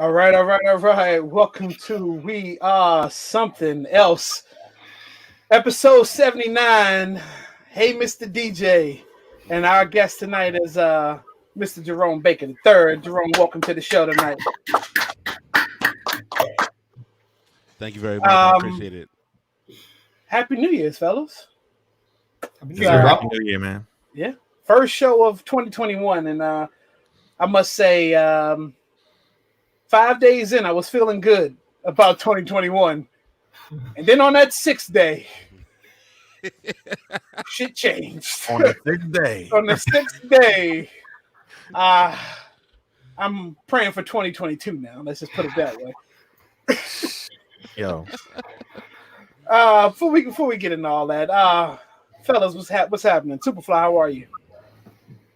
All right. Welcome to We Are Something Else, episode 79. Hey, Mr. DJ. And our guest tonight is Mr. Jerome Baker III. Jerome, welcome to the show tonight. Thank you very much. I appreciate it. Happy New Year's, fellas. Happy New Year, man. Yeah. First show of 2021. And I must say, 5 days in, I was feeling good about 2021. And then on that sixth day, shit changed. On the sixth day. On the sixth day, I'm praying for 2022 now. Let's just put it that way. Yo. Before we get into all that, fellas, what's happening? Superfly, how are you?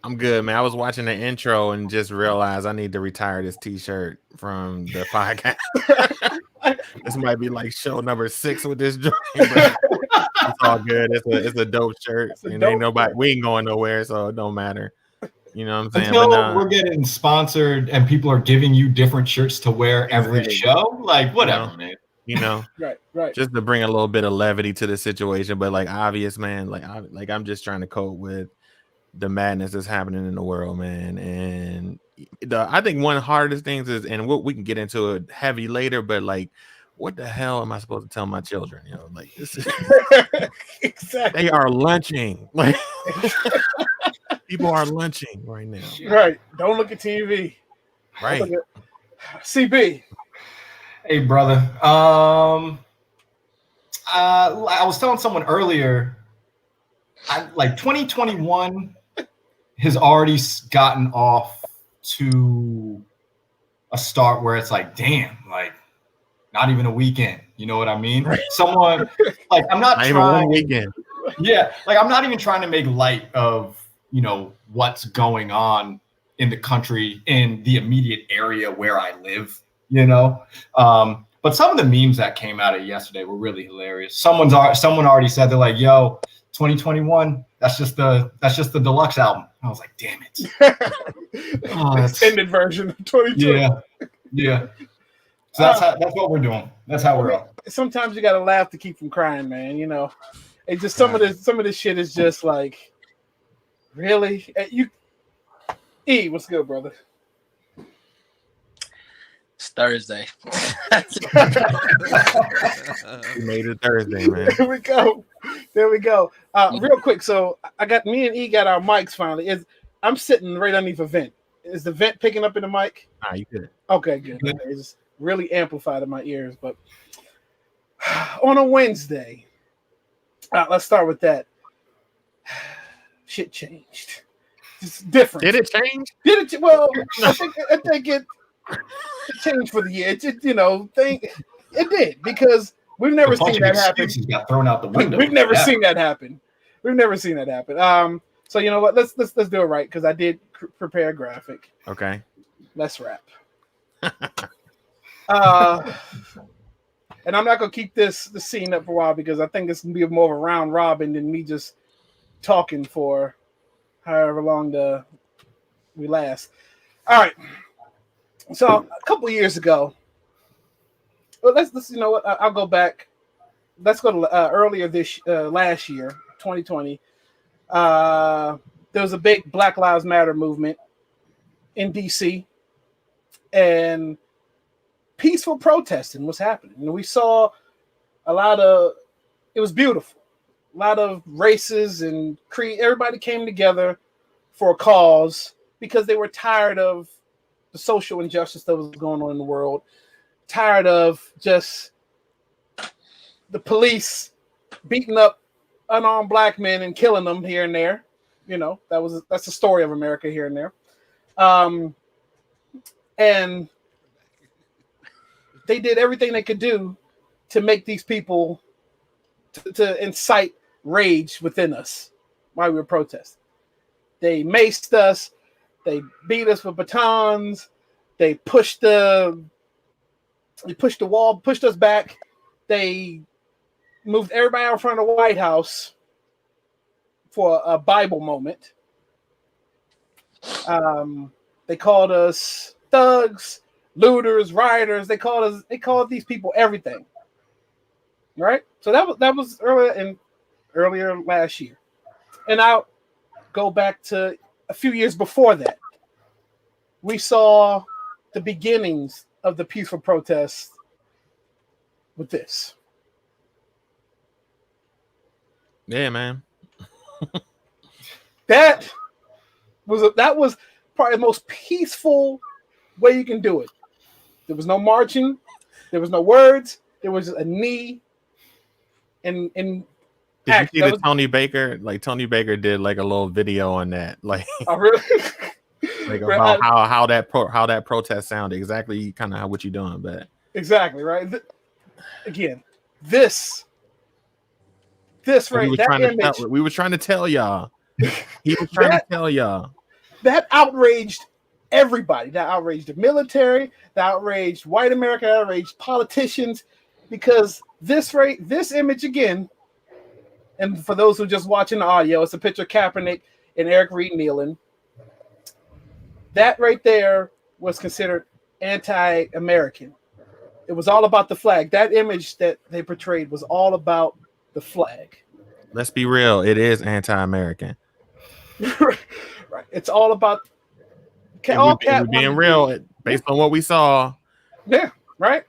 I'm good, man. I was watching the intro and just realized I need to retire this T-shirt from the podcast. This might be like show number 6 with this joint, but it's all good. It's a dope shirt, and we ain't going nowhere, so it don't matter. You know what I'm saying? Until we're getting sponsored and people are giving you different shirts to wear every show, like whatever, man. You know, right. Just to bring a little bit of levity to the situation, but like obvious, man. I'm just trying to cope with the madness that's happening in the world, man. And I think one of the hardest things is, and we can get into it heavy later, but like, what the hell am I supposed to tell my children? You know, like this is exactly. They are lunching. Like people are lunching right now. Right. Don't look at TV. Right. CB. Hey, brother. I was telling someone earlier, 2021 has already gotten off to a start where it's like, damn, like not even a weekend. You know what I mean? Right. Someone like I'm not trying. Even one weekend. Yeah, like I'm not even trying to make light of what's going on in the country in the immediate area where I live. But some of the memes that came out of yesterday were really hilarious. Someone already said they're like, "Yo, 2021, that's just the deluxe album." I was like, "Damn it!" Extended version of 2020. Yeah. So that's what we're doing. That's how we're up. Sometimes you gotta laugh to keep from crying, man. It's just some of this shit is just like, really. What's good, brother? It's Thursday. We made it Thursday, man. There we go. Real quick, so me and E got our mics finally. I'm sitting right underneath a vent. Is the vent picking up in the mic? You good. Okay, good. It's really amplified in my ears. But on a Wednesday, let's start with that. Shit changed. It's different. Did it change? Well, I think it changed for the year. It did because we've never seen that happen. Got thrown out the window. We've never seen that happen. So you know what? Let's do it right because I did prepare a graphic. Okay. Let's wrap. And I'm not gonna keep the scene up for a while because I think it's gonna be more of a round robin than me just talking for however long we last. All right. So a couple of years ago, well, let's you know what? I'll go back. Let's go to earlier last year, 2020. There was a big Black Lives Matter movement in DC, and peaceful protesting was happening. And we saw a lot of. It was beautiful. A lot of races and everybody came together for a cause because they were tired of the social injustice that was going on in the world, tired of just the police beating up unarmed black men and killing them here and there. That's the story of America here and there. And they did everything they could do to make these people to incite rage within us while we were protesting. They maced us. They beat us with batons. They pushed the wall, pushed us back. They moved everybody out in front of the White House for a Bible moment. They called us thugs, looters, rioters. They called these people everything. Right? So that was earlier last year. And I'll go back to a few years before that. We saw the beginnings of the peaceful protests with this. Yeah, man. That was probably the most peaceful way you can do it. There was no marching, there was no words, there was a knee and did you see that Tony Baker? Like Tony Baker did like a little video on that, like oh, really? like about how that protest sounded, exactly kind of what you're doing, but exactly right. Again, this right, we were trying to tell y'all. He was trying to tell y'all. That outraged everybody. That outraged the military. That outraged white America. That outraged politicians. Because this image again, and for those who just watching the audio, it's a picture of Kaepernick and Eric Reed kneeling. That right there was considered anti-American. It was all about the flag. That image that they portrayed was all about the flag. Let's be real. It is anti-American. Right. It's all about being real based on what we saw. Yeah, right.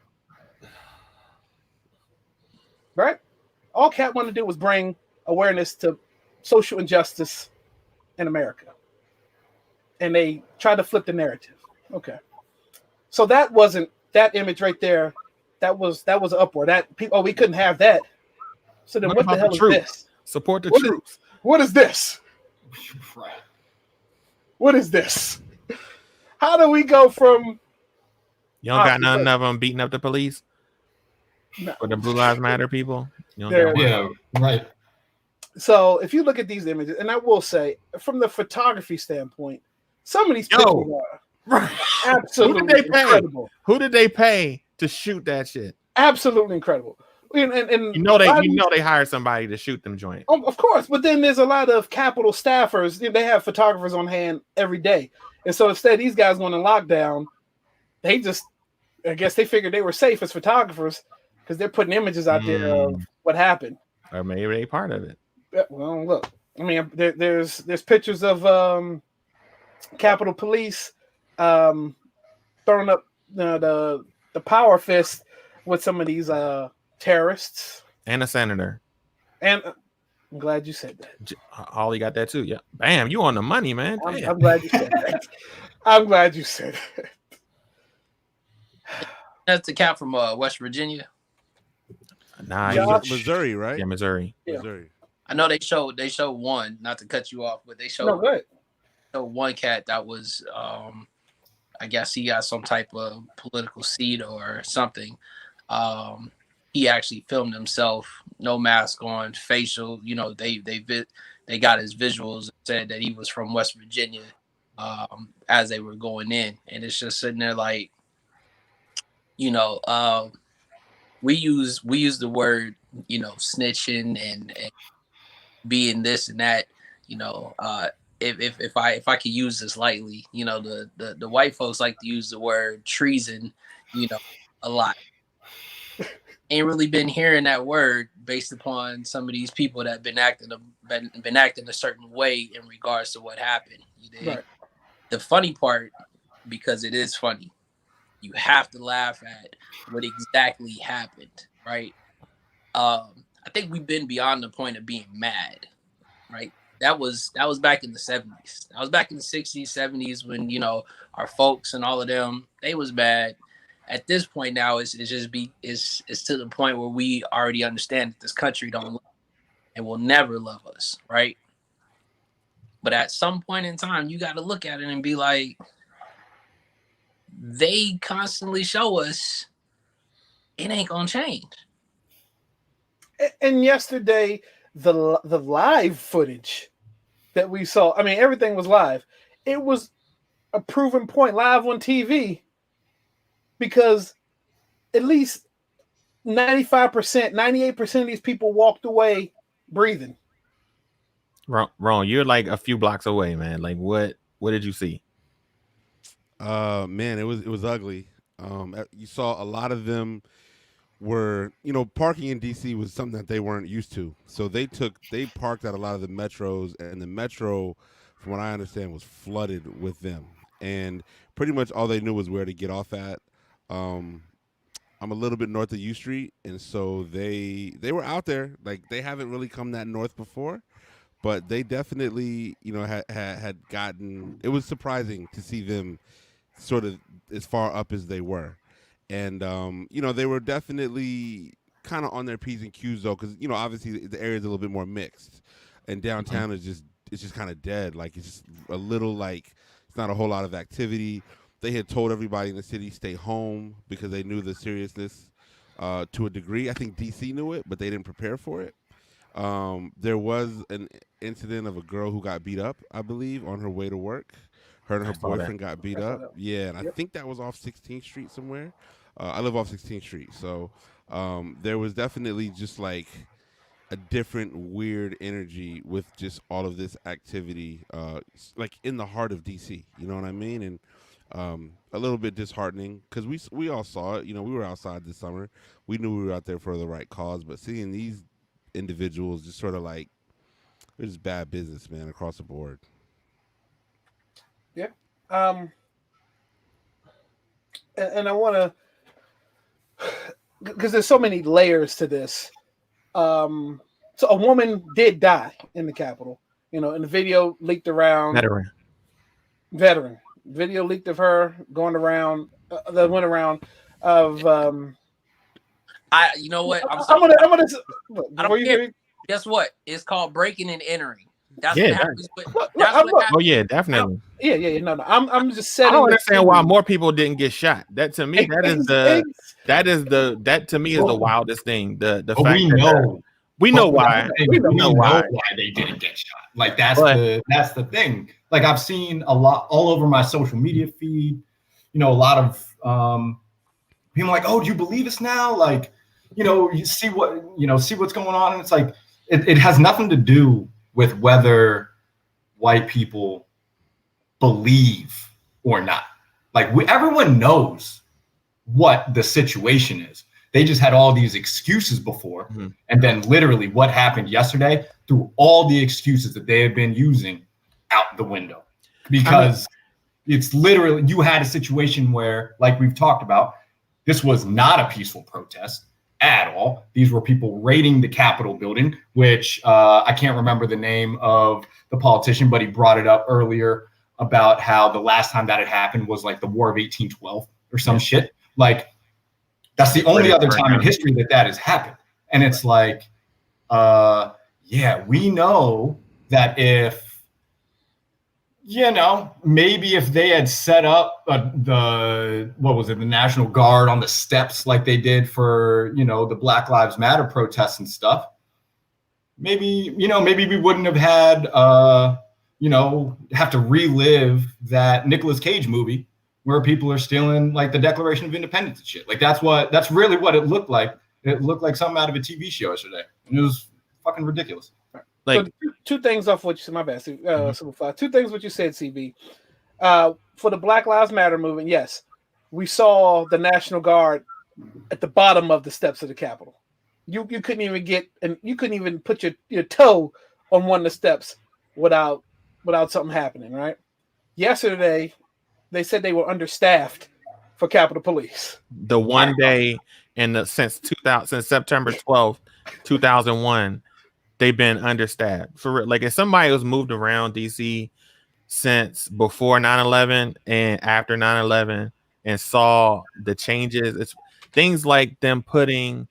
All Cat wanted to do was bring awareness to social injustice in America. And they tried to flip the narrative. Okay. So that image right there, that was upward. We couldn't have that. So then what the hell is this? Support the troops. What is this? Right. What is this? How do we go from you don't got none of them beating up the police? No. For the Blue Lives Matter people? Yeah, right. So if you look at these images, and I will say, from the photography standpoint, some of these pictures are absolutely incredible. Who did they pay to shoot that shit? Absolutely incredible. And they hired somebody to shoot them joint. Of course, but then there's a lot of Capitol staffers. They have photographers on hand every day, and so instead these guys going in lockdown, I guess they figured they were safe as photographers because they're putting images out there of what happened. Or maybe they part of it. Well, look, I mean, there's pictures of Capitol Police throwing up the power fist with some of these terrorists and a senator. And I'm glad you said that. Holly got that too. Yeah, bam, you on the money, man. I'm glad you said that. I'm glad you said that. That's the cat from West Virginia. Nah, Missouri, right? Yeah, Missouri. Yeah. Missouri. I know they showed one, not to cut you off, but they showed one cat that was I guess he got some type of political seed or something. He actually filmed himself, no mask on, facial. They got his visuals and said that he was from West Virginia as they were going in, and it's just sitting there like, we use the word, snitching and being this and that. If I could use this lightly, the white folks like to use the word treason, a lot. Ain't really been hearing that word based upon some of these people that been acting a certain way in regards to what happened. Right. The funny part, because it is funny, you have to laugh at what exactly happened, right? I think we've been beyond the point of being mad, right? That was back in the 70s. That was back in the 60s, 70s when, our folks and all of them, they was bad. At this point now, it's to the point where we already understand that this country don't love and will never love us, right? But at some point in time, you got to look at it and be like, they constantly show us it ain't gonna change. And yesterday, the live footage that we saw, I mean, everything was live. It was a proven point live on TV because at least 95%, 98% of these people walked away breathing. Wrong. You're like a few blocks away, man. Like what did you see? Man, it was ugly. You saw a lot of them were, parking in DC was something that they weren't used to. So they parked at a lot of the metros, and the metro, from what I understand, was flooded with them. And pretty much all they knew was where to get off at. Um, I'm a little bit north of U Street, and so they were out there. Like, they haven't really come that north before, but they definitely, had gotten. It was surprising to see them sort of as far up as they were. And they were definitely kind of on their P's and Q's though, because obviously the area is a little bit more mixed, and downtown is just kind of dead. Like, it's just a little, like, it's not a whole lot of activity. They had told everybody in the city stay home because they knew the seriousness to a degree. I think DC knew it, but they didn't prepare for it. There was an incident of a girl who got beat up, I believe, on her way to work. Her and her boyfriend got beat up. Yeah, and I think that was off 16th Street somewhere. I live off 16th Street, so there was definitely just like a different weird energy with just all of this activity, like in the heart of DC. You know what I mean? And a little bit disheartening because we all saw it. We were outside this summer. We knew we were out there for the right cause, but seeing these individuals just sort of like, it was bad business, man, across the board. Yeah. And I want to, because there's so many layers to this. So a woman did die in the Capitol, and the video leaked around. Veteran. Video leaked of her going around, that went around of, you know what? I'm gonna, I don't care. Guess what? It's called breaking and entering. That's Yeah, what happens. That's what happens. Oh yeah, definitely. Yeah. No. I'm just saying. I don't understand why more people didn't get shot. That to me, that to me is the wildest thing. The fact we know why. We know why they didn't get shot. Like, that's the thing. Like, I've seen a lot all over my social media feed. A lot of people like, oh, do you believe us now? Like, you see what's going on, and it's like it has nothing to do with whether white people believe or not. Like, everyone knows what the situation is. They just had all these excuses before. Mm-hmm. And then literally what happened yesterday threw all the excuses that they had been using out the window. Because it's literally, you had a situation where, like we've talked about, this was not a peaceful protest at all. These were people raiding the Capitol building, which I can't remember the name of the politician, but he brought it up earlier about how the last time that had happened was like the War of 1812 or some shit. Like, that's the only other time in history that has happened. And it's like, we know that if, maybe if they had set up the National Guard on the steps like they did for, the Black Lives Matter protests and stuff, maybe we wouldn't have had, have to relive that Nicolas Cage movie where people are stealing like the Declaration of Independence and shit. Like, that's really what it looked like. It looked like something out of a TV show yesterday. And it was fucking ridiculous. Like, so two things off what you said. My bad. Two things what you said, CB. For the Black Lives Matter movement, yes, we saw the National Guard at the bottom of the steps of the Capitol. You couldn't even put your toe on one of the steps without something happening, right? Yesterday, they said they were understaffed for Capitol Police. The one day since September 12th, 2001. They've been understaffed. For like, if somebody was moved around DC since before 9/11 and after 9/11 and saw the changes, it's things like them putting,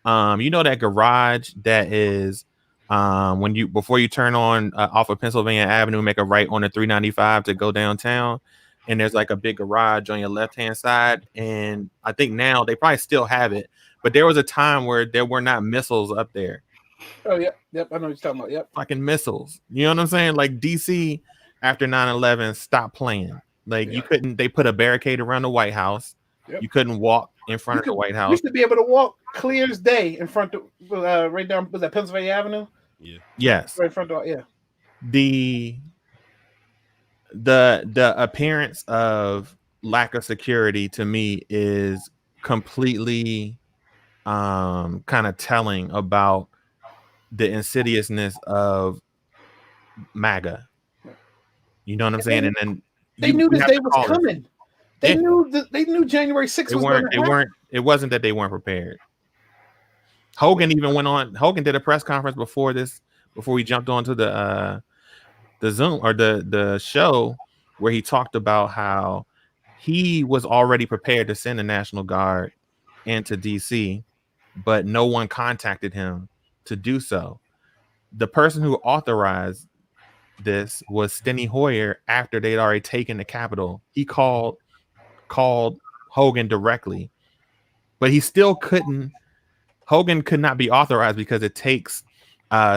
that garage that is before you turn on off of Pennsylvania Avenue, make a right on the 395 to go downtown, and there's like a big garage on your left hand side. And I think now they probably still have it, but there was a time where there were not missiles up there. Oh, yeah. Yep. I know what you're talking about. Yep. Fucking missiles. You know what I'm saying? Like, DC after 9/11 stopped playing. Like, they put a barricade around the White House. Yep. You couldn't walk in front of the White House. You used to be able to walk clear as day in front of right down, was that Pennsylvania Avenue? Yeah. Yes. Right in front of, yeah. The appearance of lack of security to me is completely kind of telling about the insidiousness of MAGA. You know what I'm saying? And then they knew this day was coming. They Yeah. knew they knew January 6th was going to happen. It wasn't that they weren't prepared. Hogan even went on. Hogan did a press conference before we jumped onto the Zoom or the show, where he talked about how he was already prepared to send the National Guard into DC, but no one contacted him to do so. The person who authorized this was Steny Hoyer after they'd already taken the Capitol. He called Hogan directly, but he still couldn't. Hogan could not be authorized because it takes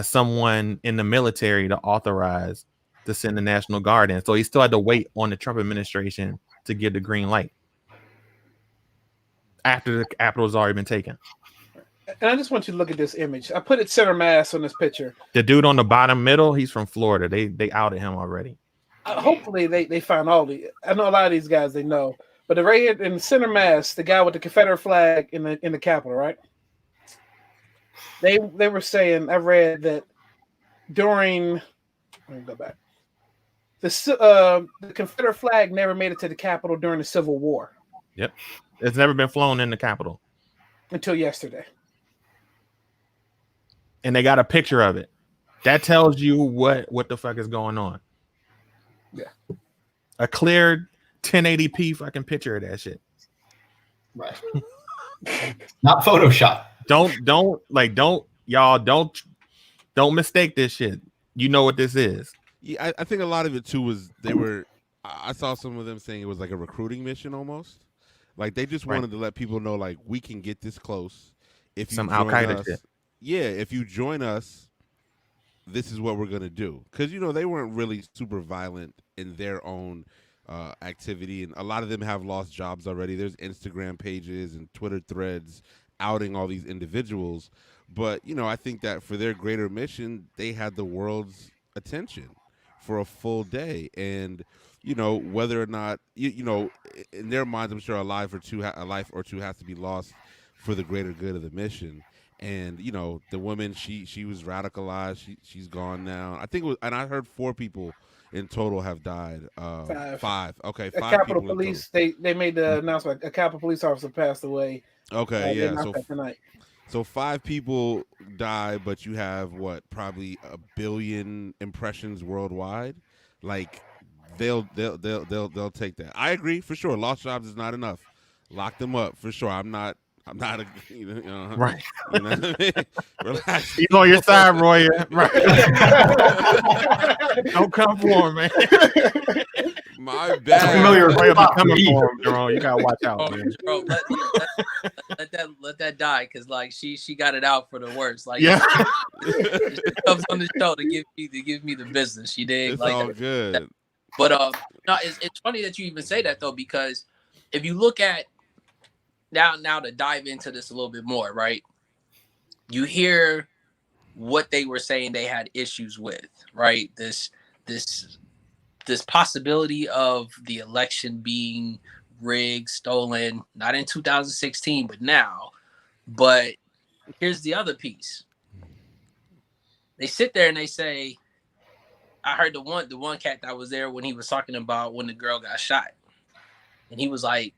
someone in the military to authorize to send the National Guard in. So he still had to wait on the Trump administration to give the green light after the Capitol's already been taken. And I just want you to look at this image. I put it center mass on this picture. The dude on the bottom middle, he's from Florida. They outed him already. Hopefully they find all the. I know a lot of these guys they know, but right here in the center mass, the guy with the Confederate flag in the Capitol, right? They were saying, I read that during. Let me go back. The Confederate flag never made it to the Capitol during the Civil War. Yep, it's never been flown in the Capitol until yesterday. And they got a picture of it. That tells you what the fuck is going on. Yeah. A clear 1080p fucking picture of that shit. Right. Not Photoshop. Don't mistake this shit. You know what this is. Yeah, I think a lot of it too was I saw some of them saying it was like a recruiting mission almost. Like they just wanted to let people know, like, we can get this close. If you some Al Qaeda shit. Yeah, if you join us, this is what we're gonna do. Because they weren't really super violent in their own activity, and a lot of them have lost jobs already. There's Instagram pages and Twitter threads outing all these individuals, but I think that for their greater mission, they had the world's attention for a full day, and whether or not in their minds, I'm sure a life or two has to be lost for the greater good of the mission. And the woman, she was radicalized. She's gone now. I think it was, and I heard 4 people in total have died. 5. Okay, 5 Capitol people. Police. They made the announcement. A Capitol police officer passed away. Okay, yeah. Tonight. So 5 people die, but you have probably 1 billion impressions worldwide. Like they'll take that. I agree for sure. Lost jobs is not enough. Lock them up for sure. I'm not a, right. You know what I mean? Relax. He's on your side, Roy. Right. Don't come for him, man. My bad. Familiar coming for him, Jerome. You gotta watch out, man. Bro, let that die, because like she got it out for the worst. Like, yeah, she comes on the show to give me the business. She did. It's like all good. But no, it's funny that you even say that though, because if you look at now to dive into this a little bit more, right? You hear what they were saying they had issues with, right? This possibility of the election being rigged, stolen, not in 2016, but now. But here's the other piece. They sit there and they say, I heard the one cat that was there when he was talking about when the girl got shot. And he was like,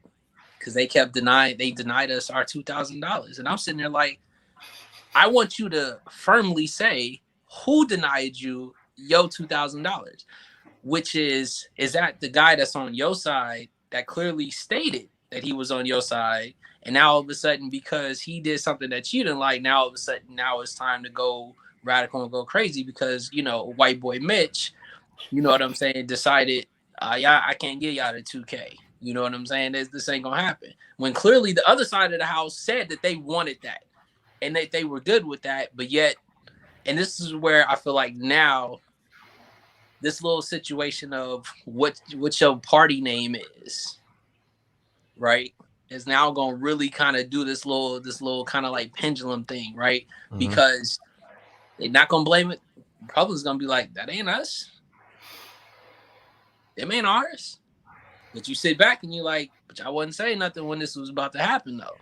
because they denied us our $2,000. And I'm sitting there like, I want you to firmly say who denied you your $2,000, which is that the guy that's on your side that clearly stated that he was on your side, and now all of a sudden, because he did something that you didn't like, now all of a sudden now it's time to go radical and go crazy because white boy Mitch, you know what I'm saying, decided I can't give y'all the 2K. You know what I'm saying? This ain't gonna happen. When clearly the other side of the house said that they wanted that and that they were good with that, but yet, and this is where I feel like now this little situation of what your party name is, right, is now gonna really kind of do this little kind of like pendulum thing, right? Mm-hmm. Because they're not gonna blame it. Republicans gonna be like, that ain't us. Them ain't ours. But you sit back and you're like, but I wasn't saying nothing when this was about to happen, though.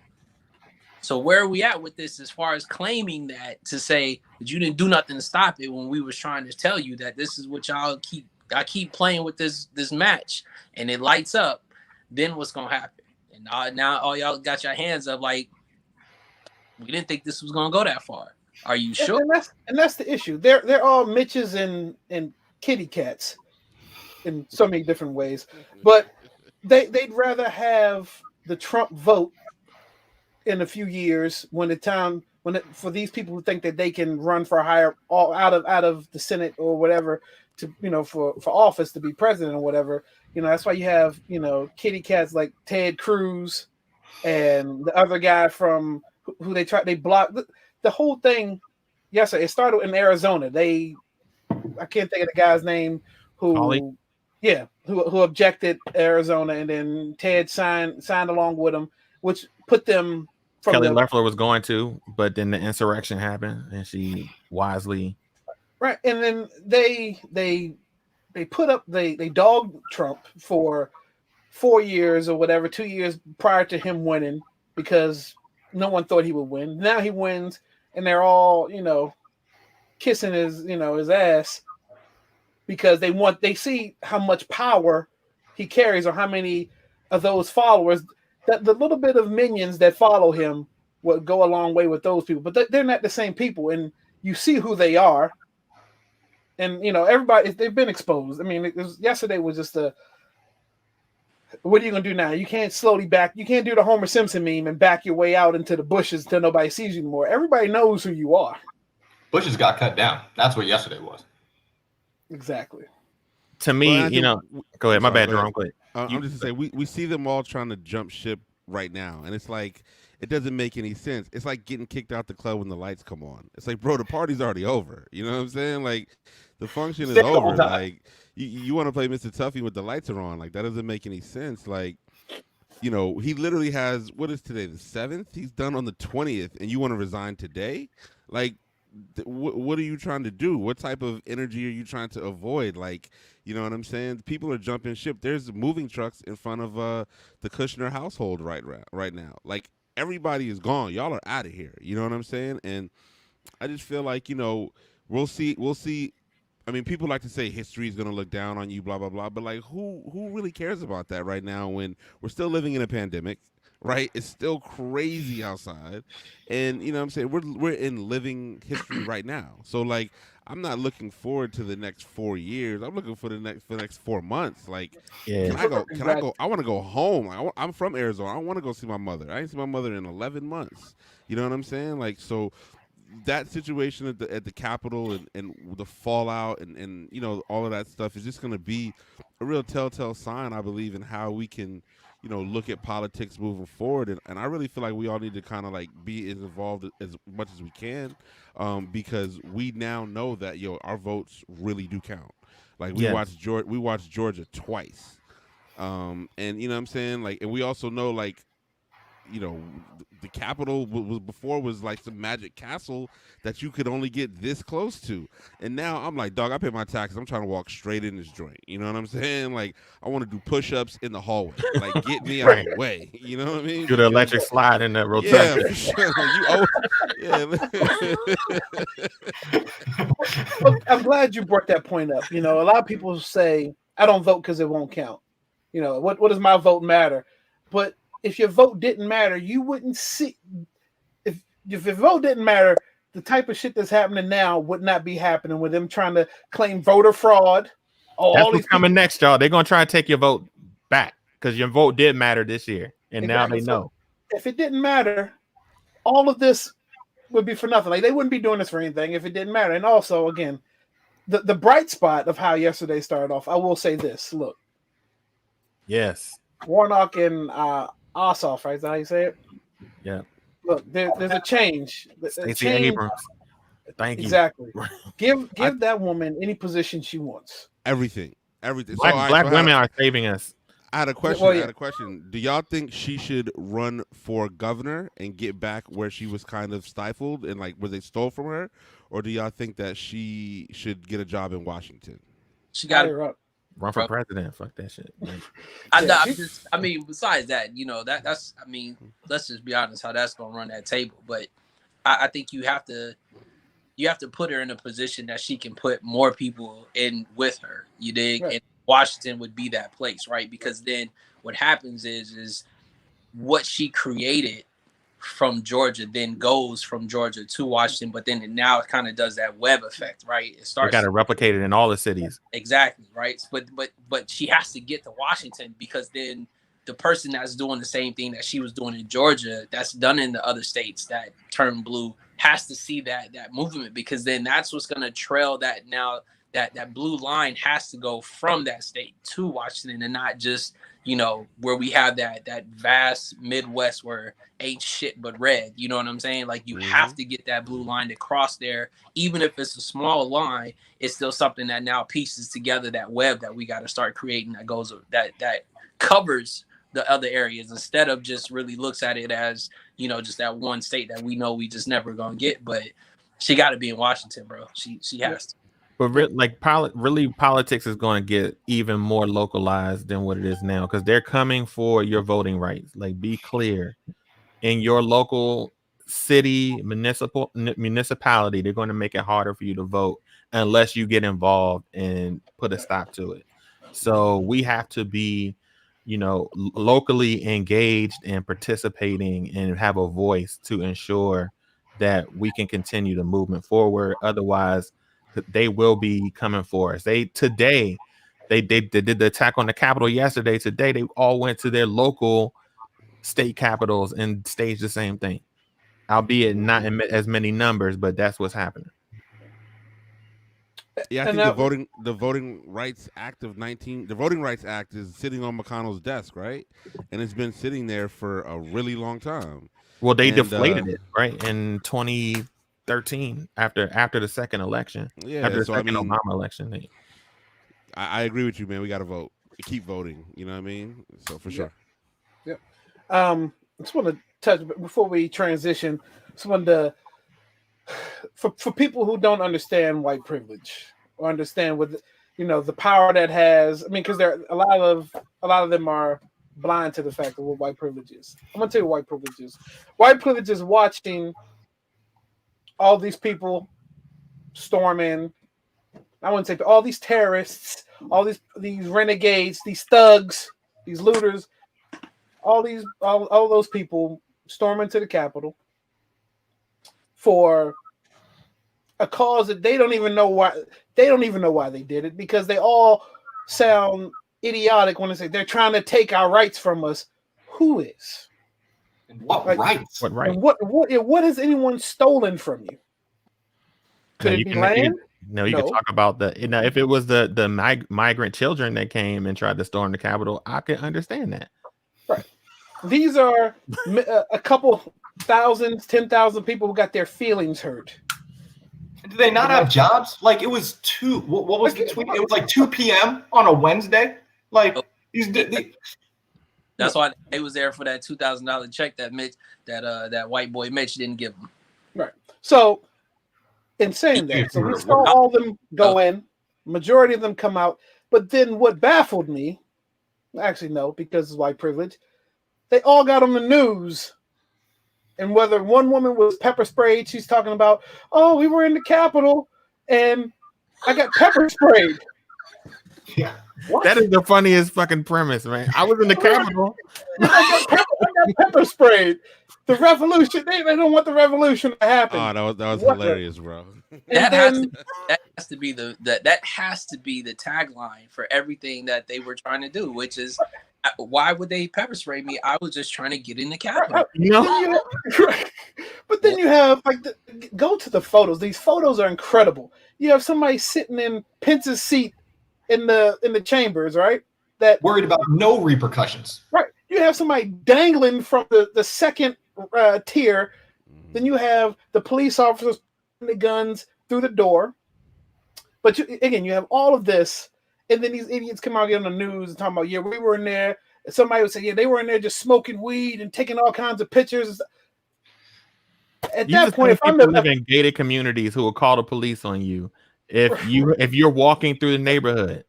So where are we at with this as far as claiming that to say that you didn't do nothing to stop it when we was trying to tell you that this is what I keep playing with this match and it lights up, then what's going to happen? And now all y'all got your hands up like, we didn't think this was going to go that far. Are you sure? And that's the issue. They're all Mitches and kitty cats in so many different ways. But they'd rather have the Trump vote in a few years for these people who think that they can run for higher out of the Senate or whatever to for office to be president or whatever. That's why you have kitty cats like Ted Cruz and the other guy from who they blocked the whole thing. Yes, sir. It started in Arizona. I can't think of the guy's name who objected Arizona, and then Ted signed along with him, which put them. Kelly Loeffler was going to, but then the insurrection happened, and she wisely right. And then they dogged Trump for 4 years or whatever, 2 years prior to him winning because no one thought he would win. Now he wins, and they're all kissing his ass because they see how much power he carries or how many of those followers. The little bit of minions that follow him will go a long way with those people, but they're not the same people, and you see who they are, and everybody they've been exposed. I mean, yesterday was just what are you gonna do now? You can't slowly back. You can't do the Homer Simpson meme and back your way out into the bushes till nobody sees you anymore. Everybody knows who you are. Bushes got cut down. That's what yesterday was. Exactly. To me, go ahead. My bad, Jerome. Go ahead. I'm just to say we see them all trying to jump ship right now, and it's like it doesn't make any sense. It's like getting kicked out the club when the lights come on. It's like, bro, the party's already over. You know what I'm saying? Like the function is over. Like you want to play Mr. Tuffy with the lights are on. Like that doesn't make any sense. Like he literally has what is today the 7th? He's done on the 20th, and you want to resign today? Like. What are you trying to do? What type of energy are you trying to avoid? Like, you know what I'm saying? People are jumping ship. There's moving trucks in front of the Kushner household right now. Like everybody is gone. Y'all are out of here. You know what I'm saying? And I just feel like we'll see. I mean, people like to say history is going to look down on you, blah blah blah. But like, who really cares about that right now when we're still living in a pandemic? Right, it's still crazy outside, and what I'm saying, we're in living history right now. So like, I'm not looking forward to the next 4 years. I'm looking for the next 4 months. Like, yeah. Can I go? I want to go home. I'm from Arizona. I want to go see my mother. I ain't seen my mother in 11 months. You know what I'm saying? Like, so that situation at the Capitol and the fallout and all of that stuff is just going to be a real telltale sign, I believe, in how we can look at politics moving forward. And I really feel like we all need to kind of like be as involved as much as we can, because we now know that our votes really do count. Like we watched Georgia twice, and you know what I'm saying, like, and we also know like the Capitol was like some magic castle that you could only get this close to. And now I'm like, dog, I pay my taxes. I'm trying to walk straight in this joint. You know what I'm saying? Like, I want to do push-ups in the hallway. Like, get me out of the way. You know what I mean? Do the electric slide in that rotation. Yeah, for sure. Well, I'm glad you brought that point up. A lot of people say, I don't vote because it won't count. What does my vote matter? But if your vote didn't matter, you wouldn't see. If your vote didn't matter, the type of shit that's happening now would not be happening with them trying to claim voter fraud. That's what's coming next, y'all. They're gonna try to take your vote back because your vote did matter this year, and exactly. Now they know. If it didn't matter, all of this would be for nothing. Like they wouldn't be doing this for anything if it didn't matter. And also, again, the bright spot of how yesterday started off. I will say this. Look. Yes. Warnock and Ossoff, right? Is that how you say it? Yeah. Look, there's a change. Stacey Abrams. Thank you. Exactly. Give that woman any position she wants. Everything. Black women are saving us. I had a question. Do y'all think she should run for governor and get back where she was kind of stifled and like where they stole from her, or do y'all think that she should get a job in Washington? She got it. Run for president. Fuck that shit. Like, I mean, besides that, you know, that's. I mean, let's just be honest, how that's gonna run that table. But I think you have to put her in a position that she can put more people in with her. You dig? Right. And Washington would be that place, right? Because then what happens is what she created from Georgia then goes from Georgia to Washington, but then now it kind of does that web effect, right? It starts got to replicate it in all the cities. Exactly, right? But she has to get to Washington, because then the person that's doing the same thing that she was doing in Georgia, that's done in the other states that turn blue, has to see that movement, because then that's what's going to trail that. Now that blue line has to go from that state to Washington, and not just, you know, where we have that vast Midwest where ain't shit but red. You know what I'm saying? Like, you have to get that blue line to cross there. Even if it's a small line, it's still something that now pieces together that web that we got to start creating, that goes that covers the other areas, instead of just really looks at it as, you know, just that one state that we know we just never gonna get. But she got to be in Washington, bro. She has to. But politics is going to get even more localized than what it is now, because they're coming for your voting rights. Like, be clear, in your local city, municipality, they're going to make it harder for you to vote unless you get involved and put a stop to it. So we have to be, you know, locally engaged and participating and have a voice to ensure that we can continue the movement forward. Otherwise, they will be coming for us. They did the attack on the Capitol yesterday. Today, they all went to their local state capitals and staged the same thing, albeit not in as many numbers, but that's what's happening. Yeah, I think the Voting Rights Act the Voting Rights Act is sitting on McConnell's desk, right? And it's been sitting there for a really long time. Well, they deflated it, right, in 2013 after the second election. Yeah, after the second Obama election. I agree with you, man. We got to vote. Keep voting. You know what I mean? So for sure. Yep. I just want to touch before we transition. Just wanted to, for people who don't understand white privilege or understand what the power that has. I mean, because there a lot of them are blind to the fact of what white privilege is. I'm gonna tell you what white privilege is. White privilege is watching all these people storming. I wouldn't say all these terrorists, all these renegades, these thugs, these looters, all those people storming to the Capitol for a cause that they don't even know why. They don't even know why they did it, because they all sound idiotic when they say they're trying to take our rights from us. Who is? And what rights? What right? And what has anyone stolen from you? Could it be land? You can talk about if it was the migrant children that came and tried to storm the Capitol, I could understand that. Right. These are a couple thousands, 10,000 people who got their feelings hurt. Did they not have jobs? Like, it was what was the tweet? It was like 2 p.m. on a Wednesday. Like, that's why they was there for that $2,000 check that white boy Mitch didn't give them. Right. So, in saying that, so we saw all of them go in. Majority of them come out. But then what baffled me, actually no, because it's white privilege, they all got on the news. And whether one woman was pepper sprayed, she's talking about, oh, we were in the Capitol and I got pepper sprayed. Yeah. What? That is the funniest fucking premise, man. I was in the Capitol. I got pepper sprayed. The revolution, they don't want the revolution to happen. Oh, that was hilarious, bro. That has to be the tagline for everything that they were trying to do, which is, why would they pepper spray me? I was just trying to get in the Capitol. But then you have go to the photos. These photos are incredible. You have somebody sitting in Pence's seat in the chambers, right? That worried about no repercussions. Right. You have somebody dangling from the second tier. Then you have the police officers putting the guns through the door. But you have all of this. And then these idiots come out and get on the news and talking about, yeah, we were in there. And somebody would say, yeah, they were in there just smoking weed and taking all kinds of pictures. At that point, if I'm living in gated communities who will call the police on you if you're walking through the neighborhood.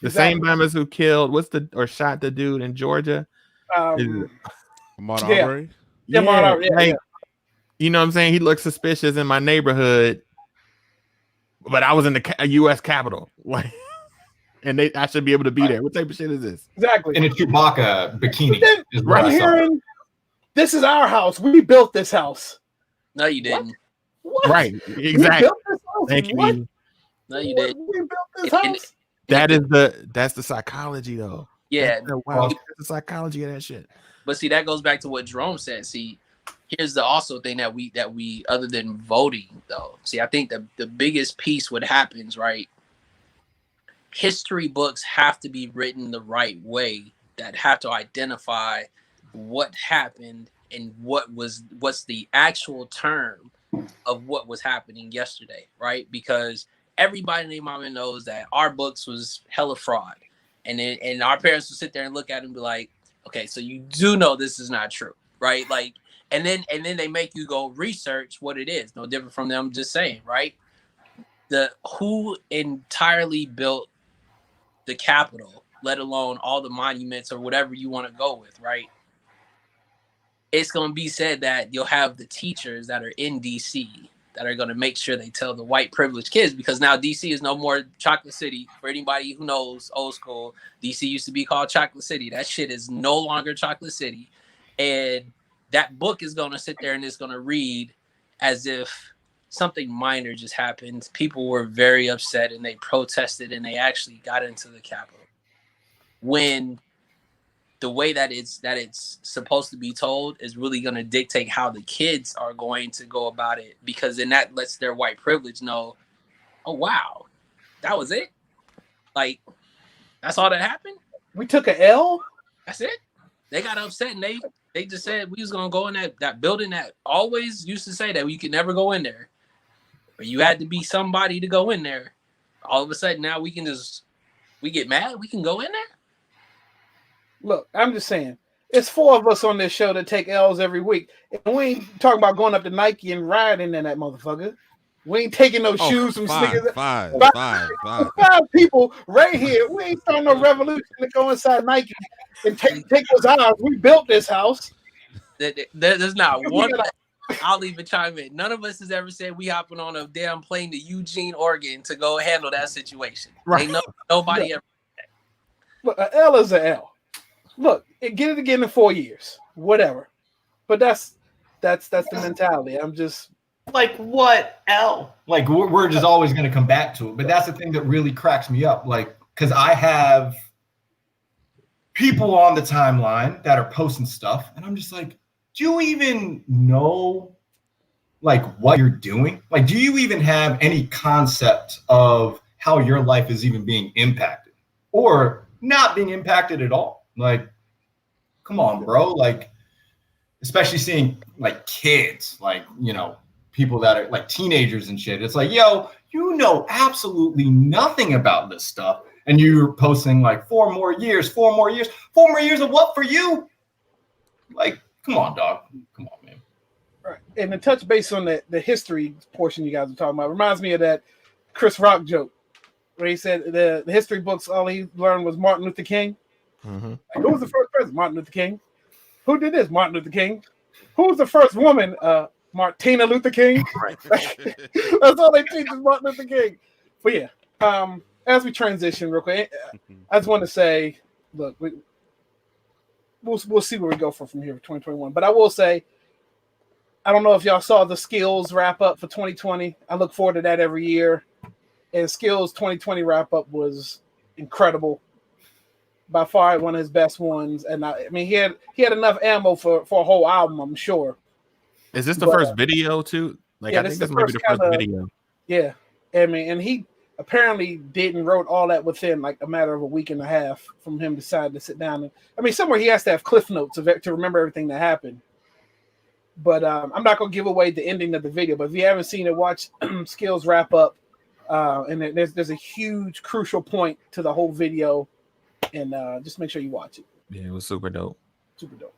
The same bombers who killed or shot the dude in Georgia. Ahmaud Arbery. Yeah, like, you know what I'm saying? He looked suspicious in my neighborhood, but I was in the U.S. Capitol. Like, and I should be able to be there. What type of shit is this? Exactly. In a Chewbacca bikini. I'm hearing, this is our house. We built this house. No, you didn't. What? Right. Exactly. Thank you. What? No, you didn't. We built this house. That's the psychology, though. Yeah. That's the psychology of that shit. But see, that goes back to what Jerome said. See, here's the also thing that we other than voting though. See, I think the biggest piece what happens, right? History books have to be written the right way, that have to identify what happened and what's the actual term of what was happening yesterday, right? Because everybody and their mama knows that our books was hella fraud. And our parents would sit there and look at it and be like, okay, so you do know this is not true, right? Like, and then they make you go research what it is. No different from them just saying, right? Who entirely built the Capitol, let alone all the monuments or whatever you want to go with, right? It's going to be said that you'll have the teachers that are in DC that are going to make sure they tell the white privileged kids, because now DC is no more Chocolate City. For anybody who knows old school, DC used to be called Chocolate City. That shit is no longer Chocolate City. And that book is going to sit there and it's going to read as if something minor just happened. People were very upset and they protested and they actually got into the Capitol. When the way that it's supposed to be told is really going to dictate how the kids are going to go about it, because then that lets their white privilege know, oh wow, that was it, like that's all that happened. We took an L. That's it. They got upset and they just said we was gonna go in that building that always used to say that we could never go in there, but you had to be somebody to go in there. All of a sudden now we get mad, we can go in there. Look, I'm just saying, it's 4 of us on this show that take L's every week. And we ain't talking about going up to Nike and riding in that motherfucker. We ain't taking those shoes from sneakers. Five people right here. We ain't starting no revolution to go inside Nike and take those ours. We built this house. There's not one. I'll even chime in. None of us has ever said we hopping on a damn plane to Eugene, Oregon to go handle that situation. Right. Ain't nobody ever. Look, an L is an L. Look, get it again in 4 years, whatever. But that's the mentality. I'm just like, what L? Like, we're just always going to come back to it. But that's the thing that really cracks me up. Like, because I have people on the timeline that are posting stuff, and I'm just like, do you even know like what you're doing? Like, do you even have any concept of how your life is even being impacted or not being impacted at all? Like, come on, bro. Like, especially seeing like kids, like, you know, people that are like teenagers and shit. It's like, yo, you know absolutely nothing about this stuff. And you're posting like 4 more years of what for you? Like, come on, dog. Come on, man. right. And to touch base on the history portion you guys were talking about reminds me of that Chris Rock joke where he said the history books, all he learned was Martin Luther King. Mm-hmm. Like, who was the first president? Martin Luther King. Who did this? Martin Luther King. Who was the first woman? Martina Luther King. Right. That's all they teach is Martin Luther King. But yeah, as we transition real quick, I just want to say, look, we'll see where we go from here for 2021. But I will say, I don't know if y'all saw the Skills wrap up for 2020. I look forward to that every year. And Skills 2020 wrap up was incredible. By far one of his best ones, and I mean he had enough ammo for a whole album, I'm sure. Is this the first video too? Like, yeah, I think this might be the first video. Yeah, I mean, and he apparently did and wrote all that within like a matter of a week and a half from him deciding to sit down. And I mean, somewhere he has to have cliff notes to remember everything that happened. But I'm not gonna give away the ending of the video. But if you haven't seen it, watch Skills wrap up. And there's a huge crucial point to the whole video. And just make sure you watch it. Yeah, it was super dope. Super dope.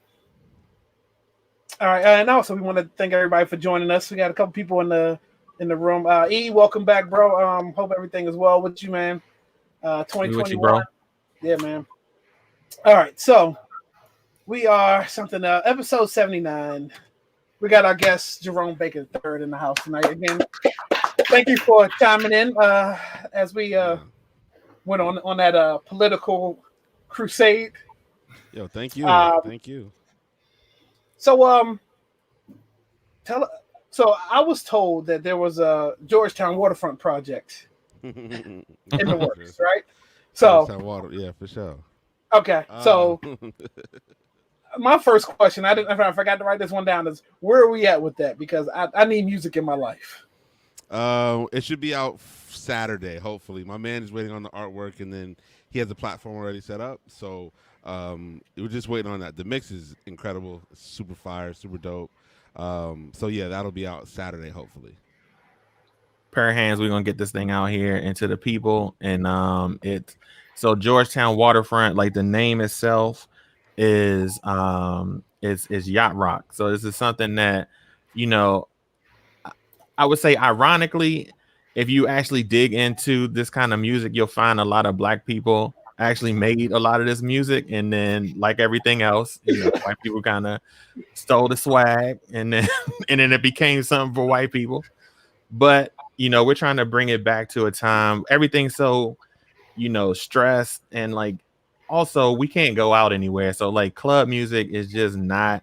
All right, and also we want to thank everybody for joining us. We got a couple people in the room. E, welcome back, bro. Hope everything is well with you, man. 2021. Yeah, man. All right, so we are something episode 79. We got our guest Jerome Baker III in the house tonight. Again, thank you for chiming in as we Yeah. went on that political crusade. Yo, thank you. Um, Thank you. so tell so I was told that there was a Georgetown Waterfront project in the works, right? So Georgetown Water, yeah, for sure. okay, so Uh, my first question, I forgot to write this one down, is where are we at with that? Because I need music in my life. it should be out Saturday, hopefully. My man is waiting on the artwork, and then he has the platform already set up. So we're just waiting on that. The mix is incredible, it's super fire, super dope. So yeah, that'll be out Saturday, hopefully. Pair of hands, we're gonna get this thing out here into the people, and it's so Georgetown Waterfront, like the name itself is yacht rock. So this is something that, you know, I would say ironically, if you actually dig into this kind of music, you'll find a lot of black people actually made a lot of this music, and then like everything else, you know, white people kind of stole the swag, and then and then it became something for white people. But you know, we're trying to bring it back to a time everything's so, you know, stressed, and like also we can't go out anywhere. So like club music is just not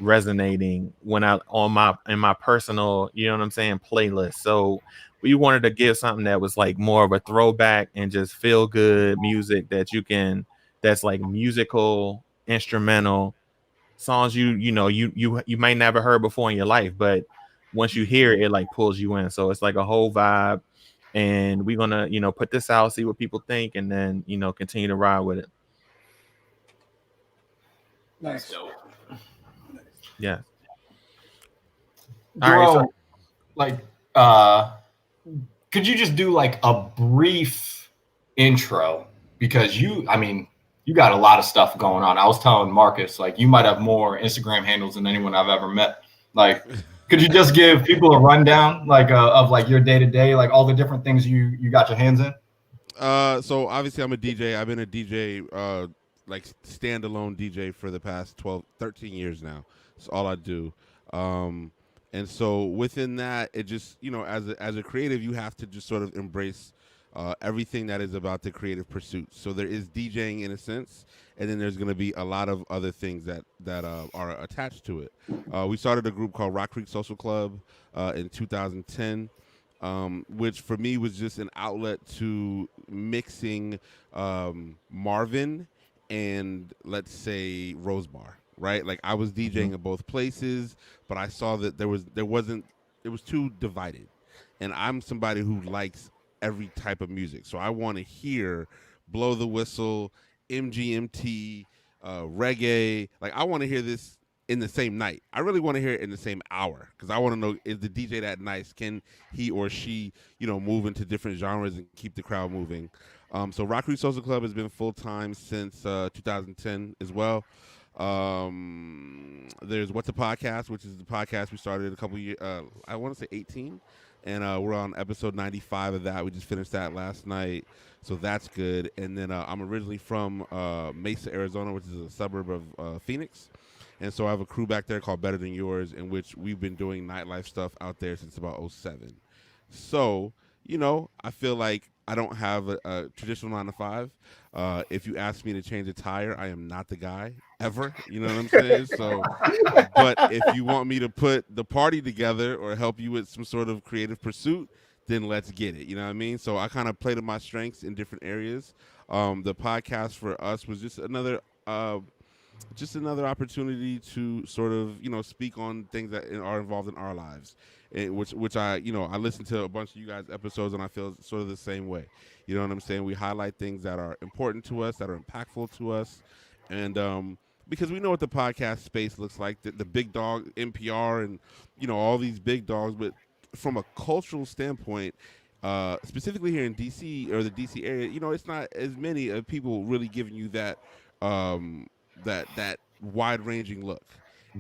resonating when I on my in my personal, you know what I'm saying, playlist. So we wanted to give something that was like more of a throwback and just feel good music that you can, that's like musical, instrumental songs you know you might never heard before in your life, but once you hear it, it like pulls you in. So it's like a whole vibe, and we're gonna, you know, put this out, see what people think, and then, you know, continue to ride with it. Nice. Yeah. All right. Jerome, So like, could you just do like a brief intro? Because I mean, you got a lot of stuff going on. I was telling Marcus, like, you might have more Instagram handles than anyone I've ever met. Like, could you just give people a rundown, like, of like your day to day, like all the different things you got your hands in? So obviously I'm a DJ. I've been a DJ, like standalone DJ for the past 12, 13 years now. It's all I do. And so within that, it just, you know, as a creative, you have to just sort of embrace everything that is about the creative pursuit. So there is DJing in a sense, and then there's going to be a lot of other things that are attached to it. We started a group called Rock Creek Social Club in 2010. Which for me was just an outlet to mixing Marvin and, let's say, Rose Bar, right? Like I was DJing at both places, but I saw that it was too divided, and I'm somebody who likes every type of music, so I want to hear blow the whistle, MGMT, reggae. Like I want to hear this in the same night. I really want to hear it in the same hour, because I want to know, is the DJ that nice? Can he or she, you know, move into different genres and keep the crowd moving? So Rock Creek Social Club has been full time since 2010 as well. There's What's a Podcast, which is the podcast we started a couple years, I want to say 18, and we're on episode 95 of that. We just finished that last night, so that's good. And then I'm originally from Mesa, Arizona, which is a suburb of Phoenix. And so I have a crew back there called Better Than Yours, in which we've been doing nightlife stuff out there since about 2007. So, you know, I feel like I don't have a traditional 9 to 5. If you ask me to change a tire, I am not the guy ever. You know what I'm saying? So, but if you want me to put the party together or help you with some sort of creative pursuit, then let's get it. You know what I mean? So I kind of play to my strengths in different areas. The podcast for us was just another opportunity to sort of, you know, speak on things that are involved in our lives, which I, you know, I listen to a bunch of you guys' episodes, and I feel sort of the same way. You know what I'm saying? We highlight things that are important to us, that are impactful to us, and because we know what the podcast space looks like, the big dog NPR and, you know, all these big dogs, but from a cultural standpoint, specifically here in DC or the DC area, you know, it's not as many of people really giving you that that wide ranging look.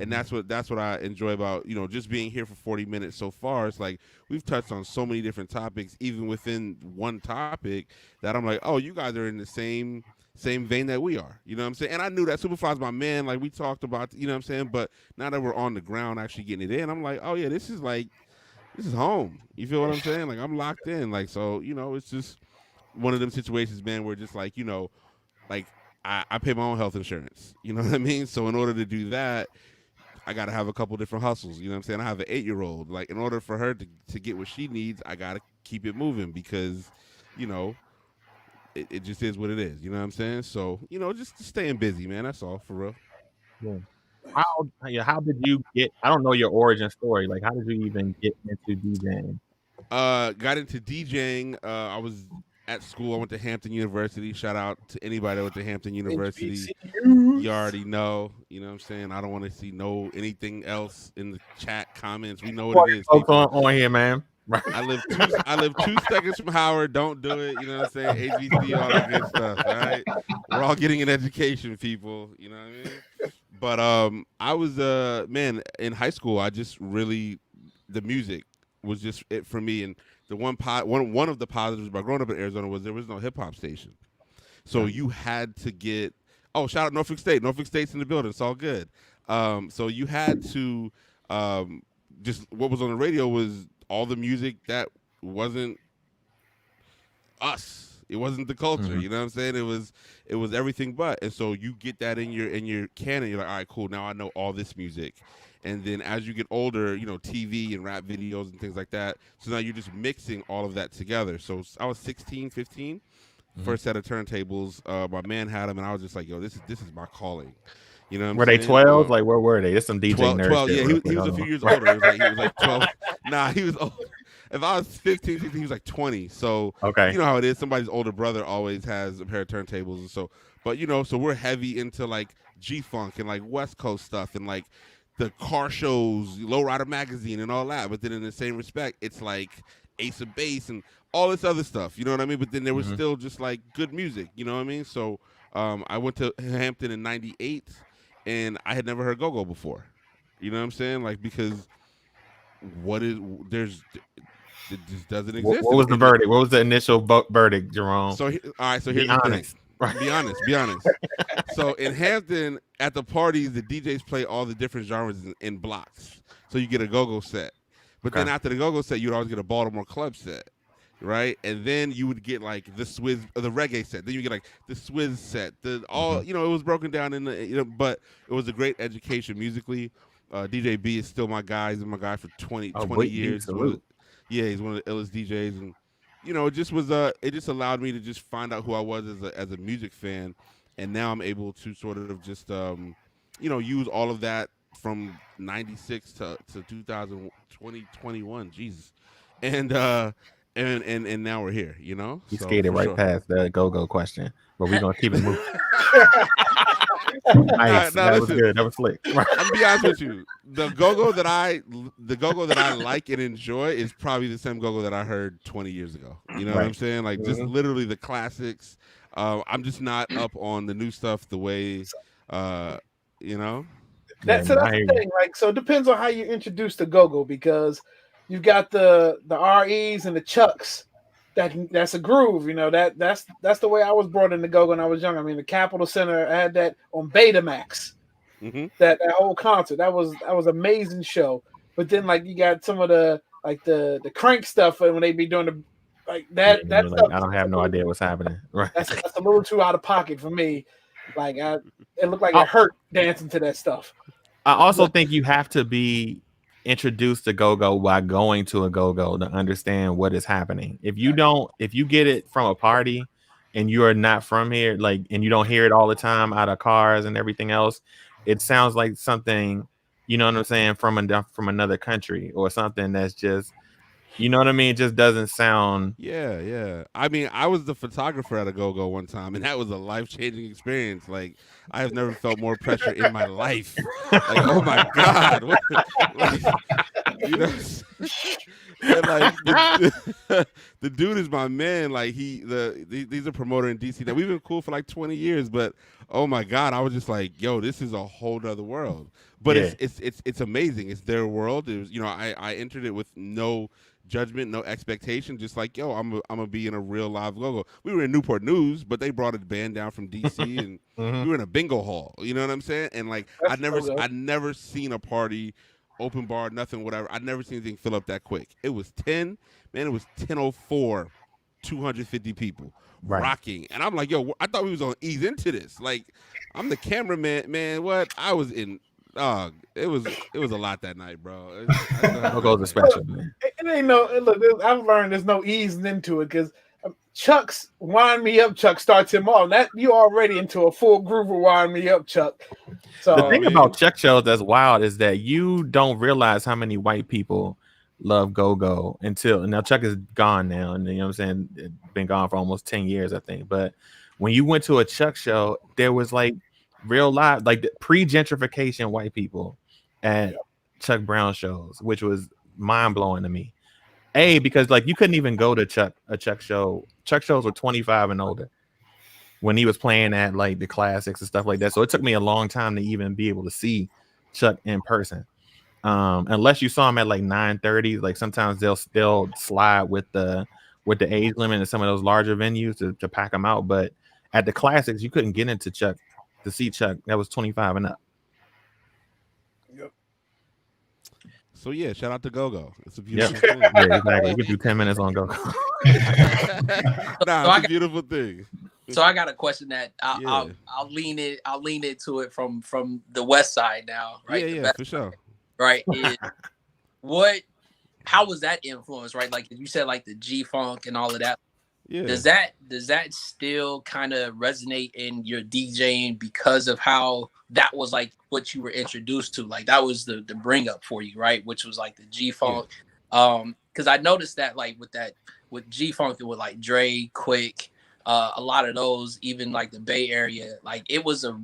And that's what I enjoy about, you know, just being here for 40 minutes so far. It's like we've touched on so many different topics, even within one topic, that I'm like, oh, you guys are in the same same vein that we are. You know what I'm saying? And I knew that Superfly's my man. Like we talked about, you know what I'm saying? But now that we're on the ground actually getting it in, I'm like, oh yeah, this is home. You feel what I'm saying? Like I'm locked in. Like, so, it's just one of them situations, man, where just like, like I pay my own health insurance. You know what I mean? So in order to do that, I got to have a couple different hustles. You know what I'm saying? I have an 8-year-old. Like in order for her to get what she needs, I got to keep it moving because, it just is what it is. You know what I'm saying? So, just staying busy, man. That's all for real. Yeah. How did you get? I don't know your origin story. Like, how did you even get into DJing? Got into DJing. I was at school. I went to Hampton University. Shout out to anybody that went to Hampton University. HBCUs. You already know. You know what I'm saying? I don't want to see anything else in the chat comments. We know what it is. On here, man. I live 2 seconds from Howard. Don't do it. You know what I'm saying? HBC, all that good stuff. All right. We're all getting an education, people. You know what I mean? But I was man, in high school, I just really, the music was just it for me. And the one of the positives about growing up in Arizona was there was no hip hop station. So you had to get shout out Norfolk State. Norfolk State's in the building. It's all good. So you had to just what was on the radio was all the music that wasn't us. It wasn't the culture. Mm-hmm. You know what I'm saying? It was everything but. And so you get that in your canon. You're like, all right, cool. Now I know all this music. And then as you get older, TV and rap videos and things like that. So now you're just mixing all of that together. So I was 16, 15, Mm-hmm. first set of turntables. My man had them, and I was just like, yo, this is my calling. You know what I'm were saying? They 12? Like, where were they? It's some DJ 12, nerds. 12 yeah, he was a few years older. He was like 12. Nah, he was old. If I was 15, 16, he was like 20. So, okay. You know how it is. Somebody's older brother always has a pair of turntables. And so, but, so we're heavy into like G-Funk and like West Coast stuff and like the car shows, Lowrider Magazine and all that. But then in the same respect, it's like Ace of Base and all this other stuff. You know what I mean? But then there was still just like good music. You know what I mean? So I went to Hampton in 98 and I had never heard go-go before. You know what I'm saying? Like, because it just doesn't exist. What was the verdict? What was the initial verdict, Jerome? So, all right. So here's the thing. Be honest. So in Hampton, at the parties, the DJs play all the different genres in blocks. So you get a go-go set. But then after the go-go set, you'd always get a Baltimore club set, right? And then you would get like the reggae set. Then you get like the Swizz set. It was broken down in the, but it was a great education musically. DJ B is still my guy. He's been my guy for 20 years. He's one of the illest DJs, and it just was it just allowed me to just find out who I was as a music fan, and now I'm able to sort of just use all of that from 96 to 2020, 21, Jesus, and now we're here. You skated right past the go-go question, but we're gonna keep it moving. Nice. That was good. That was slick. I'll be honest with you. The go-go that I like and enjoy is probably the same go-go that I heard 20 years ago. You know what I'm saying? Like just literally the classics. I'm just not up on the new stuff the way That's the thing. Like, so it depends on how you introduce the go-go because you've got the REs and the Chucks. That's a groove, that's the way I was brought into go-go when I was young. I mean, the Capitol Center had that on Betamax. Mm-hmm. That whole concert, that was amazing show. But then like you got some of the like the crank stuff when they be doing the like that stuff. I don't have no idea what's happening. Right. That's a little too out of pocket for me. Like it looked like it hurt dancing to that stuff. I also think you have to be introduced to go-go by going to a go-go to understand what is happening. If you get it from a party and you are not from here, like, and you don't hear it all the time out of cars and everything else, it sounds like something, you know what I'm saying, from another country or something that's just, you know what I mean? It just doesn't sound. Yeah. I mean, I was the photographer at a go-go one time, and that was a life-changing experience. Like, I have never felt more pressure in my life. Like, oh my God. And like the dude is my man. Like he's a promoter in DC. Now we've been cool for like 20 years, but oh my God, I was just like, yo, this is a whole nother world. But it's amazing. It's their world. It was, I entered it with no judgment, no expectation. Just like, yo, I'm gonna be in a real live go-go. We were in Newport News, but they brought a band down from DC, and we were in a bingo hall. You know what I'm saying? And like, That's so good. I'd never seen a party, open bar, nothing, whatever. I'd never seen anything fill up that quick. It was 10, man. It was 10:04, 250 people Right. rocking, and I'm like, yo, I thought we was gonna ease into this. Like, I'm the cameraman, man. What I was in. It was a lot that night, bro. Go-Go's are special, man. It ain't no look. I've learned there's no easing into it because Chuck's wind me up. Chuck starts him off. That you already into a full groove of wind me up, Chuck. So The thing about Chuck shows that's wild is that you don't realize how many white people love go-go until now. Chuck is gone now, and you know what I'm saying, it's been gone for almost 10 years, I think. But when you went to a Chuck show, there was like real live, like pre-gentrification white people at Chuck Brown shows, which was mind-blowing to me. Because like you couldn't even go to a Chuck show. Chuck shows were 25 and older when he was playing at like the classics and stuff like that. So it took me a long time to even be able to see Chuck in person. Unless you saw him at like 9:30, like sometimes they'll slide with the age limit in some of those larger venues to pack them out. But at the classics, you couldn't get into Chuck to see Chuck. That was 25 and up. Yep. So yeah, shout out to Go-Go. It's a beautiful thing. Yeah, exactly. You could do 10 minutes on go. It's a beautiful thing. So I got a question that I'll lean into it from the West Side now, right? Yeah, for sure. Right. How was that influence, right? Like you said, like the G-Funk and all of that. Yeah. Does that still kind of resonate in your DJing because of how that was like what you were introduced to? Like that was the bring up for you, right? Which was like the G-Funk. Because I noticed that like with G-Funk and with like Dre, Quick, a lot of those, even like the Bay Area, like it was a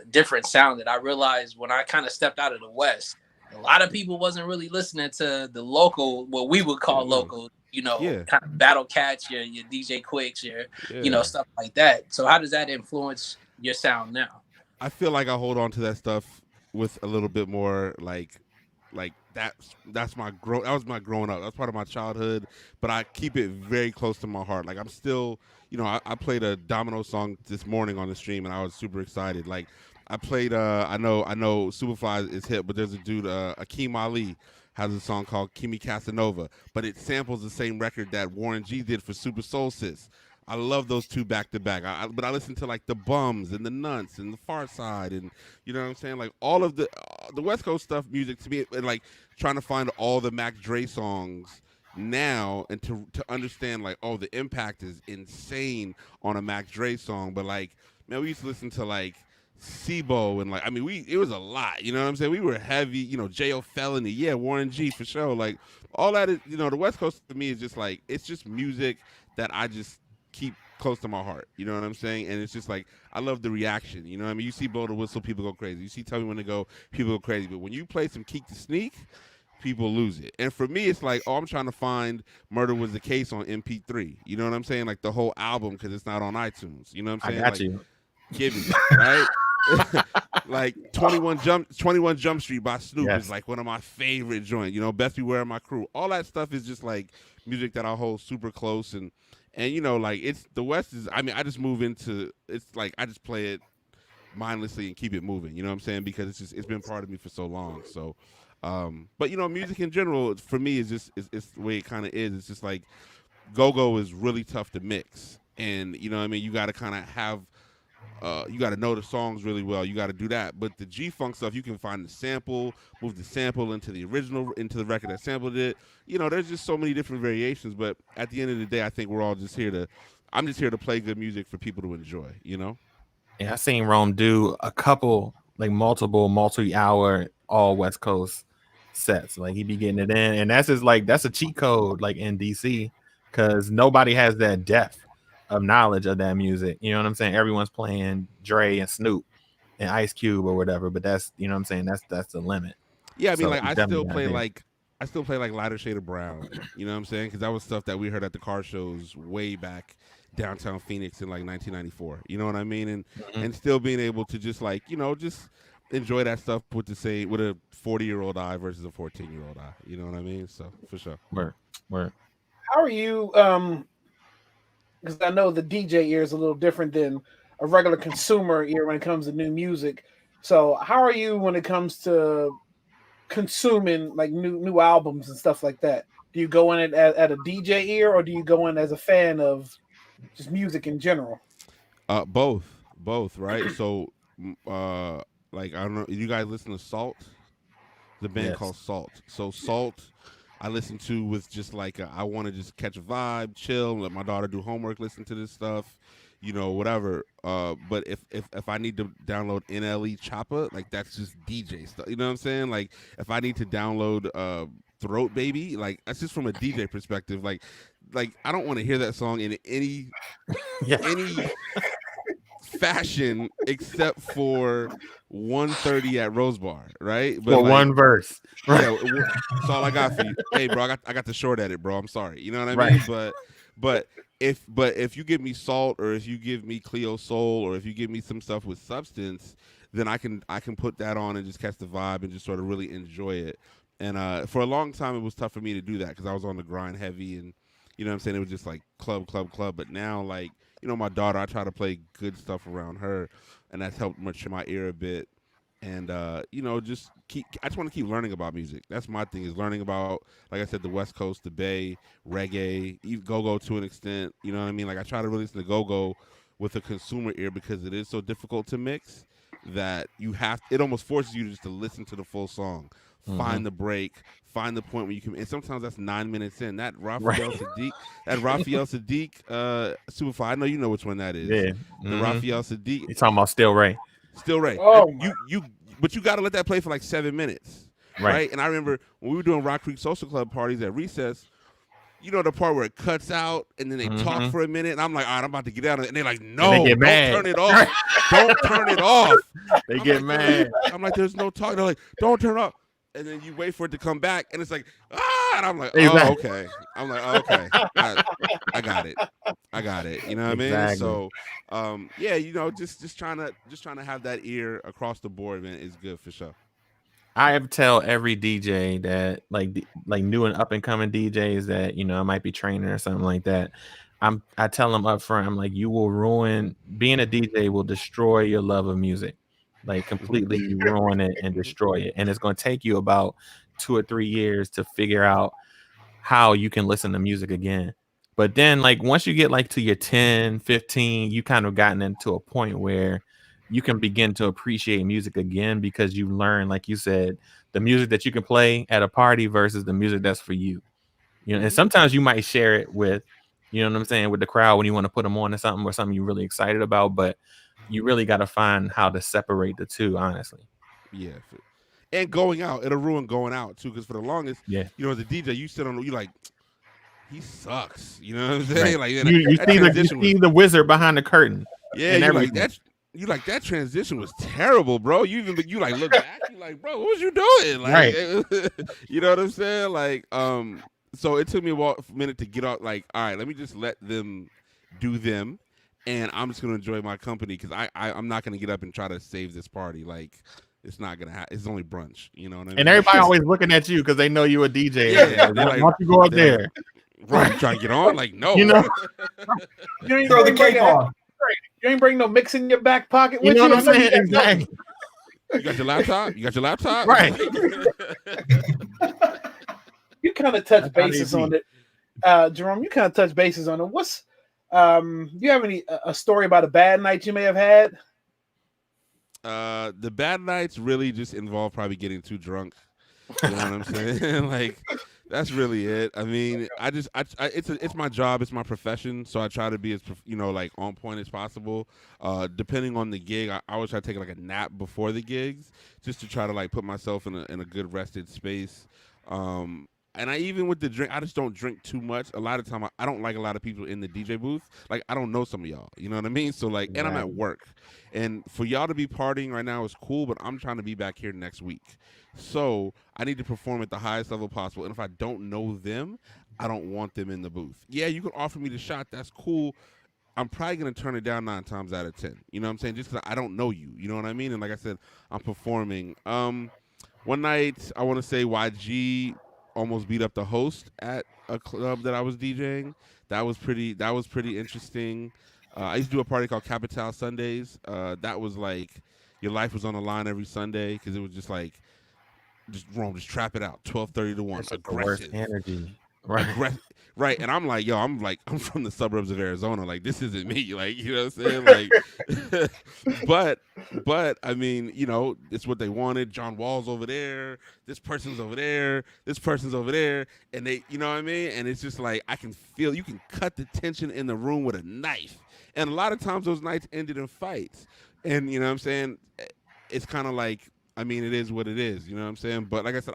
different sound that I realized when I kind of stepped out of the West. A lot of people wasn't really listening to the local, what we would call local, kind of Battle Cats, your DJ Quicks, your stuff like that. So how does that influence your sound now? I feel like I hold on to that stuff with a little bit more like that's my that was my growing up. That's part of my childhood, but I keep it very close to my heart. Like I'm still, I played a Domino song this morning on the stream, and I was super excited. Like I played, I know Superfly is hip, but there's a dude, Akeem Ali, has a song called Kimi Casanova, but it samples the same record that Warren G did for Super Soul Sis. I love those two back to back. But I listen to like the Bums and the Nunts and the Far Side, and you know what I'm saying, like all of the West Coast stuff music to me, and like trying to find all the Mac Dre songs now and to understand like, oh, the impact is insane on a Mac Dre song. But like, man, we used to listen to like Sibo and like, I mean, it was a lot, you know what I'm saying? We were heavy, J.O. Felony, Warren G for sure. Like all that is, the West Coast to me is just like, it's just music that I just keep close to my heart, you know what I'm saying? And it's just like, I love the reaction, you know what I mean? You see Blow the Whistle, people go crazy. You see Tell Me When to Go, people go crazy. But when you play some Keek the Sneak, people lose it. And for me, it's like, oh, I'm trying to find Murder Was the Case on MP3, you know what I'm saying? Like the whole album, because it's not on iTunes, you know what I'm saying? I got you. Give me, right? Like 21 Jump Street by Snoop is like one of my favorite joints. Best Beware of My Crew. All that stuff is just like music that I hold super close, and like it's the West is. I mean, I just move into it's like I just play it mindlessly and keep it moving. You know what I'm saying? Because it's been part of me for so long. So, but music in general for me is just it's the way it kind of is. It's just like go-go is really tough to mix, and you know what I mean. You got to kind of have. You got to know the songs really well. You got to do that. But the G-Funk stuff, you can find the sample, move the sample into the original, into the record that sampled it. There's just so many different variations. But at the end of the day, I think we're all just I'm just here to play good music for people to enjoy, Yeah, I seen Rome do a couple, like multi-hour, all West Coast sets. Like he be getting it in. And that's a cheat code, like in DC, because nobody has that depth of knowledge of that music, you know what I'm saying? Everyone's playing Dre and Snoop and Ice Cube or whatever, but that's, you know what I'm saying, that's the limit. Yeah, I mean, like I still play like Lighter Shade of Brown, you know what I'm saying? Because that was stuff that we heard at the car shows way back downtown Phoenix in like 1994, you know what I mean? And still being able to just like, enjoy that stuff with the same with a 40-year-old eye versus a 14-year-old eye. You know what I mean? So for sure. Word. How are you? Because I know the DJ ear is a little different than a regular consumer ear when it comes to new music. So how are you when it comes to consuming like new albums and stuff like that? Do you go in it at a DJ ear, or do you go in as a fan of just music in general? Both, right? So, like I don't know, you guys listen to Salt, the band called Salt. So Salt, I listen to with just like I want to just catch a vibe, chill, let my daughter do homework, listen to this stuff, whatever. But if I need to download NLE Choppa, like that's just DJ stuff. You know what I'm saying? Like if I need to download Throat Baby, like that's just from a DJ perspective. Like I don't want to hear that song in any fashion except for 1:30 at Rose Bar, right? But for one verse. Yeah, that's all I got for you. Hey, bro, I got the short edit, bro. I'm sorry. You know what I mean? But if you give me Salt, or if you give me Cleo Soul, or if you give me some stuff with substance, then I can put that on and just catch the vibe and just sort of really enjoy it. And for a long time, it was tough for me to do that because I was on the grind heavy, and you know what I'm saying? It was just like club. But now, like, my daughter, I try to play good stuff around her, and that's helped mature my ear a bit. And I just want to keep learning about music. That's my thing, is learning about, like I said, the West Coast, the Bay, reggae, even go-go to an extent. You know what I mean? Like I try to really listen to go-go with a consumer ear because it is so difficult to mix that it almost forces you just to listen to the full song, find the break, find the point where you can. And sometimes that's 9 minutes in. That Raphael Sadiq, Superfly. I know you know which one that is. Yeah, the Raphael Sadiq. You're talking about Still Ray. Oh, But you got to let that play for like 7 minutes, right? And I remember when we were doing Rock Creek Social Club parties at recess. You know the part where it cuts out and then they talk for a minute, and I'm like, all right, I'm about to get out of it. And they're like, no, don't turn it off. Don't turn it off. They get mad. I'm like, there's no talk. They're like, don't turn it off. And then you wait for it to come back, and it's like, and I'm like, oh, okay. I'm like, oh, okay. I got it. You know what I mean? So, just trying to have that ear across the board, man, is good for sure. I tell every DJ that like new and up and coming DJs that I might be training or something like that. I tell them up front, I'm like, you will ruin being a DJ will destroy your love of music, like completely ruin it and destroy it, and it's going to take you about 2 or 3 years to figure out how you can listen to music again. But then like once you get like to your 10, 15, you kind of gotten into a point where you can begin to appreciate music again because you learn, like you said, the music that you can play at a party versus the music that's for you. And sometimes you might share it with, what I'm saying, with the crowd when you want to put them on to something or something you're really excited about, but you really got to find how to separate the two, honestly. Yeah. And going out, it'll ruin going out too, because for the longest, as a DJ, you sit on, you like, he sucks. You know what I'm saying? Right. Like you see the wizard behind the curtain. Yeah, you're like that. You like that transition was terrible, bro. You like look back, you like, bro, what was you doing? Like, right. You know what I'm saying? Like, so it took me a minute to get off. Like, all right, let me just let them do them, and I'm just gonna enjoy my company because I'm not gonna get up and try to save this party. Like, it's not gonna happen. It's only brunch. You know what I mean? And everybody always looking at you because they know you a DJ. Yeah, why don't you go up there? Right, you trying to get on? Like, no. You ain't throw the cake on. You ain't bring no mix in your back pocket with you. Know what I'm saying? Exactly. You got your laptop? Right. You kind of touch bases on it. Jerome, you kind of touch bases on it. What's do you have a story about a bad night you may have had? The bad nights really just involve probably getting too drunk. You know what I'm saying? Like, that's really it. I mean, it's my job, it's my profession, so I try to be as like on point as possible. Depending on the gig, I always try to take like a nap before the gigs, just to try to like put myself in a good rested space. And even with the drink, I just don't drink too much. A lot of time, I don't like a lot of people in the DJ booth. Like, I don't know some of y'all. You know what I mean? So like, and I'm at work, and for y'all to be partying right now is cool, but I'm trying to be back here next week. So I need to perform at the highest level possible. And if I don't know them, I don't want them in the booth. Yeah, you can offer me the shot. That's cool. I'm probably gonna turn it down 9 times out of 10. You know what I'm saying? Just 'cause I don't know you. You know what I mean? And like I said, I'm performing. One night I want to say YG almost beat up the host at a club that I was DJing. That was pretty. That was pretty interesting. I used to do a party called Capital Sundays. That was like your life was on the line every Sunday because it was just like just Rome, just trap it out. 12:30 to 1, That's like the worst aggressive. energy. Right. Right, and I'm like, yo, I'm from the suburbs of Arizona. Like, this isn't me. Like, you know what I'm saying? Like, but I mean, you know, it's what they wanted. John Wall's over there. This person's over there. This person's over there, and they, you know what I mean? And it's just like I can feel you can cut the tension in the room with a knife. And a lot of times those nights ended in fights. And you know what I'm saying? It's kind of like, I mean, it is what it is. You know what I'm saying? But like I said,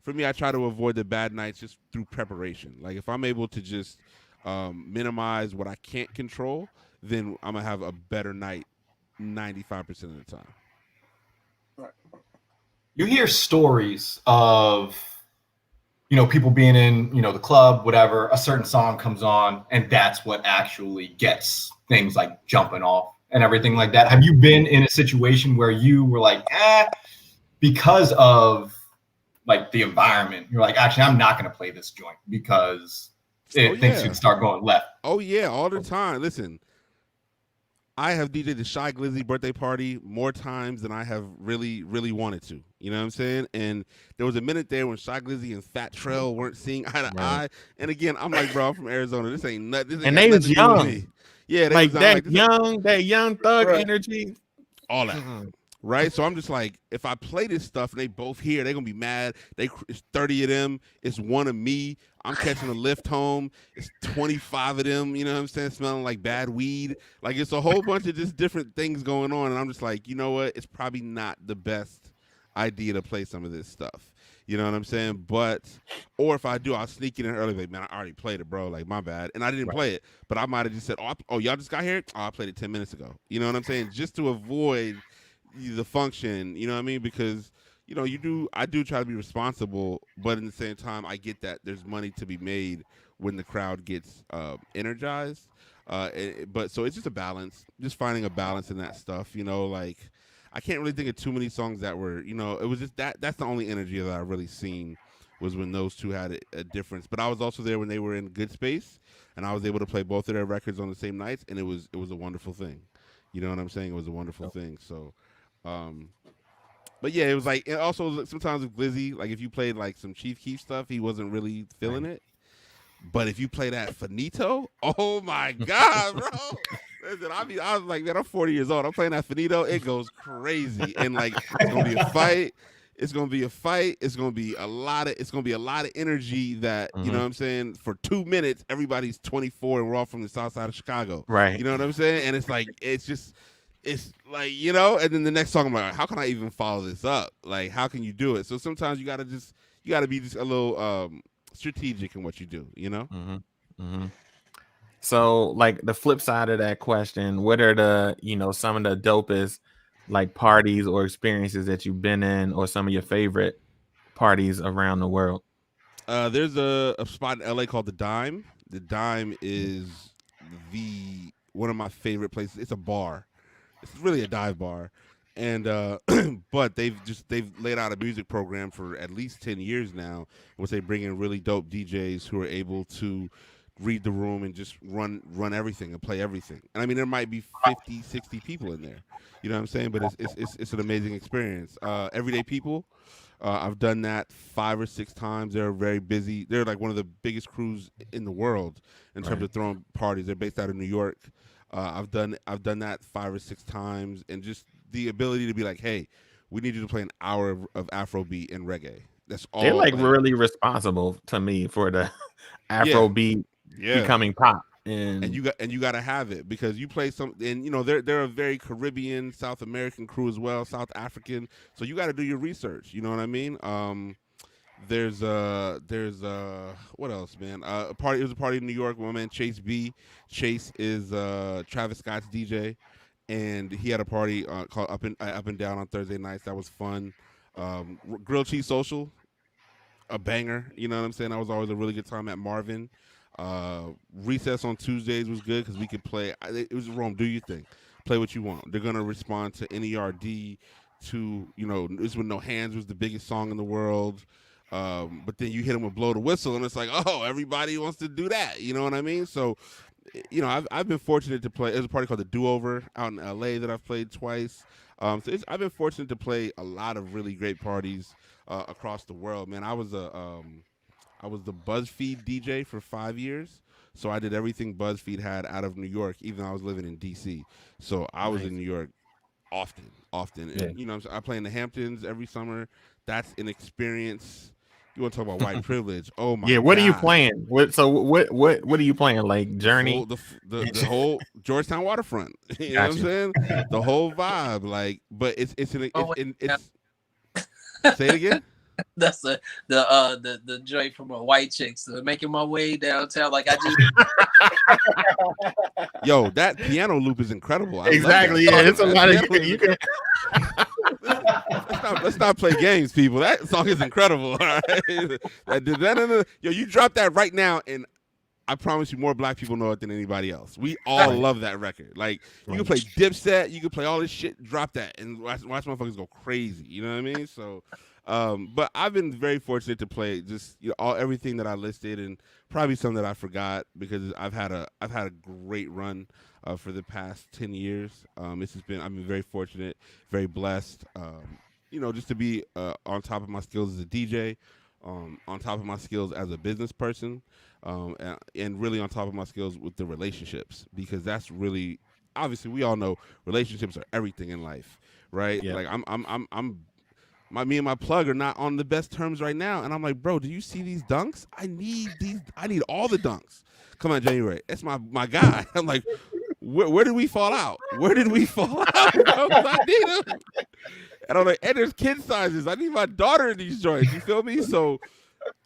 for me, I try to avoid the bad nights just through preparation. Like if I'm able to just minimize what I can't control, then I'm gonna have a better night 95% of the time. You hear stories of, you know, people being in, you know, the club, whatever, a certain song comes on, and that's what actually gets things like jumping off and everything like that. Have you been in a situation where you were like, because of like the environment, you're like, actually, I'm not going to play this joint because things could start going left? Oh yeah, all the time. Listen, I have DJed the Shy Glizzy birthday party more times than I have really, really wanted to. You know what I'm saying? And there was a minute there when Shy Glizzy and Fat Trell weren't seeing eye to eye. And again, I'm like, bro, I'm from Arizona. This ain't nothing. And they was young. Yeah, they like was that young, that young thug energy. All that. Right? So I'm just like, if I play this stuff and they both here, they're going to be mad. It's 30 of them. It's one of me. I'm catching a lift home. It's 25 of them, you know what I'm saying, smelling like bad weed. Like, it's a whole bunch of just different things going on. And I'm just like, you know what? It's probably not the best idea to play some of this stuff. You know what I'm saying? But, or if I do, I'll sneak it in early. Like, man, I already played it, bro. Like, my bad. And I didn't play it. But I might have just said, oh, y'all just got here? Oh, I played it 10 minutes ago. You know what I'm saying? Just to avoid the function, you know what I mean? Because, you know, I do try to be responsible, but at the same time, I get that there's money to be made when the crowd gets energized. But so it's just a balance, just finding a balance in that stuff, you know, like I can't really think of too many songs that were, you know, it was just that's the only energy that I've really seen was when those two had a difference. But I was also there when they were in good space, and I was able to play both of their records on the same nights, and it was a wonderful thing. You know what I'm saying? It was a wonderful thing. So, but yeah, it was like, and also sometimes with Glizzy, like if you played like some Chief Keef stuff, he wasn't really feeling it. But if you play that Finito, oh my God, bro. Listen, I was like, man, I'm 40 years old. I'm playing that Finito, it goes crazy. And like it's gonna be a fight. It's gonna be a fight. It's gonna be a lot of energy that, you know what I'm saying, for 2 minutes, everybody's 24 and we're all from the south side of Chicago. Right. You know what I'm saying? And it's like, it's like, you know, and then the next song I'm like, how can I even follow this up? Like, how can you do it? So sometimes you gotta be just a little strategic in what you do, you know? So like the flip side of that question, what are the, you know, some of the dopest like parties or experiences that you've been in, or some of your favorite parties around the world? There's a spot in LA called the Dime. The Dime is one of my favorite places. It's a bar. It's really a dive bar. And but they've laid out a music program for at least 10 years now, in which they bring in really dope DJs who are able to read the room and just run everything and play everything. And I mean, there might be 50, 60 people in there. You know what I'm saying? But it's an amazing experience. Everyday People, I've done that 5 or 6 times. They're very busy. They're like one of the biggest crews in the world in terms of throwing parties. They're based out of New York. I've done that 5 or 6 times, and just the ability to be like, hey, we need you to play an hour of Afrobeat and reggae. That's all. They're like really responsible to me for the Afrobeat becoming pop. And you got to have it, because you play some, and you know they're a very Caribbean, South American crew as well, South African. So you got to do your research. You know what I mean? There's what else, man? It was a party in New York with my man Chase B. Chase is Travis Scott's DJ, and he had a party called Up and Down on Thursday nights. That was fun. Grilled Cheese Social, a banger. You know what I'm saying? That was always a really good time at Marvin. Recess on Tuesdays was good because we could play. It was Rome. Do your thing. Play what you want. They're gonna respond to NERD. This when No Hands was the biggest song in the world. But then you hit them with Blow the Whistle, and it's like, oh, everybody wants to do that. You know what I mean? So, I've been fortunate to play. There's a party called the Do Over out in LA that I've played twice. I've been fortunate to play a lot of really great parties across the world. Man, I was the BuzzFeed DJ for 5 years. So I did everything BuzzFeed had out of New York, even though I was living in DC. So I was in New York often. Yeah. And I play in the Hamptons every summer. That's an experience. You want to talk about white privilege? Oh my! Yeah, what God. are you playing? What are you playing? Like Journey? The whole Georgetown Waterfront. You know what I'm saying? The whole vibe. Like, but it's say it again. That's the joint from a white chick. So making my way downtown, like I just. Yo, that piano loop is incredible. I Exactly. love that. Yeah, it's a lot of you can. Let's not play games, people. That song is incredible. All right? Yo, you drop that right now, and I promise you, more black people know it than anybody else. We all love that record. Like, you can play Dipset, you can play all this shit. Drop that and watch motherfuckers go crazy. You know what I mean? So, but I've been very fortunate to play just everything that I listed, and probably some that I forgot because I've had a great run for the past 10 years. I've been very fortunate, very blessed. Just to be on top of my skills as a DJ, on top of my skills as a business person, and really on top of my skills with the relationships, because that's really, obviously we all know relationships are everything in life, right? Yeah. Like me and my plug are not on the best terms right now, and I'm like, bro, do you see these dunks? I need all the dunks. Come on, January, it's my guy. I'm like, where did we fall out? Where did we fall out? Bro? I need them. And I'm like, and there's kid sizes. I need my daughter in these joints. You feel me? So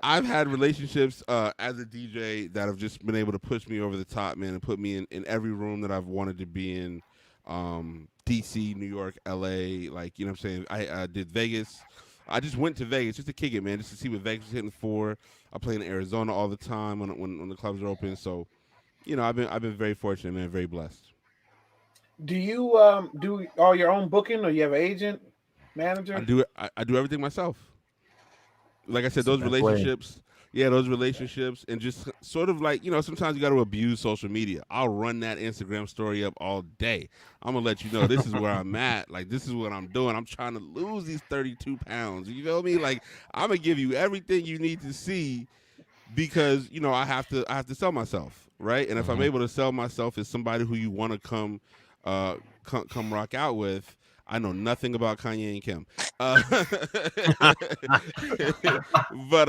I've had relationships as a DJ that have just been able to push me over the top, man, and put me in every room that I've wanted to be in. DC, New York, LA, like, you know what I'm saying? I did Vegas. I just went to Vegas just to kick it, man, just to see what Vegas was hitting for. I play in Arizona all the time when the clubs are open. So, I've been very fortunate, man, very blessed. Do you do all your own booking, or you have an agent, manager? I do everything myself. Like I said, those relationships, and just sort of like, sometimes you got to abuse social media. I'll run that Instagram story up all day. I'm going to let you know this is where I'm at. Like, this is what I'm doing. I'm trying to lose these 32 pounds. You feel me? Like, I'm going to give you everything you need to see because, I have to sell myself, right? And if I'm able to sell myself as somebody who you want to come rock out with, I know nothing about Kanye and Kim, but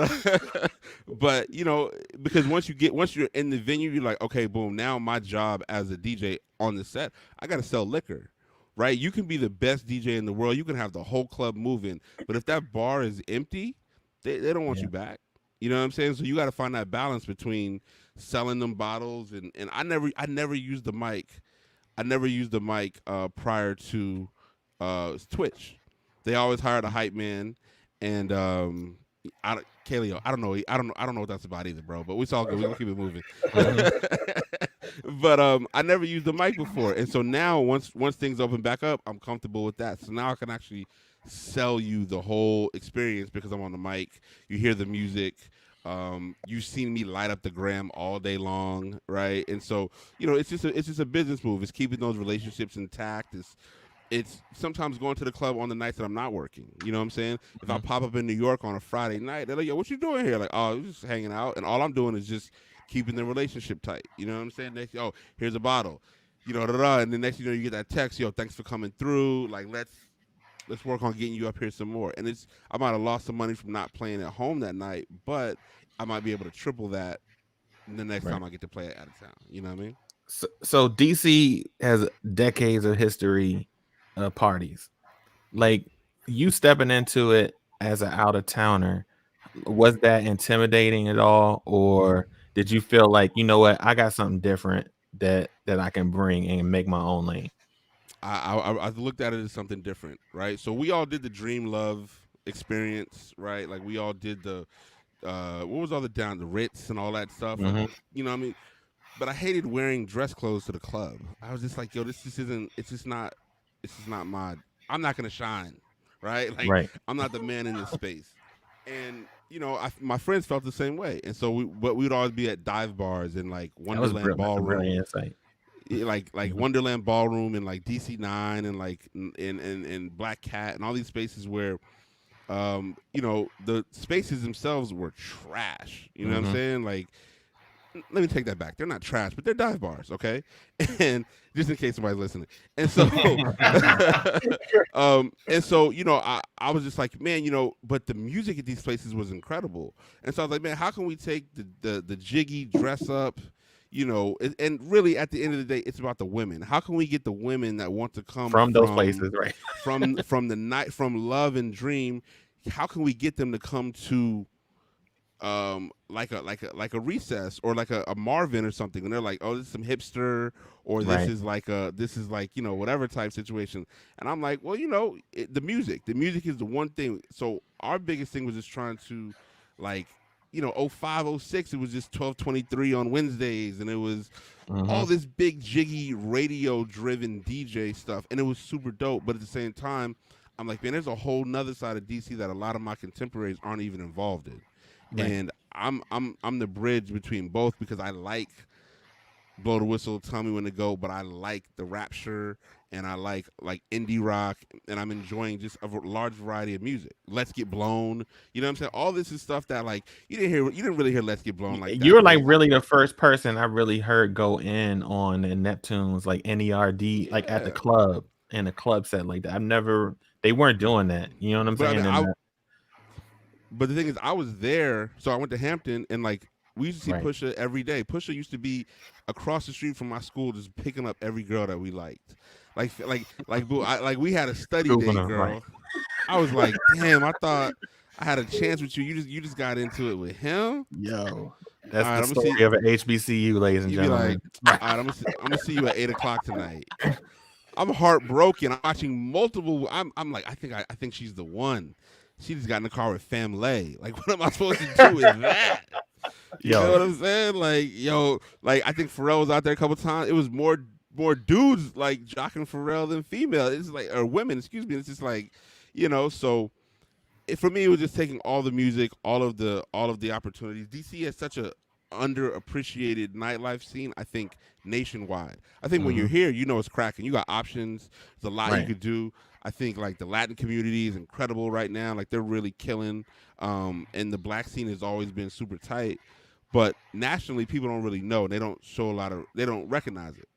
because once you're in the venue, you're like, okay, boom. Now my job as a DJ on the set, I got to sell liquor, right? You can be the best DJ in the world, you can have the whole club moving, but if that bar is empty, they don't want you back. You know what I'm saying? So you got to find that balance between selling them bottles and I never used the mic. I never used the mic prior to Twitch. They always hired a hype man, and Kaleo, I don't know what that's about either, bro. But it's all good. We're gonna keep it moving. But I never used the mic before, and so now once things open back up, I'm comfortable with that. So now I can actually sell you the whole experience because I'm on the mic. You hear the music. You've seen me light up the gram all day long, right? And so it's just a business move. It's keeping those relationships intact. It's sometimes going to the club on the nights that I'm not working. You know what I'm saying? If I pop up in New York on a Friday night, they're like, yo, what you doing here? Like, oh, we're just hanging out. And all I'm doing is just keeping the relationship tight. You know what I'm saying? Next, here's a bottle. And the next you get that text, yo, thanks for coming through. Like, let's work on getting you up here some more. And I might have lost some money from not playing at home that night, but I might be able to triple that the next time I get to play it out of town. You know what I mean? So DC has decades of history. Parties, like you stepping into it as an out of towner, was that intimidating at all, or did you feel like, you know what, I got something different that I can bring and make my own lane? I looked at it as something different, right? So we all did the Dream Love experience, right? Like we all did the what was all the Ritz and all that stuff. Like, Mhm. you know what I mean? But I hated wearing dress clothes to the club. I was just like, yo, this just isn't. It's just not my. I'm not gonna shine, right? Like, Right. I'm not the man in this space. And my friends felt the same way. And so but we'd always be at dive bars and like That was Wonderland that's a Ballroom, brilliant insight. like Mhm. Wonderland Ballroom and like DC9 and like and Black Cat and all these spaces where the spaces themselves were trash. You know what I'm Mhm. saying? Like, let me take that back. They're not trash, but they're dive bars, okay? And just in case somebody's listening. And so I was just like, man, but the music at these places was incredible. And so I was like, man, how can we take the jiggy dress up, and really at the end of the day, it's about the women. How can we get the women that want to come From those places, right? from the night, from Love and Dream? How can we get them to come to like a Recess or like a Marvin or something, and they're like, oh, this is some hipster, or Right. this is like whatever type situation. And I'm like, well, the music is the one thing. So our biggest thing was just trying to, like, 05, 06, it was just 12:23 on Wednesdays, and it was all Mhm. this big jiggy radio driven DJ stuff, and it was super dope. But at the same time, I'm like, man, there's a whole nother side of DC that a lot of my contemporaries aren't even involved in. Right. And I'm the bridge between both, because I like Blow the Whistle, Tell Me When to Go, but I like the Rapture, and I like indie rock, and I'm enjoying just a large variety of music. Let's Get Blown, you know what I'm saying? All this is stuff that, like, you didn't really hear Let's Get Blown like You that. were like really the first person I really heard go in on the Neptunes, like NERD, like at the Yeah. club, in a club set like that. They weren't doing that. You know what I'm But I saying? mean, but the thing is, I was there, so I went to Hampton, and like, we used to see Right. Pusha every day. Pusha used to be across the street from my school, just picking up every girl that we liked. Boo, we had a study Scooping date, them, girl. right. I was like, damn, I thought I had a chance with you. You just got into it with him. Yo, All that's right, the I'm gonna story see. of an HBCU, ladies and You be like, gentlemen. all right, I'm gonna see you at 8 o'clock tonight. I'm heartbroken. I'm watching multiple. I'm like, I think she's the one. She just got in the car with Family. Like, what am I supposed to do with that? You know what I'm saying? Like, I think Pharrell was out there a couple times. It was more dudes like jocking Pharrell than female. It's like, or women, excuse me. It's just like, so for me, it was just taking all the music, all of the opportunities. DC has such a underappreciated nightlife scene, I think, nationwide. I think when you're here, it's cracking. You got options. There's a lot you Right. could do. I think like the Latin community is incredible right now. Like, they're really killing. And the black scene has always been super tight. But nationally, people don't really know. They don't they don't recognize it.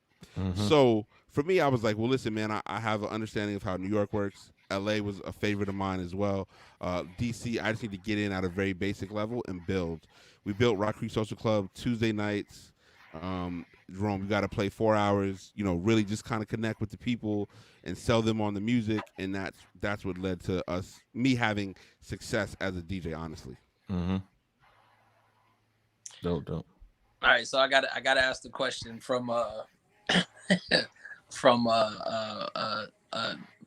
So for me, I was like, well, listen, man, I have an understanding of how New York works. LA was a favorite of mine as well. DC, I just need to get in at a very basic level and build. We built Rock Creek Social Club Tuesday nights. Jerome, we got to play 4 hours, really just kind of connect with the people and sell them on the music. And that's what led to me having success as a DJ, honestly. Dope. All right, so I gotta ask the question from from a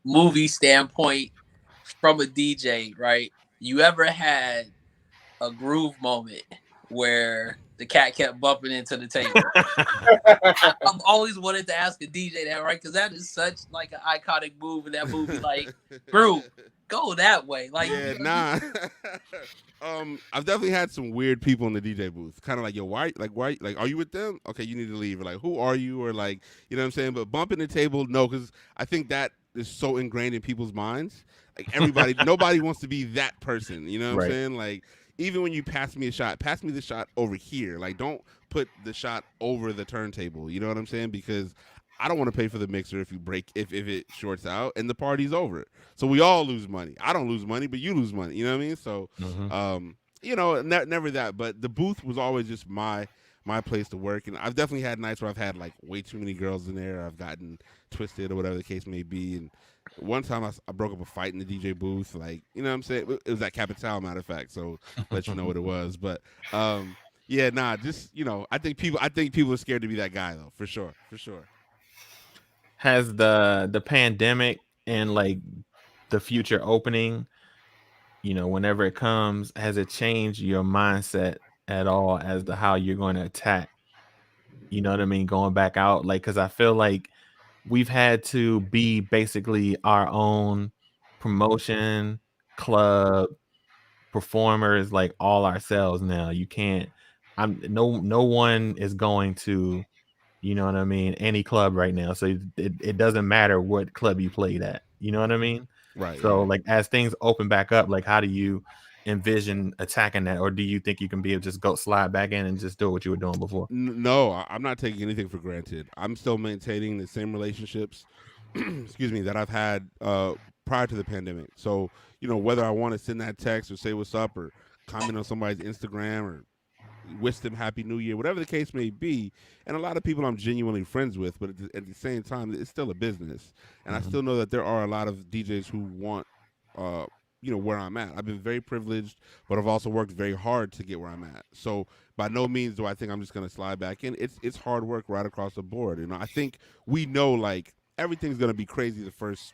movie standpoint, from a DJ, right? You ever had a groove moment where the cat kept bumping into the table? I've always wanted to ask a DJ that, right? Because that is such like an iconic move in that movie. Like, groove, go that way. Like, yeah, nah. I've definitely had some weird people in the DJ booth. Kind of like, yo, why, are you with them? Okay, you need to leave. Or like, who are you? Or like, you know what I'm saying? But bumping the table, no, because I think that is so ingrained in people's minds. Like, nobody wants to be that person. You know what I'm saying? Like, even when you pass me the shot over here. Like, don't put the shot over the turntable. You know what I'm saying? Because I don't want to pay for the mixer if it shorts out and the party's over. So we all lose money. I don't lose money, but you lose money. You know what I mean? So, never that. But the booth was always just my place to work. And I've definitely had nights where I've had like way too many girls in there. I've gotten twisted or whatever the case may be. And one time I broke up a fight in the DJ booth. Like, you know what I'm saying? It was at Capital, matter of fact. So let you know what it was. But yeah, nah, just, I think people are scared to be that guy though, for sure. Has the pandemic and like the future opening, whenever it comes, has it changed your mindset at all as to how you're going to attack, what I mean, going back out? Like, because I feel like we've had to be basically our own promotion, club, performers, like all ourselves now. You can't, no one is going to, what I mean, any club right now. So it doesn't matter what club you played at. You know what I mean? Right. So Yeah. like as things open back up, like how do you envision attacking that? Or do you think you can be able to just go slide back in and just do what you were doing before? No, I'm not taking anything for granted. I'm still maintaining the same relationships, excuse me, that I've had prior to the pandemic. So, whether I want to send that text or say what's up or comment on somebody's Instagram or wish them happy new year, whatever the case may be. And a lot of people I'm genuinely friends with, but at the same time, it's still a business. And I Mhm. still know that there are a lot of DJs who want, uh, where I'm at. I've been very privileged, but I've also worked very hard to get where I'm at. So by no means do I think I'm just going to slide back in. It's hard work right across the board. I think we know like everything's going to be crazy the first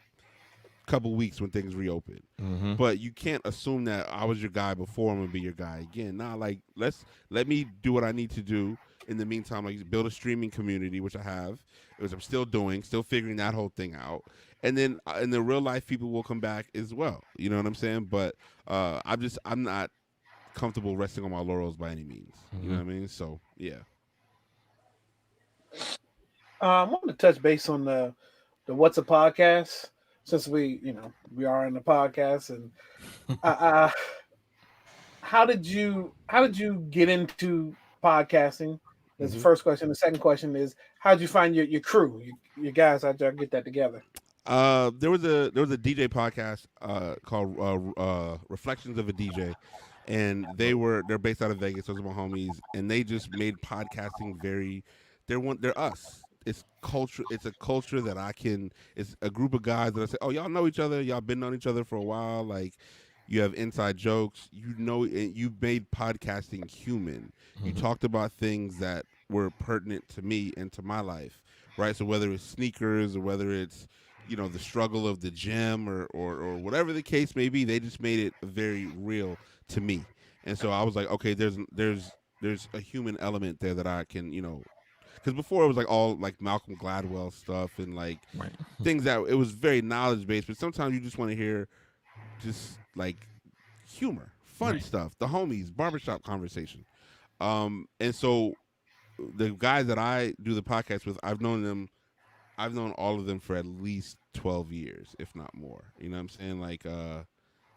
couple weeks when things reopen. Mhm. But you can't assume that I was your guy before, I'm gonna be your guy again. Nah, like let me do what I need to do in the meantime, like build a streaming community, which I have, which I'm still doing, still figuring that whole thing out. And then in the real life, people will come back as well. You know what I'm saying? But I'm not comfortable resting on my laurels by any means. You know Mhm. what I mean? So yeah. I want to touch base on the What's a Podcast, since we are in the podcast, and uh, how did you get into podcasting? That's the hmm first question. The second question is, how did you find your crew, your guys out there, get that together? there was a DJ podcast called Reflections of a DJ, and they're based out of Vegas. Those are my homies, and they just made podcasting very. They're us. It's culture. It's a culture that I can. It's a group of guys that I say, oh, y'all know each other. Y'all been on each other for a while. Like you have inside jokes. You made podcasting human. You Mhm. talked about things that were pertinent to me and to my life, right? So whether it's sneakers or whether it's the struggle of the gym or whatever the case may be, they just made it very real to me. And so I was like, okay, there's a human element there that I can, because before it was like all like Malcolm Gladwell stuff and like Right. things that it was very knowledge based, but sometimes you just want to hear just like humor, fun Right. stuff, the homies, barbershop conversation. And so the guys that I do the podcast with, I've known all of them for at least 12 years, if not more. You know what I'm saying? Like,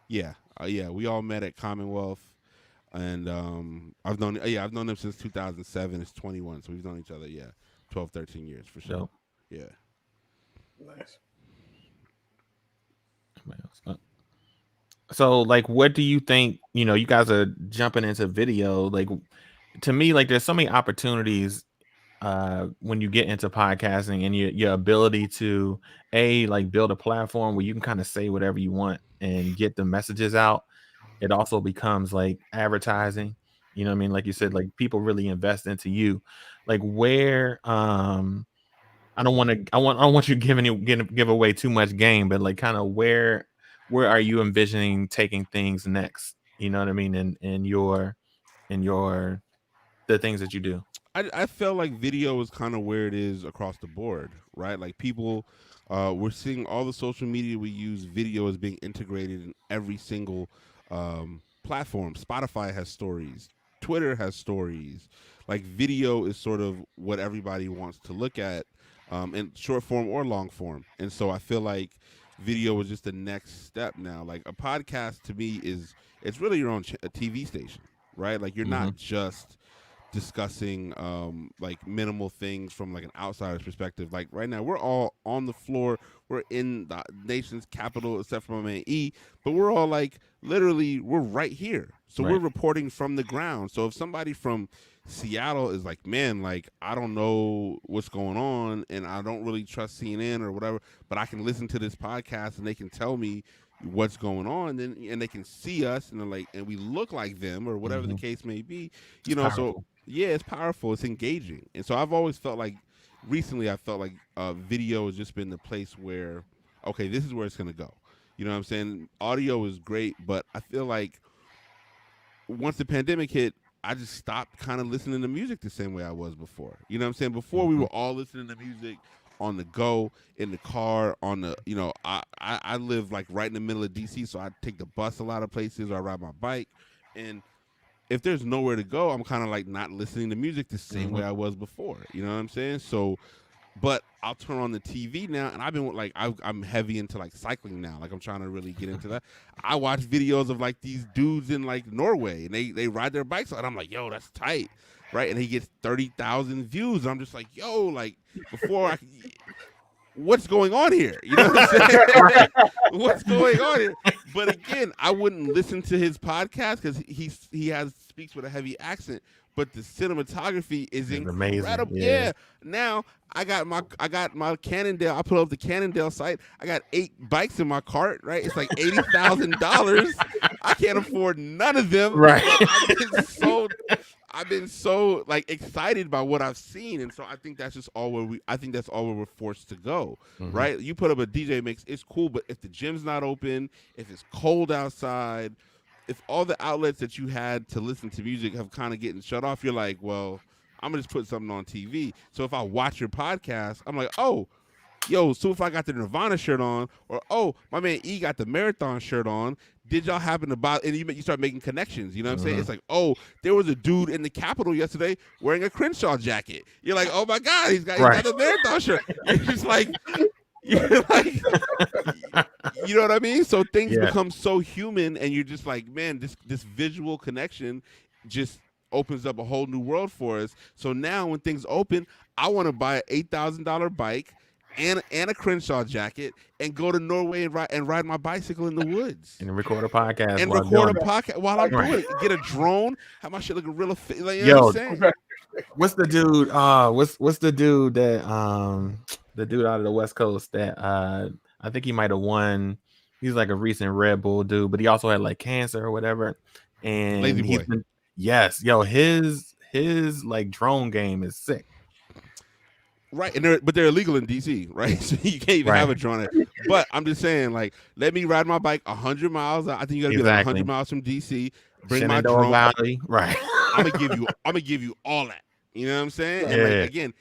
yeah, we all met at Commonwealth, and I've known them since 2007. It's 21, so we've known each other, yeah, 12, 13 years for sure. Dope. Yeah. Nice. What else? So like what do you think, you guys are jumping into video, like to me, like there's so many opportunities when you get into podcasting and your ability to like build a platform where you can kind of say whatever you want and get the messages out. It also becomes like advertising, what I mean? Like you said, like people really invest into you. Like where I don't want you giving you give away too much game, but like kind of where are you envisioning taking things next? You know what I mean? In your the things that you do. I felt like video is kind of where it is across the board, right? Like people, we're seeing all the social media we use, video is being integrated in every single platform. Spotify has stories, Twitter has stories. Like video is sort of what everybody wants to look at, in short form or long form. And so I feel like video is just the next step now. Like a podcast to me it's really your own a TV station, right? Like you're Hmm. not just discussing like minimal things from like an outsider's perspective. Like right now, we're all on the floor. We're in the nation's capital, except for my man E. But we're all like literally, we're right here. So we're Right. reporting from the ground. So if somebody from Seattle is like, man, like I don't know what's going on, and I don't really trust CNN or whatever, but I can listen to this podcast and they can tell me what's going on, then and they can see us and they're like, and we look like them or whatever the Hmm. case may be, It's so powerful. yeah, it's powerful, it's engaging. And so I've always felt like recently I felt like video has just been the place where okay, this is where it's going to go. You know what I'm saying? Audio is great, but I feel like once the pandemic hit, I just stopped kind of listening to music the same way I was before. You know what I'm saying? Before we were all listening to music on the go, in the car, on the, you know, I live like right in the middle of DC, so I take the bus a lot of places, or I ride my bike. And if there's nowhere to go, I'm kind of like not listening to music the same way I was before. You know what I'm saying? So, but I'll turn on the TV now, and I've been like, I'm heavy into like cycling now. Like I'm trying to really get into that. I watch videos of like these dudes in like Norway, and they ride their bikes, and I'm like, yo, that's tight, right? And he gets 30,000 views. And I'm just like, yo, like before I. What's going on here? You know what I'm saying? What's going on here? But again, I wouldn't listen to his podcast because he speaks with a heavy accent. But the cinematography is incredible. Amazing. Yeah. Now I got my Cannondale. I put up the Cannondale site. I got 8 bikes in my cart. Right, it's like $80,000. I can't afford none of them. Right. I've been so like excited by what I've seen, and so I think that's just all where that's all where we're forced to go, right? You put up a DJ mix, it's cool, but if the gym's not open, if it's cold outside, if all the outlets that you had to listen to music have kind of getting shut off, you're like, well, I'm gonna just put something on TV. So if I watch your podcast, I'm like, oh, yo, so if I got the Nirvana shirt on, or oh, my man E got the Marathon shirt on, did y'all happen to buy? And you start making connections. You know what I'm saying? It's like, oh, there was a dude in the Capitol yesterday wearing a Crenshaw jacket. You're like, oh my God, he's got the Marathon shirt. You're like, you know what I mean? So things become so human, and you're just like, man, this visual connection just opens up a whole new world for us. So now when things open, I want to buy an $8,000 bike and a Crenshaw jacket and go to Norway and ride my bicycle in the woods and record a podcast while I'm doing it. Get a drone, have my shit look real. Like, you Yo, know what I'm saying? What's the dude? What's the dude that the dude out of the West Coast that I think he might have won. He's like a recent Red Bull dude, but he also had like cancer or whatever. And Lazy Boy. His like drone game is sick. Right, but they're illegal in DC, right? So you can't even have a drone. But I'm just saying, like, let me ride my bike 100 miles. I think you got to be like 100 miles from DC. Bring my drone. Valley. Right. I'm gonna give you all that. You know what I'm saying? Yeah. And like, again,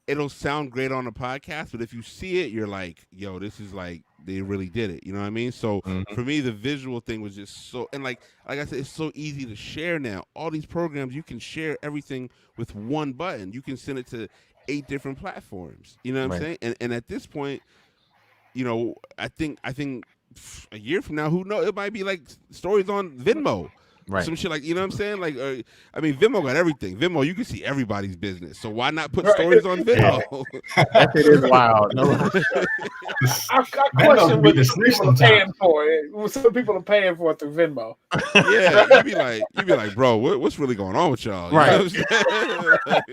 it'll sound great on the podcast, but if you see it, you're like, yo, this is like they really did it. You know what I mean? So for me, the visual thing was just so, and like I said, it's so easy to share now. All these programs, you can share everything with one button. You can send it to 8 different platforms. You know what I'm saying? And at this point, you know, I think a year from now, who knows? It might be like stories on Venmo. Right. Some shit like, you know what I'm saying? Like, I mean, Venmo got everything. Venmo, you can see everybody's business. So why not put stories on Venmo? That shit is wild. No. I question what people are paying for it. Some people are paying for it through Venmo. Yeah, you'd be like, bro, what's really going on with y'all? You right. know what I'm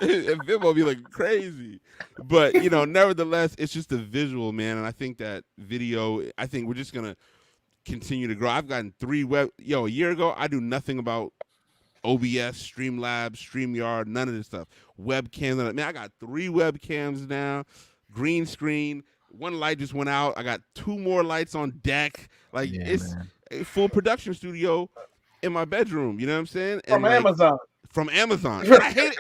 saying? And Venmo be like crazy. But, you know, nevertheless, it's just a visual, man. And I think that video, I think we're just going to continue to grow. I've gotten 3 a year ago, I do nothing about OBS, Streamlabs, StreamYard, none of this stuff. Webcams. Man, I got 3 webcams now, green screen. 1 light just went out. I got 2 more lights on deck. Like, it's a full production studio in my bedroom. You know what I'm saying? From Amazon. From Amazon. I hate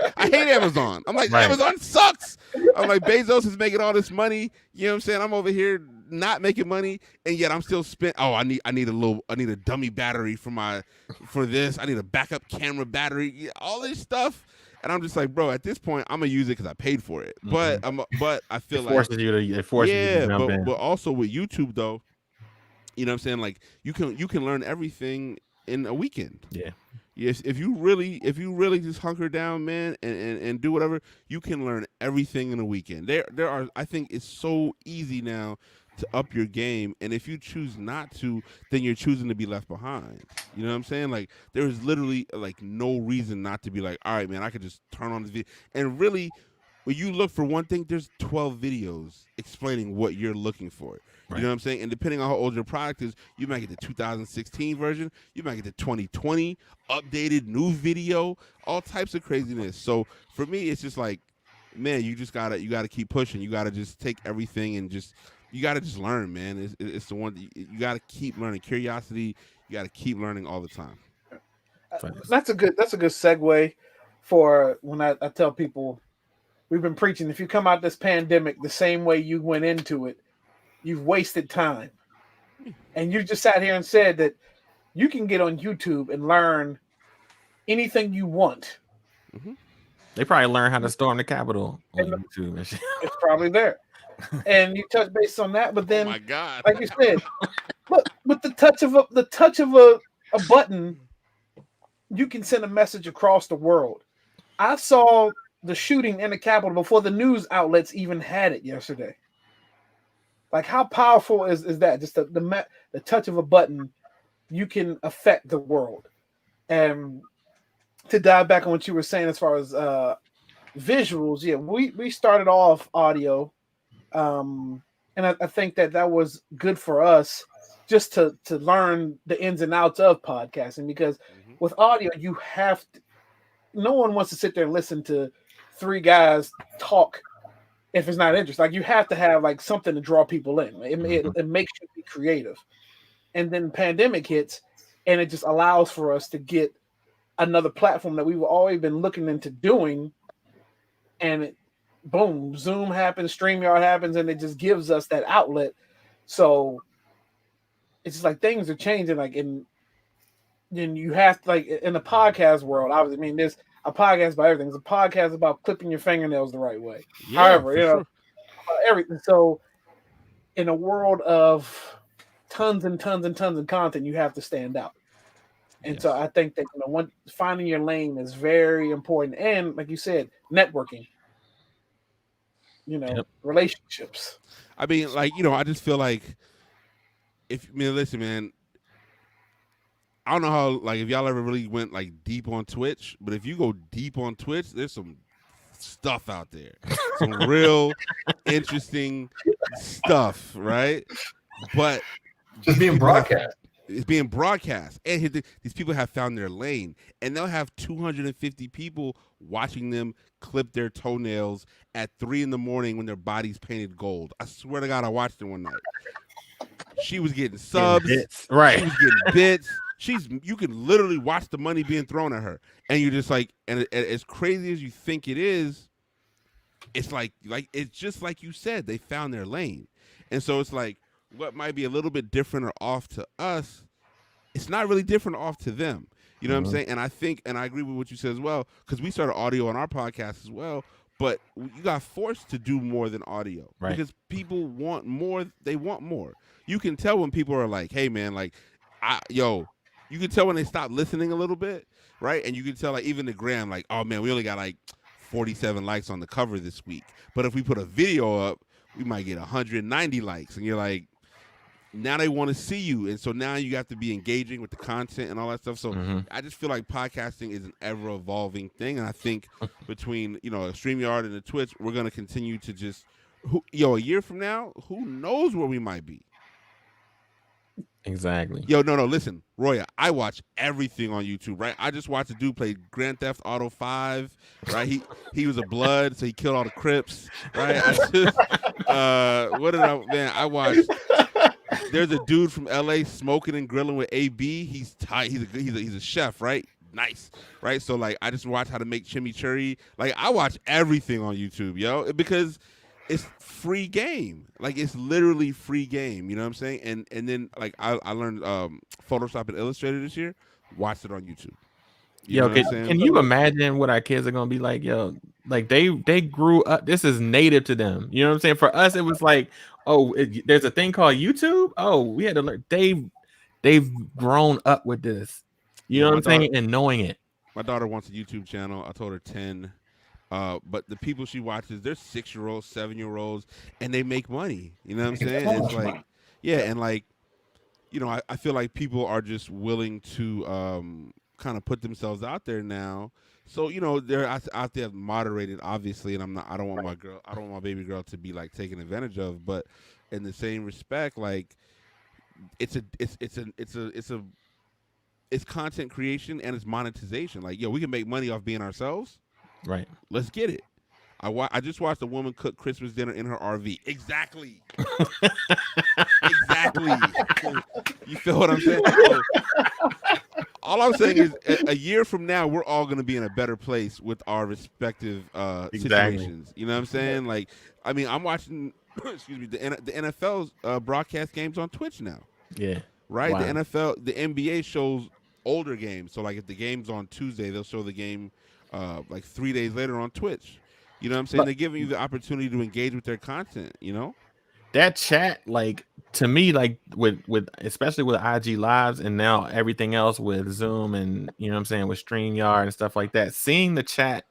Amazon. I'm like, Amazon sucks. I'm like, Bezos is making all this money. You know what I'm saying? I'm over here not making money, and yet I'm still spent. Oh, I need a dummy battery for this. I need a backup camera battery. All this stuff, and I'm just like, bro. At this point, I'm gonna use it because I paid for it. But I feel it forces you to jump in. But also with YouTube though, you know what I'm saying? Like you can learn everything in a weekend. Yeah. Yes, if you really just hunker down, man, and do whatever, you can learn everything in a weekend. There are, I think it's so easy now to up your game, and if you choose not to, then you're choosing to be left behind. You know what I'm saying? Like there is literally like no reason not to be like, all right, man, I could just turn on this video. And really, when you look for one thing, there's 12 videos explaining what you're looking for. Right. You know what I'm saying? And depending on how old your product is, you might get the 2016 version, you might get the 2020 updated new video, all types of craziness. So for me, it's just like, man, you gotta keep pushing. You gotta just take everything and just you got to just learn, man. It's the one you got to keep learning. Curiosity, you got to keep learning all the time. That's a good segue for when I tell people we've been preaching. If you come out this pandemic the same way you went into it, you've wasted time. And you just sat here and said that you can get on YouTube and learn anything you want. Mm-hmm. They probably learn how to storm the Capitol on YouTube and shit. It's probably there. And you touch base on that, but then, oh my God, like you said, look, with the touch of a button, you can send a message across the world. I saw the shooting in the Capitol before the news outlets even had it yesterday. Like, how powerful is that? Just the touch of a button, you can affect the world. And to dive back on what you were saying as far as visuals, yeah, we started off audio, and I think that was good for us just to learn the ins and outs of podcasting, because with audio you have to, no one wants to sit there and listen to three guys talk if it's not interesting. Like, you have to have like something to draw people in. It makes you be creative. And then pandemic hits, and it just allows for us to get another platform that we've always been looking into doing. And boom, Zoom happens, StreamYard happens, and it just gives us that outlet. So it's just like things are changing. Like, then you have to, like, in the podcast world, obviously, I mean, there's a podcast about everything. There's a podcast about clipping your fingernails the right way. Yeah, however, sure. Everything. So in a world of tons and tons and tons of content, you have to stand out. And so I think that, finding your lane is very important. And like you said, networking, relationships. I mean, like, I just feel like listen, man, I don't know how, like, if y'all ever really went like deep on Twitch, but if you go deep on Twitch, there's some stuff out there, some real interesting stuff, right? But just being broadcast. It's being broadcast, and these people have found their lane, and they'll have 250 people watching them clip their toenails at 3 a.m. when their body's painted gold. I swear to God, I watched it one night. She was getting subs, right? She was getting bits. You can literally watch the money being thrown at her, and you're just like, and as crazy as you think it is, it's like it's just like you said, they found their lane, and so it's like, what might be a little bit different or off to us, it's not really different or off to them. You know what I'm saying? And I think, and I agree with what you said as well, because we started audio on our podcast as well, but you got forced to do more than audio, right? Because people want more. They want more. You can tell when people are like, hey, man, like, you can tell when they stop listening a little bit, right? And you can tell, like, even the gram, like, oh, man, we only got like 47 likes on the cover this week. But if we put a video up, we might get 190 likes. And you're like, now they want to see you. And so now you have to be engaging with the content and all that stuff. So I just feel like podcasting is an ever-evolving thing. And I think between, StreamYard and the Twitch, we're going to continue to just, a year from now, who knows where we might be. Exactly. No, listen, Roya, I watch everything on YouTube, right? I just watched a dude play Grand Theft Auto 5, right? He was a blood, so he killed all the Crips, right? I watched, there's a dude from LA smoking and grilling with AB. He's tight. He's a chef, right? Nice, right? So, like, I just watch how to make chimichurri. Like, I watch everything on YouTube, because it's free game. Like, it's literally free game. You know what I'm saying? And then, like, I learned Photoshop and Illustrator this year. Watched it on YouTube. Can you imagine what our kids are gonna be like? Like, they grew up. This is native to them. You know what I'm saying? For us, it was like, there's a thing called YouTube. Oh, we had to learn. They've grown up with this. You know what I'm saying? And knowing it. My daughter wants a YouTube channel. I told her 10. But the people she watches, they're 6-year-olds, 7-year-olds, and they make money. You know what I'm saying? It's like, and like, I feel like people are just willing to kind of put themselves out there now. So, they're out there moderated, obviously, and I don't want my baby girl to be like taken advantage of. But in the same respect, like, it's content creation and it's monetization. Like, we can make money off being ourselves. Right. Let's get it. I just watched a woman cook Christmas dinner in her RV. Exactly. Exactly. You feel what I'm saying? So, all I'm saying is, a year from now, we're all going to be in a better place with our respective situations. You know what I'm saying? Like, I mean, I'm watching, excuse me, the NFL's broadcast games on Twitch now. Yeah. Right? Wow. The NFL, the NBA shows older games. So, like, if the game's on Tuesday, they'll show the game like 3 days later on Twitch. You know what I'm saying? They're giving you the opportunity to engage with their content, you know? That chat, like, to me, like with especially with IG lives and now everything else with Zoom and, you know what I'm saying, with StreamYard and stuff like that, seeing the chat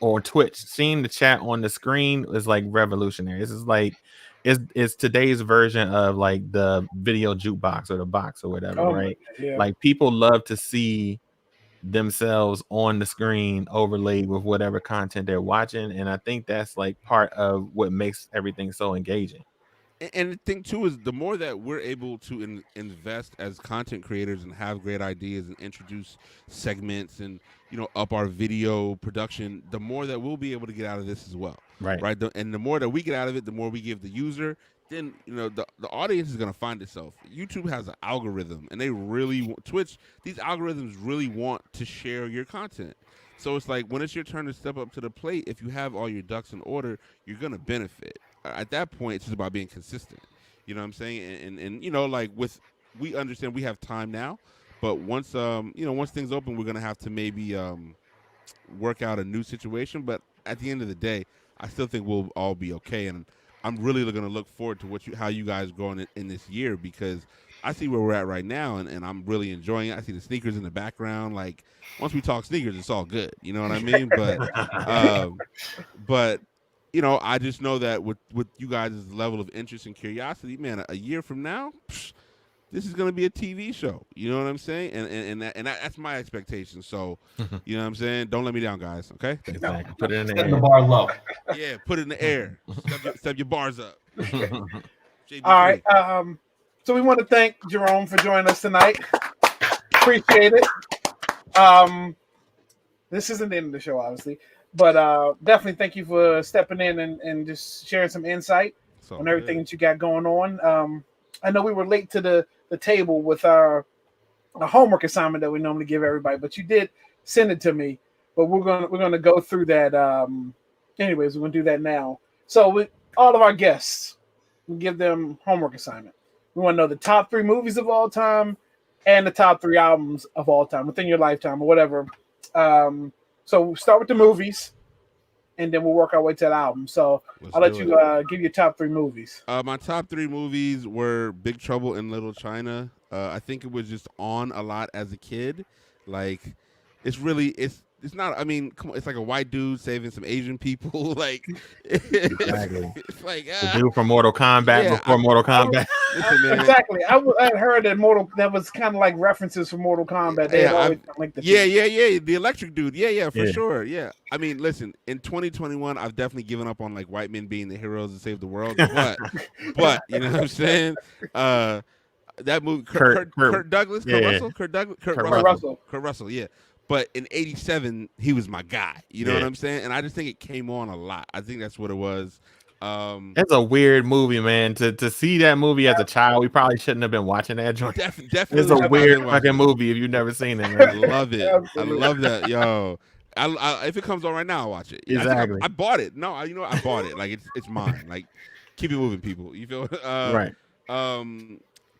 or Twitch, seeing the chat on the screen is like revolutionary. This is like it's today's version of like the video jukebox or the box or whatever, right? Yeah. Like, people love to see themselves on the screen overlaid with whatever content they're watching, and I think that's like part of what makes everything so engaging. And the thing too is, the more that we're able to invest as content creators and have great ideas and introduce segments and, you know, up our video production, the more that we'll be able to get out of this as well. Right. And the more that we get out of it, the more we give the user, then, you know, the audience is going to find itself. YouTube has an algorithm, and they really Twitch, these algorithms really want to share your content. So it's like, when it's your turn to step up to the plate, if you have all your ducks in order, you're going to benefit. At that point, it's just about being consistent. You know what I'm saying? And you know, like, we understand we have time now, but once you know, once things open, we're gonna have to maybe work out a new situation. But at the end of the day, I still think we'll all be okay. And I'm really gonna look forward to how you guys go in this year, because I see where we're at right now, and I'm really enjoying it. I see the sneakers in the background. Like, once we talk sneakers, it's all good. You know what I mean? But you know, I just know that with you guys' level of interest and curiosity, man, a year from now, this is going to be a TV show. You know what I'm saying? And that's my expectation. So, you know what I'm saying? Don't let me down, guys. Okay? Exactly. Put it in the Setting air. the bar low. Yeah, put it in the air. Step your bars up. All right. So we want to thank Jerome for joining us tonight. Appreciate it. This isn't the end of the show, obviously. But definitely thank you for stepping in and just sharing some insight on everything that you got going on. I know we were late to the table with our homework assignment that we normally give everybody, but you did send it to me. But we're gonna go through that. Anyways, we're gonna do that now. So with all of our guests, we give them homework assignment. We want to know the top 3 movies of all time and the top 3 albums of all time within your lifetime or whatever. So we'll start with the movies, and then we'll work our way to the album. So I'll let you give your top 3 movies. My top 3 movies were Big Trouble in Little China. I think it was just on a lot as a kid. Like, it's not. I mean, come on, it's like a white dude saving some Asian people. Like, Exactly. It's like The dude from Mortal Kombat before Mortal Kombat. Listen, man. Exactly. I heard that was kind of like references from Mortal Kombat. They always like the the electric dude. Yeah, for sure. Yeah. I mean, listen, in 2021, I've definitely given up on like white men being the heroes to save the world. But you know what I'm saying? That movie, Kurt Douglas, Kurt Russell. Yeah. But in '87, he was my guy. You know what I'm saying? And I just think it came on a lot. I think that's what it was. It's a weird movie, man. To see that movie as a child, we probably shouldn't have been watching that joint. Definitely, it's a weird fucking movie if you've never seen it. Man. I love it. I love that, yo. If it comes on right now, I'll watch it. Exactly. I bought it. No, I bought it. Like, it's mine. Like, keep it moving, people. You feel right?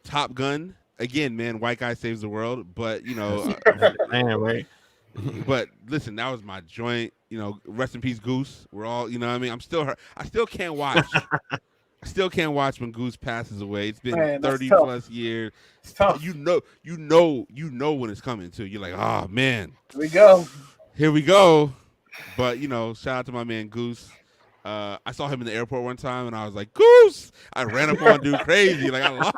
Top Gun. Again, man, white guy saves the world, but you know, man, right? But listen, that was my joint. You know, rest in peace, Goose. We're all, you know what I mean? I'm still hurt. I still can't watch. I still can't watch when Goose passes away. It's been 30 plus years. It's tough. You know when it's coming too. You're like, oh man, here we go. But you know, shout out to my man Goose. I saw him in the airport one time, and I was like, Goose! I ran up on dude crazy. Like, I lost.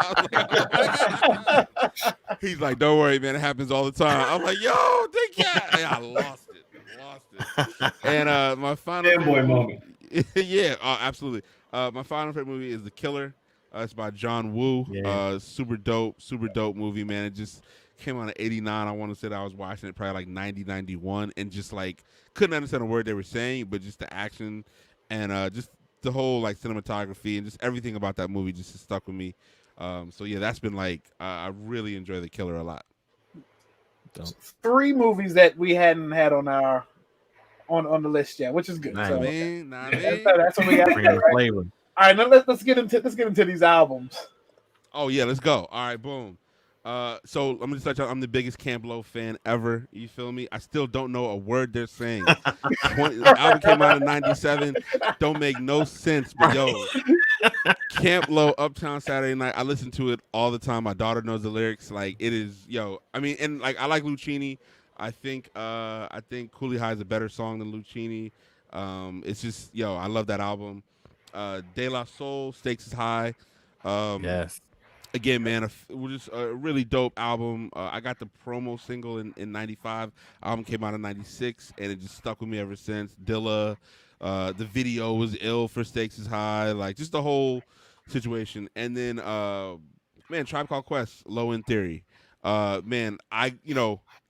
He's like, don't worry, man. It happens all the time. I'm like, yo, thank you. I lost it. And my final fanboy moment. Yeah, absolutely. My final favorite movie is The Killer. It's by John Woo. Yeah. Super dope movie, man. It just came out in 89. I want to say that I was watching it probably like 90, 91, and just like couldn't understand a word they were saying, but just the action and just the whole like cinematography and just everything about that movie just stuck with me. So yeah, that's been like I really enjoy The Killer a lot. Dope. 3 movies that we hadn't had on our on the list yet, which is good. Nice. So That's what we got. Bringing the Right? flavor. All right, now let's get into these albums. Oh yeah, let's go. All right, boom. So I'm gonna touch on. I'm the biggest Camp Lo fan ever. You feel me? I still don't know a word they're saying. The album came out in '97. Don't make no sense. But yo, Camp Lo, Uptown Saturday Night. I listen to it all the time. My daughter knows the lyrics. Like it is, yo. I mean, and like I like Lucchini. I think Cooley High is a better song than Lucchini. It's just, yo, I love that album. De La Soul, Stakes is High. Yes. Again, man, it was just a really dope album. I got the promo single in '95. Album came out in '96, and it just stuck with me ever since. Dilla, the video was ill for Stakes is High, like just the whole situation. And then, man, Tribe Called Quest, Low End Theory. Man, I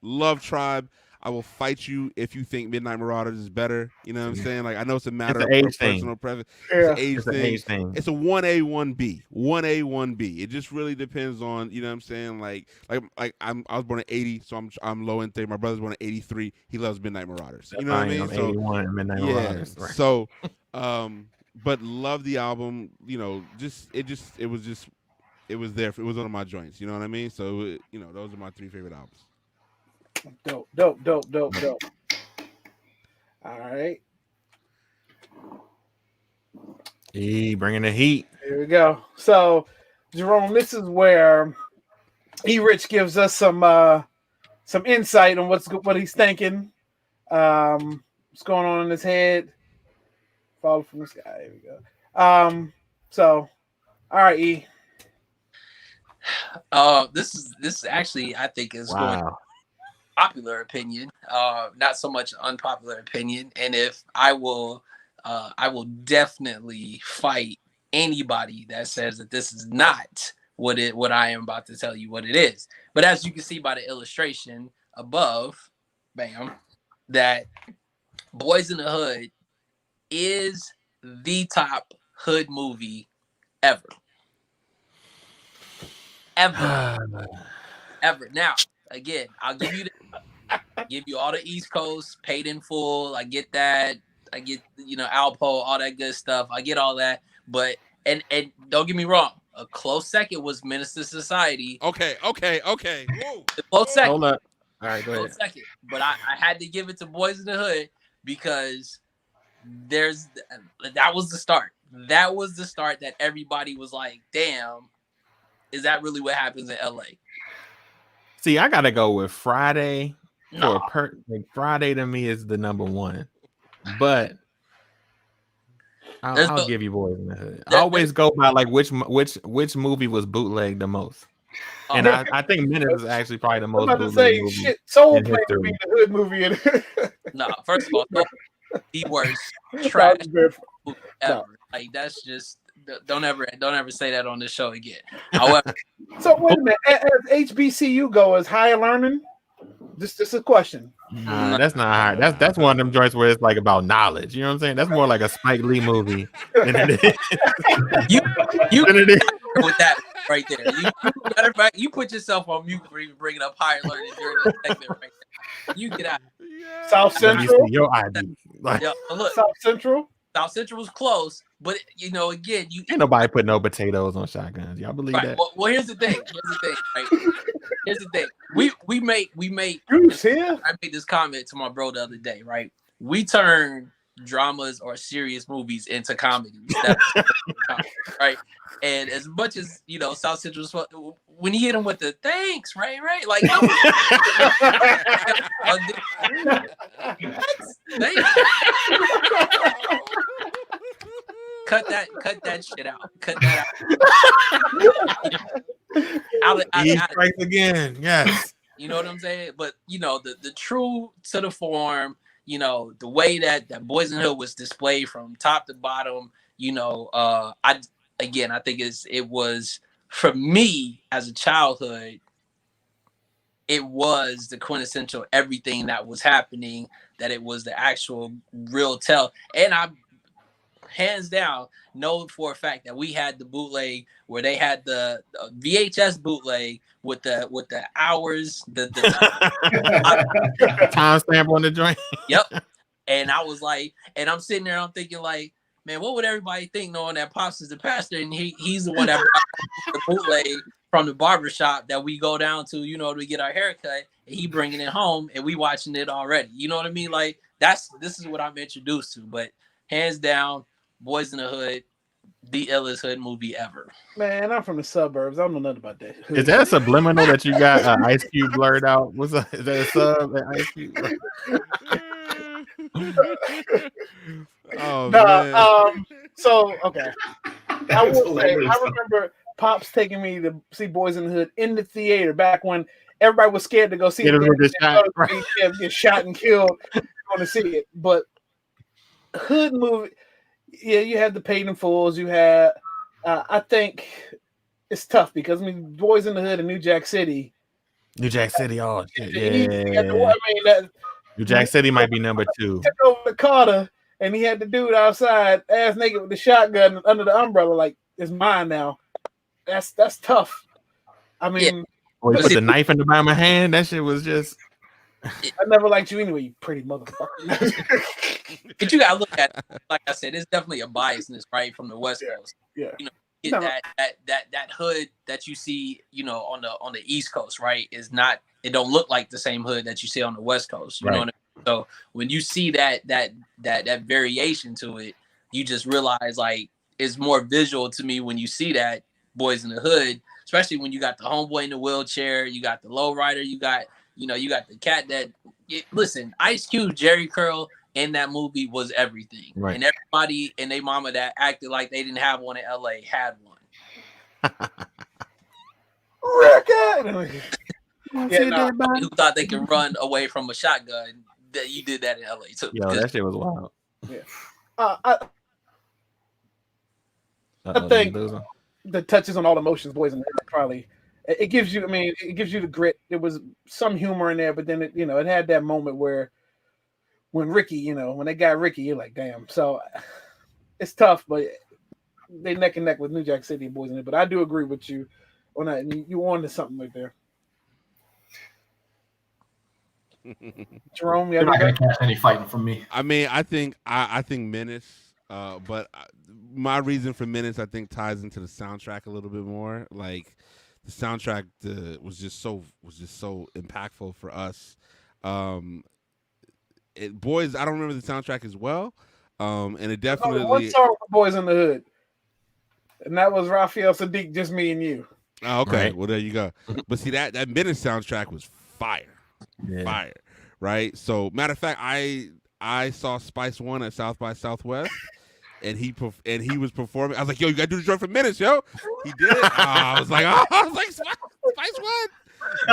love Tribe. I will fight you if you think Midnight Marauders is better. You know what I'm saying? Like I know it's a matter of personal preference. Yeah. It's an age thing. It's a 1A, 1B. 1A, 1B. It just really depends on, you know what I'm saying? Like I was born in '80, so I'm low end theory. My brother's born in '83. He loves Midnight Marauders. You know what I mean? I'm 81 Midnight Marauders. Right. So but love the album, it was there. It was one of my joints. You know what I mean? So those are my 3 favorite albums. Dope. All right. Bringing the heat. Here we go. So, Jerome, this is where Rich gives us some insight on what he's thinking, what's going on in his head. Follow from this guy. Here we go. So, all right, E. This is actually, I think, is going popular opinion, not so much unpopular opinion. And if I will definitely fight anybody that says that this is not what I am about to tell you what it is. But as you can see by the illustration above, bam, that Boys in the Hood is the top hood movie ever. Ever. Now, again, I'll give you all the East Coast, paid in full. I get that. I get, Alpo, all that good stuff. I get all that. But and don't get me wrong, a close second was Minister Society. Okay. Whoa. The close second. Hold up. All right, go ahead. Close second. But I had to give it to Boys in the Hood because that was the start. That was the start that everybody was like, damn, is that really what happens in LA? See, I gotta go with Friday. Friday to me is the number one, but I'll give you Boys in the Hood. I always go by like which movie was bootlegged the most, and I think Menace is actually probably the most bootlegged movie. Shit, Soul Plane would be the hood movie. No, first of all, the worst trash movie ever. No. Like that's just. Don't ever say that on this show again. However, so wait a minute. As HBCU goers, higher learning. This is a question. That's not high. That's one of them joints where it's like about knowledge. You know what I'm saying? That's more like a Spike Lee movie than it is. you with that right there. Matter of fact, you put yourself on mute for even bringing up higher learning during this segment right there. You get out. South Central. Your ID. Like, look, South Central. South Central was close, but again, ain't nobody put no potatoes on shotguns. Y'all believe that? Well, here's the thing. Right? Here's the thing. We made. I made this comment to my bro the other day. Right? We turn dramas or serious movies into comedies. Right? And as much as South Central, when you hit them with the thanks, right? Like, cut that shit out. Cut that out. He strikes again. Yes. You know what I'm saying? But the true to the form, the way that Boys in the Hood was displayed from top to bottom, I think it was for me as a childhood, it was the quintessential everything that was happening, that it was the actual real tell. And I, hands down, know for a fact that we had the bootleg where they had the VHS bootleg with the hours, the timestamp on the joint. Yep. And I was like, and I'm sitting there, I'm thinking like, man, what would everybody think knowing that Pops is the pastor and he's the one that brought the bootleg from the barbershop that we go down to, you know, to get our haircut, and he bringing it home and we watching it already. You know what I mean? Like this is what I'm introduced to. But hands down, Boys in the Hood, the illest hood movie ever. Man, I'm from the suburbs. I don't know nothing about that. Is that a subliminal that you got Ice Cube blurred out? Is that a sub that Ice Cube? Oh, no, man. so okay. I will say, hilarious. I remember Pops taking me to see Boys in the Hood in the theater back when everybody was scared to go see it. Get shot and killed going to see it. But hood movie, yeah, you had the Paid in Fulls. You had, I think it's tough because I mean, Boys in the Hood in New Jack City. New Jack City, oh shit, New Jack City might be number 2. Took over the Carter, and he had the dude outside, ass naked with the shotgun under the umbrella, like it's mine now. That's tough. I mean, Or he put the knife in the back of my hand. That shit was just. I never liked you anyway, you pretty motherfucker. But you gotta look at it, like I said, it's definitely a biasness, right, from the West Coast. Yeah. You know, get that hood that you see, you know, on the East Coast, right, is not. It don't look like the same hood that you see on the West Coast. You know what I mean? So when you see that variation to it, you just realize like it's more visual to me when you see that Boys in the Hood, especially when you got the homeboy in the wheelchair, you got the lowrider, you got the cat that listen, Ice Cube, Jerry Curl in that movie was everything. Right. And everybody and their mama that acted like they didn't have one in LA had one. Ricky! Who thought they could run away from a shotgun? That you did that in LA too. Yo, that shit was wild. Yeah. I think the touches on all emotions, Boys in the Hood, probably it gives you. I mean, it gives you the grit. There was some humor in there, but then it had that moment where when Ricky, when they got Ricky, you're like, damn. So it's tough, but they neck and neck with New Jack City and Boys in the Hood. But I do agree with you on that. And you wanted something right there. Jerome, you're not gonna catch any fighting from me. I mean, I think Menace, but my reason for Menace, I think, ties into the soundtrack a little bit more. Like the soundtrack was just so impactful for us. Boys, I don't remember the soundtrack as well, and it definitely one song for Boys in the Hood, and that was Raphael Sadiq, Just Me and You. Oh, okay, right. Well there you go. But see that Menace soundtrack was fire. Yeah. Fire, right? So, matter of fact, I saw Spice One at South by Southwest, and he was performing. I was like, "Yo, you gotta do the joint for Minutes, yo." He did it. I was like, Spice One.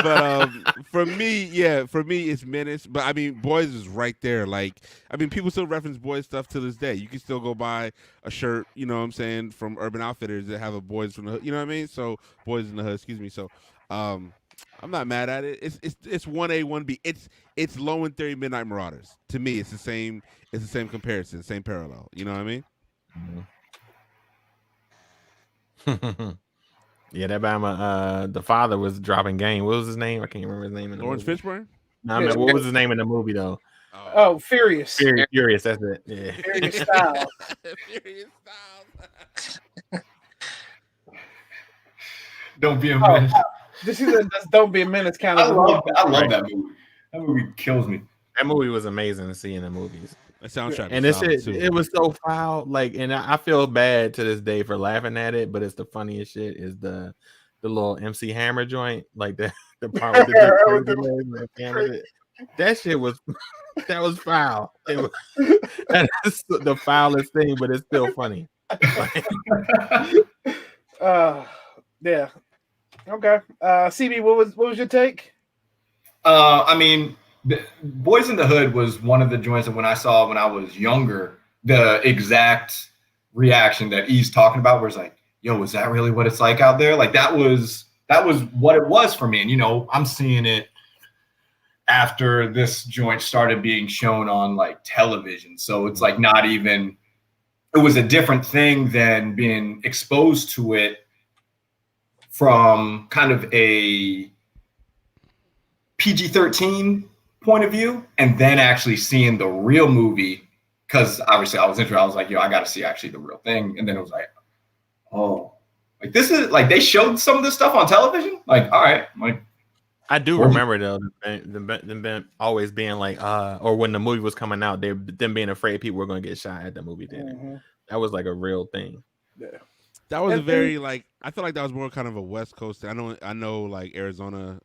But for me, it's Menace. But I mean, Boys is right there. Like, I mean, people still reference Boys stuff to this day. You can still go buy a shirt, you know what I'm saying, from Urban Outfitters that have a Boys from the Hood. You know what I mean? So, Boys in the Hood. Excuse me. So, I'm not mad at it. It's 1A, 1B. It's Low and Theory, Midnight Marauders. To me, it's the same comparison, same parallel. You know what I mean? Mm-hmm. Yeah, that Bama, the father was dropping game. What was his name? I can't remember his name in the Lawrence movie. Fishburne? No, I mean, what was his name in the movie though? Oh, Furious. Furious, that's it. Yeah. Furious Style. Furious Style. Don't be a menace. This is Don't Be a Menace kind of. I love that movie. That movie kills me. That movie was amazing to see in the movies. The soundtrack, and it was so foul. Like, and I feel bad to this day for laughing at it, but it's the funniest shit. Is the little MC Hammer joint, like the part with the camera. That shit was foul. It was that is the foulest thing, but it's still funny. Yeah. Okay. CB, what was your take? I mean, Boys in the Hood was one of the joints that when I saw when I was younger, the exact reaction that E's talking about was like, yo, is that really what it's like out there? Like that was what it was for me. And I'm seeing it after this joint started being shown on like television. So it's like not even, it was a different thing than being exposed to it from kind of a PG-13 point of view, and then actually seeing the real movie, because obviously I was interested. I was like, yo, I got to see actually the real thing. And then it was like, oh, like this is like they showed some of this stuff on television. Like, all right, like I do remember though them always being like, or when the movie was coming out, them being afraid people were going to get shot at the movie theater. Mm-hmm. That was like a real thing. Yeah. That was a very like, I feel like that was more kind of a West Coast thing. I know like Arizona,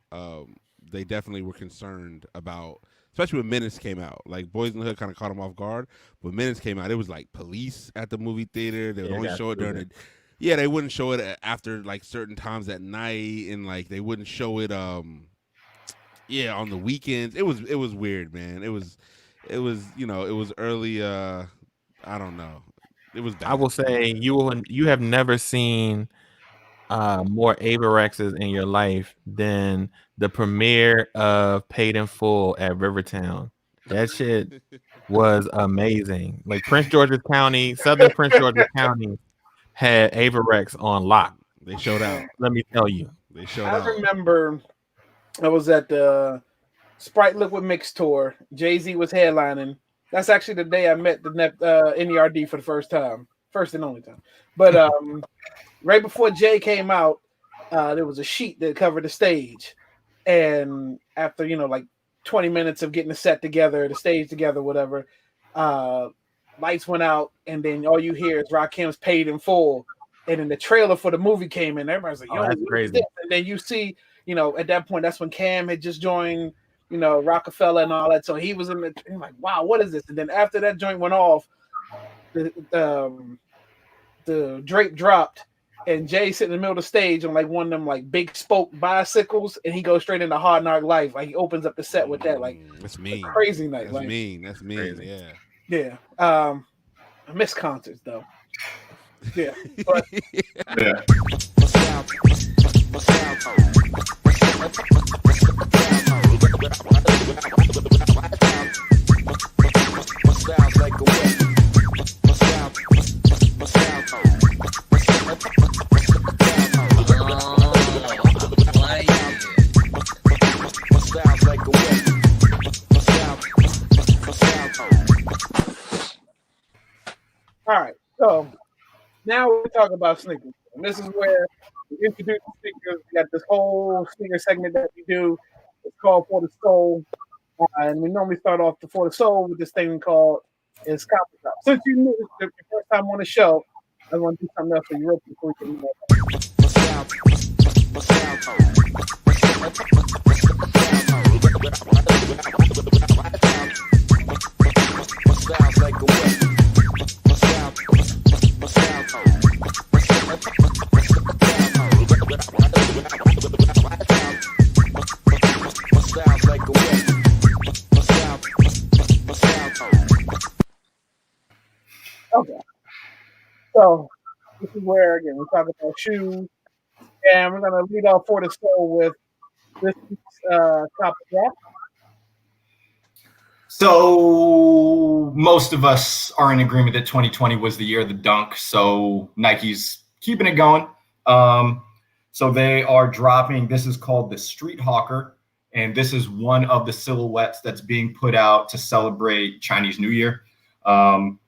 they definitely were concerned about, especially when Menace came out. Like Boys in the Hood kind of caught them off guard, but Menace came out, it was like police at the movie theater. They would only show it during the, they wouldn't show it after like certain times at night, and like they wouldn't show it on the weekends. It was weird, man. It was it was early. I don't know. It was bad. I will say you have never seen more Avirexes in your life than the premiere of Paid in Full at Rivertown. That shit was amazing. Like Prince George's County, Southern Prince George's County had Avirex on lock. They showed out. Let me tell you. They showed out. I remember I was at the Sprite Liquid Mix tour. Jay-Z was headlining. That's actually the day I met the NERD for the first time. First and only time. But right before Jay came out, there was a sheet that covered the stage. And after, like 20 minutes of getting the set together, the stage together, whatever, lights went out, and then all you hear is Rakim's Paid in Full. And then the trailer for the movie came in. Everybody's like, yo, that's crazy. And then you see, at that point, that's when Cam had just joined, Rockefeller and all that. So he was in the, and like, wow, what is this? And then after that joint went off, the drape dropped, and Jay sitting in the middle of the stage on like one of them like big spoke bicycles, and he goes straight into Hard Knock Life. Like he opens up the set with that, like that's mean, crazy night. That's like, mean. That's mean. Crazy. Yeah. I miss concerts though. Yeah. But, yeah. all right, so now we talk about sneakers, and this is where we introduce the sneakers. We got this whole sneaker segment that we do. It's called For the Soul, and we normally start off the For the Soul with this thing called is Copper Drop. Since you knew it's your first time on the show, I want to do something else for you real quick before we can Okay. So this is where again we talk about shoes, and we're gonna lead off For the Soul with this Copper Drop. So most of us are in agreement that 2020 was the year of the dunk. So Nike's keeping it going. So they are dropping, this is called the Street Hawker. And this is one of the silhouettes that's being put out to celebrate Chinese New Year.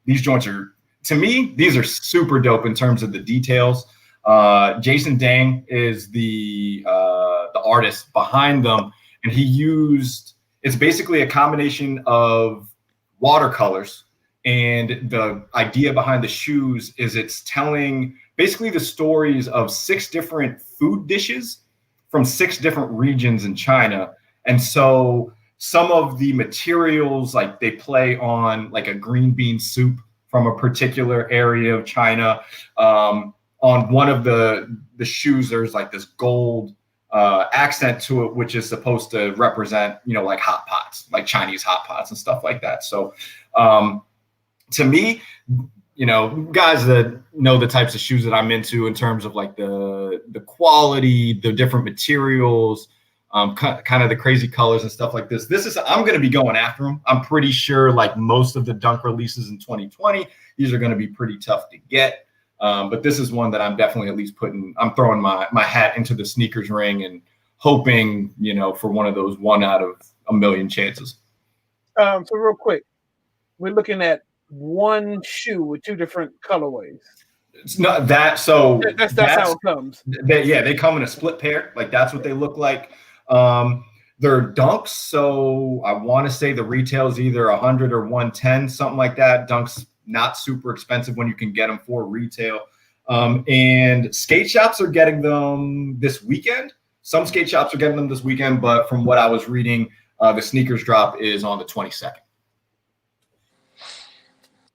These joints are, to me, these are super dope in terms of the details. Jason Dang is the artist behind them. And he used, it's basically a combination of watercolors, and the idea behind the shoes is it's telling basically the stories of 6 different food dishes from 6 different regions in China. And so some of the materials, like they play on like a green bean soup from a particular area of China. On one of the shoes, there's like this gold accent to it, which is supposed to represent, like hot pots, like Chinese hot pots and stuff like that. So to me, guys that know the types of shoes that I'm into in terms of like the quality, the different materials, kind of the crazy colors and stuff like this. I'm going to be going after them. I'm pretty sure like most of the Dunk releases in 2020, these are going to be pretty tough to get. But this is one that I'm definitely at least I'm throwing my hat into the sneakers ring and hoping, for one of those 1 out of a million chances. So real quick, we're looking at one shoe with 2 different colorways. It's not that. So that's how it comes. They come in a split pair. Like that's what they look like. They're Dunks. So I want to say the retail is either 100 or 110, something like that. Dunks not super expensive when you can get them for retail. And skate shops are getting them this weekend. Some skate shops are getting them this weekend, but from what I was reading, the sneakers drop is on the 22nd.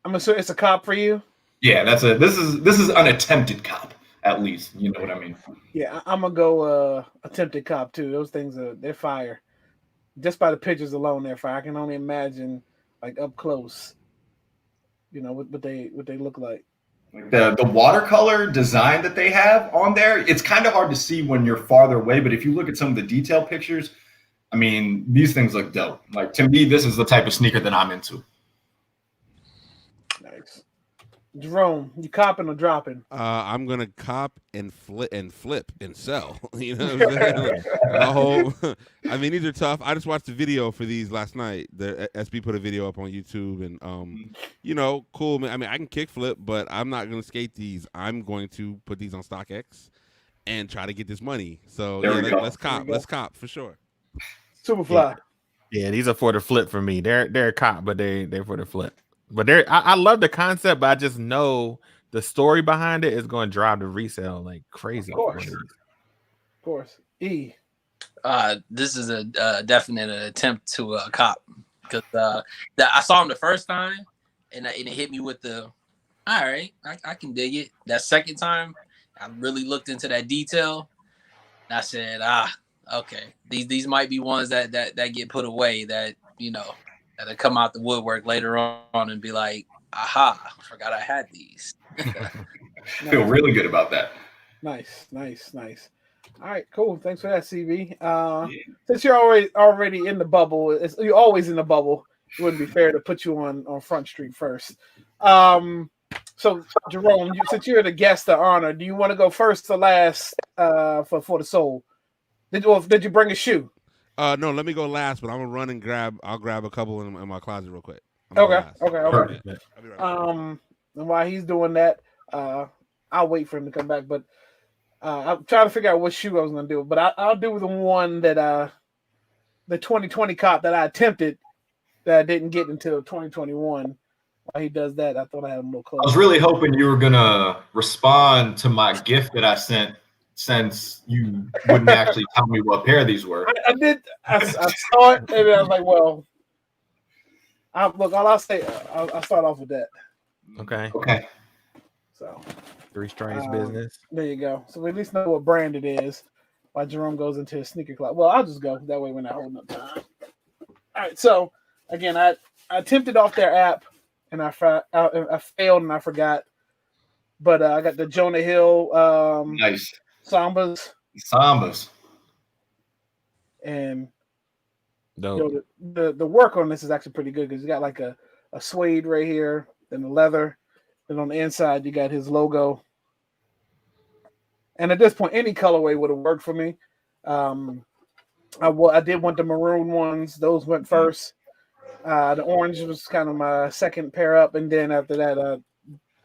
I'm assuming it's a cop for you. Yeah, this is an attempted cop, at least. You know what I mean? Yeah, I'm gonna go attempted cop too. Those things they're fire. Just by the pictures alone, they're fire. I can only imagine like up close, what they look like. The watercolor design that they have on there, it's kind of hard to see when you're farther away, but if you look at some of the detail pictures, I mean, these things look dope. Like to me, this is the type of sneaker that I'm into. Nice. Jerome, you copping or dropping? I'm gonna cop and flip and sell. You know what I'm saying? I mean, these are tough. I just watched the video for these last night. The SB put a video up on YouTube, and cool. Man. I mean, I can kick flip, but I'm not gonna skate these. I'm going to put these on StockX and try to get this money. So let's cop. Let's cop for sure. Superfly. Yeah, these are for the flip for me. They're a cop, but they're for the flip. But I love the concept, but I just know the story behind it is going to drive the resale like crazy. Of course. E. This is a definite attempt to cop because I saw him the first time and it hit me with the, all right, I can dig it. That second time, I really looked into that detail. And I said, okay, these might be ones that get put away that that'll come out the woodwork later on and be like, aha, I forgot I had these. Feel really good about that. Nice. All right, cool. Thanks for that, CV. Since you're already in the bubble, you're always in the bubble. It wouldn't be fair to put you on Front Street first. So Jerome, since you're the guest of honor, do you want to go first or last for the soul? Did you bring a shoe? No, let me go last, but I'm gonna run and I'll grab a couple in my closet real quick. Okay. Perfect. I'll be right back. And while he's doing that, I'll wait for him to come back. But I'm trying to figure out what shoe I was gonna do. But I'll do the one that the 2020 cop that I attempted that I didn't get until 2021. While he does that, I thought I had him a little close. I was really hoping you were gonna respond to my gift that I sent, since you wouldn't actually tell me what pair these were. I did. I saw it, and I was like, well, look, all I'll say, I'll start off with that. Okay. So 3 strange business. There you go. So we at least know what brand it is while Jerome goes into his sneaker club. Well, I'll just go. That way we're not holding up time. All right. So, again, I attempted off their app, and I failed, and I forgot. But I got the Jonah Hill. Nice. Sambas. And the work on this is actually pretty good because you got like a suede right here, then the leather, then on the inside you got his logo. And at this point, any colorway would have worked for me. I did want the maroon ones; those went first. The orange was kind of my second pair up, and then after that,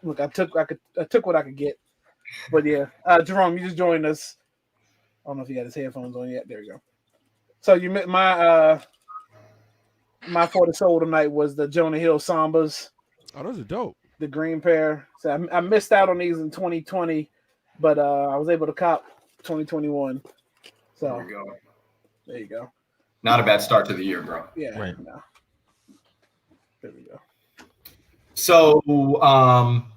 look, I took what I could get. But yeah, Jerome, you just joined us. I don't know if he had his headphones on yet. There you go. So you met my for the soul tonight was the Jonah Hill Sambas. Oh, those are dope. The green pair. So I missed out on these in 2020, but I was able to cop 2021. So there you go. Not a bad start to the year, bro. Yeah. Right. No. There we go. So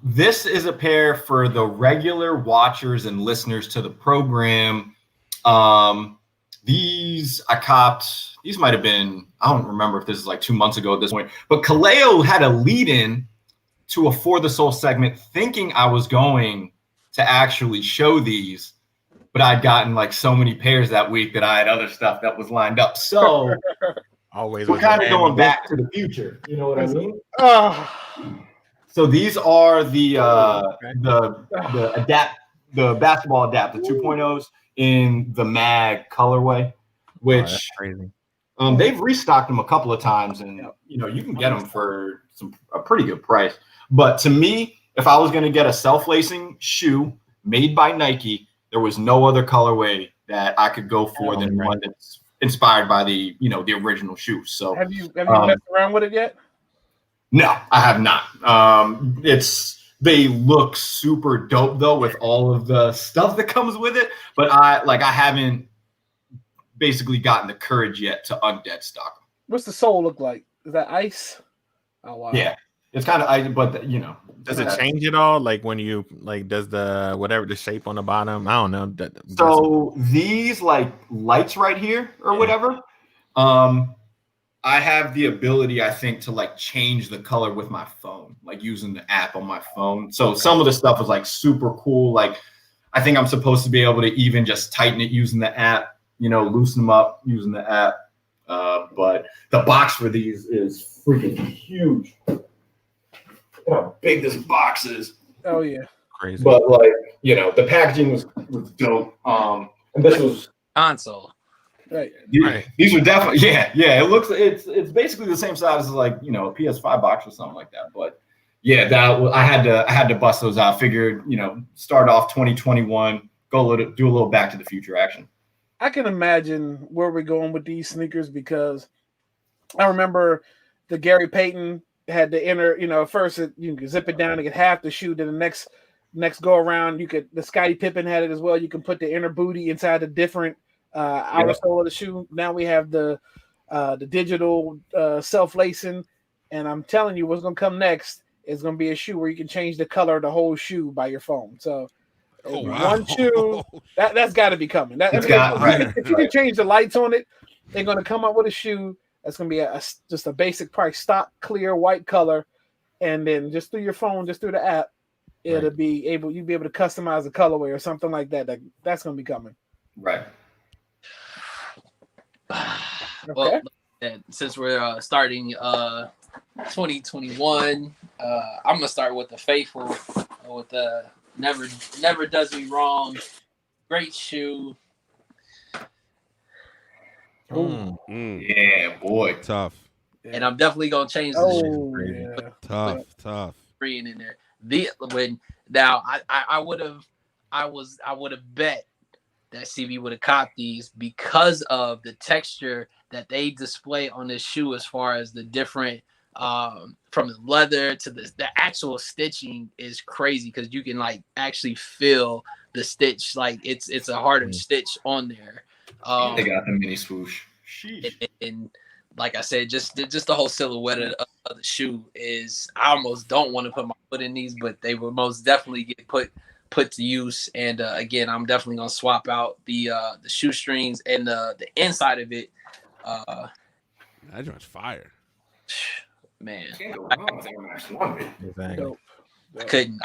this is a pair for the regular watchers and listeners to the program. These I copped. These might have been, I don't remember if this is like 2 months ago at this point, but Kaleo had a lead in to a For the Soul segment thinking I was going to actually show these, but I'd gotten like so many pairs that week that I had other stuff that was lined up. So Always we're kind of going back to the future. You know what I mean? So these are the basketball adapt, the 2.0s in the mag colorway, which crazy. They've restocked them a couple of times, and you know you can get them for a pretty good price. But to me, if I was going to get a self-lacing shoe made by Nike, there was no other colorway that I could go for than one that's inspired by the original shoe. So have you messed around with it yet? No, I have not. They look super dope though with all of the stuff that comes with it, but I haven't basically gotten the courage yet to undead stock them. What's the sole look like? Is that ice? Oh wow. Yeah, it's kind of ice, but does it change at all? Like when you does the shape on the bottom? I don't know. So these like lights right here or whatever, I have the ability, I think, to like change the color with my phone, like using the app on my phone. So some of the stuff is like super cool. Like I think I'm supposed to be able to even just tighten it using the app, loosen them up using the app. But the box for these is freaking huge. Look how big this box is. Oh yeah. Crazy. But like, the packaging was dope. And this was console. Right. These are definitely it's basically the same size as like a PS5 box or something like that. But yeah, I had to bust those out. Figured start off 2021, do a little Back to the Future action. I can imagine where we're going with these sneakers because I remember the Gary Payton had the inner, first you could zip it down and get half the shoe. Then the next go around, the Scottie Pippen had it as well. You can put the inner booty inside the different outer sole of the shoe. Now we have the digital self-lacing, and I'm telling you, what's going to come next is going to be a shoe where you can change the color of the whole shoe by your phone. So one shoe that's got to be coming. If you can change the lights on it, they're going to come up with a shoe that's going to be just a basic price, stock clear white color, and then just through your phone, just through the app, you'll be able to customize the colorway or something like that. That's going to be coming. Right. Well, since we're starting 2021, I'm gonna start with the faithful, with the never does me wrong. Great shoe. Yeah, boy, tough. And I'm definitely gonna change the shoe. Yeah. Tough. Green in there. I would have bet that CB would have caught these because of the texture that they display on this shoe, as far as the different from the leather to the actual stitching is crazy, because you can like actually feel the stitch, like it's a harder stitch on there. They got the mini swoosh. And like I said, just the whole silhouette of the shoe is, I almost don't want to put my foot in these, but they will most definitely get put to use. And again, I'm definitely gonna swap out the shoestrings and the inside of it. That joint's fire, man. I couldn't.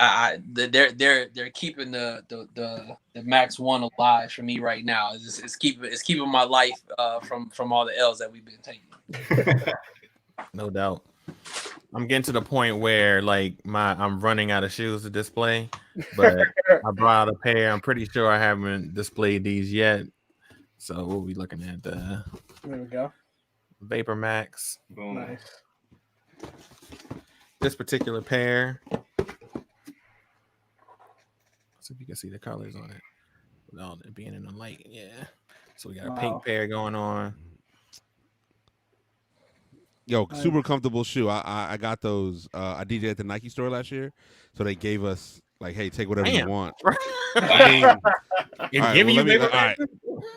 They're keeping the Max 1 alive for me right now. It's keeping my life from all the L's that we've been taking. No doubt. I'm getting to the point where like I'm running out of shoes to display, but I brought out a pair. I'm pretty sure I haven't displayed these yet, so we'll be looking at the. There we go. Vapor Max. Boom. Nice. This particular pair. So if you can see the colors on it, without it being in the light, yeah. So we got a pink pair going on. Yo, super comfortable shoe. I got those. I DJed at the Nike store last year, so they gave us like, hey, take whatever you want. All right,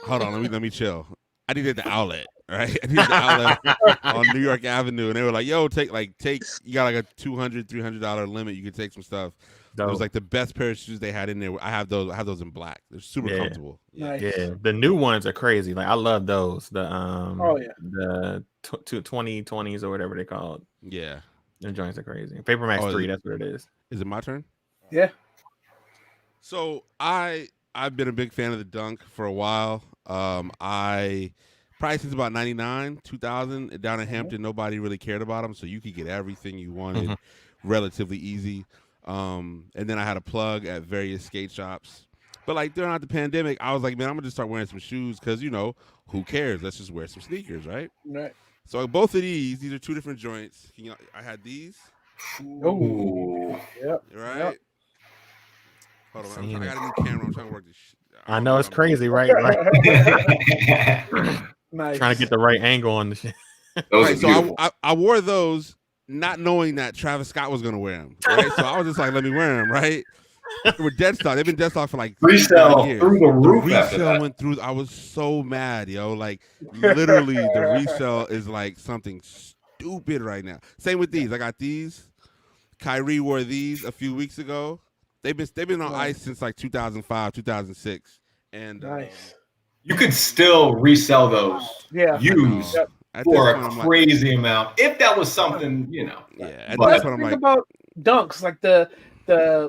hold on, let me chill. I DJed at the outlet, right? I did the outlet on New York Avenue, and they were like, yo, take. You got like a $200-$300 limit. You can take some stuff. It was like the best pair of shoes they had in there. I have those in black. They're super comfortable. Nice. Yeah, the new ones are crazy. Like I love those. The the 2020s or whatever they call it. Yeah, the joints are crazy. Vapor Max 3, that's what it is. Is it my turn? Yeah. So I I've been a big fan of the Dunk for a while. I probably since about 99, 2000 down in Hampton, nobody really cared about them, so you could get everything you wanted relatively easy. And then I had a plug at various skate shops. But like during the pandemic, I was like, man, I'm gonna just start wearing some shoes because who cares? Let's just wear some sneakers, right? Right. So both of these are two different joints. I had these. Ooh. Yep. Right. Yep. Hold on, I got a new camera. I'm trying to work this. I know it's crazy, right? Nice. Trying to get the right angle on the shit. Those are So I wore those not knowing that Travis Scott was gonna wear them. Right? So I was just like, let me wear them. Right. They were dead stock. They've been dead stock for like resale years. through the roof. The After resale that. went through. I was so mad, yo. Like literally, the resale is like something stupid right now. Same with these. I got these. Kyrie wore these a few weeks ago. They've been on ice since like 2005, 2006, and Nice. You could still resell those used Yep. for At a this point, crazy amount. If that was something, yeah. At But- this point, I'm Think like, about dunks, like the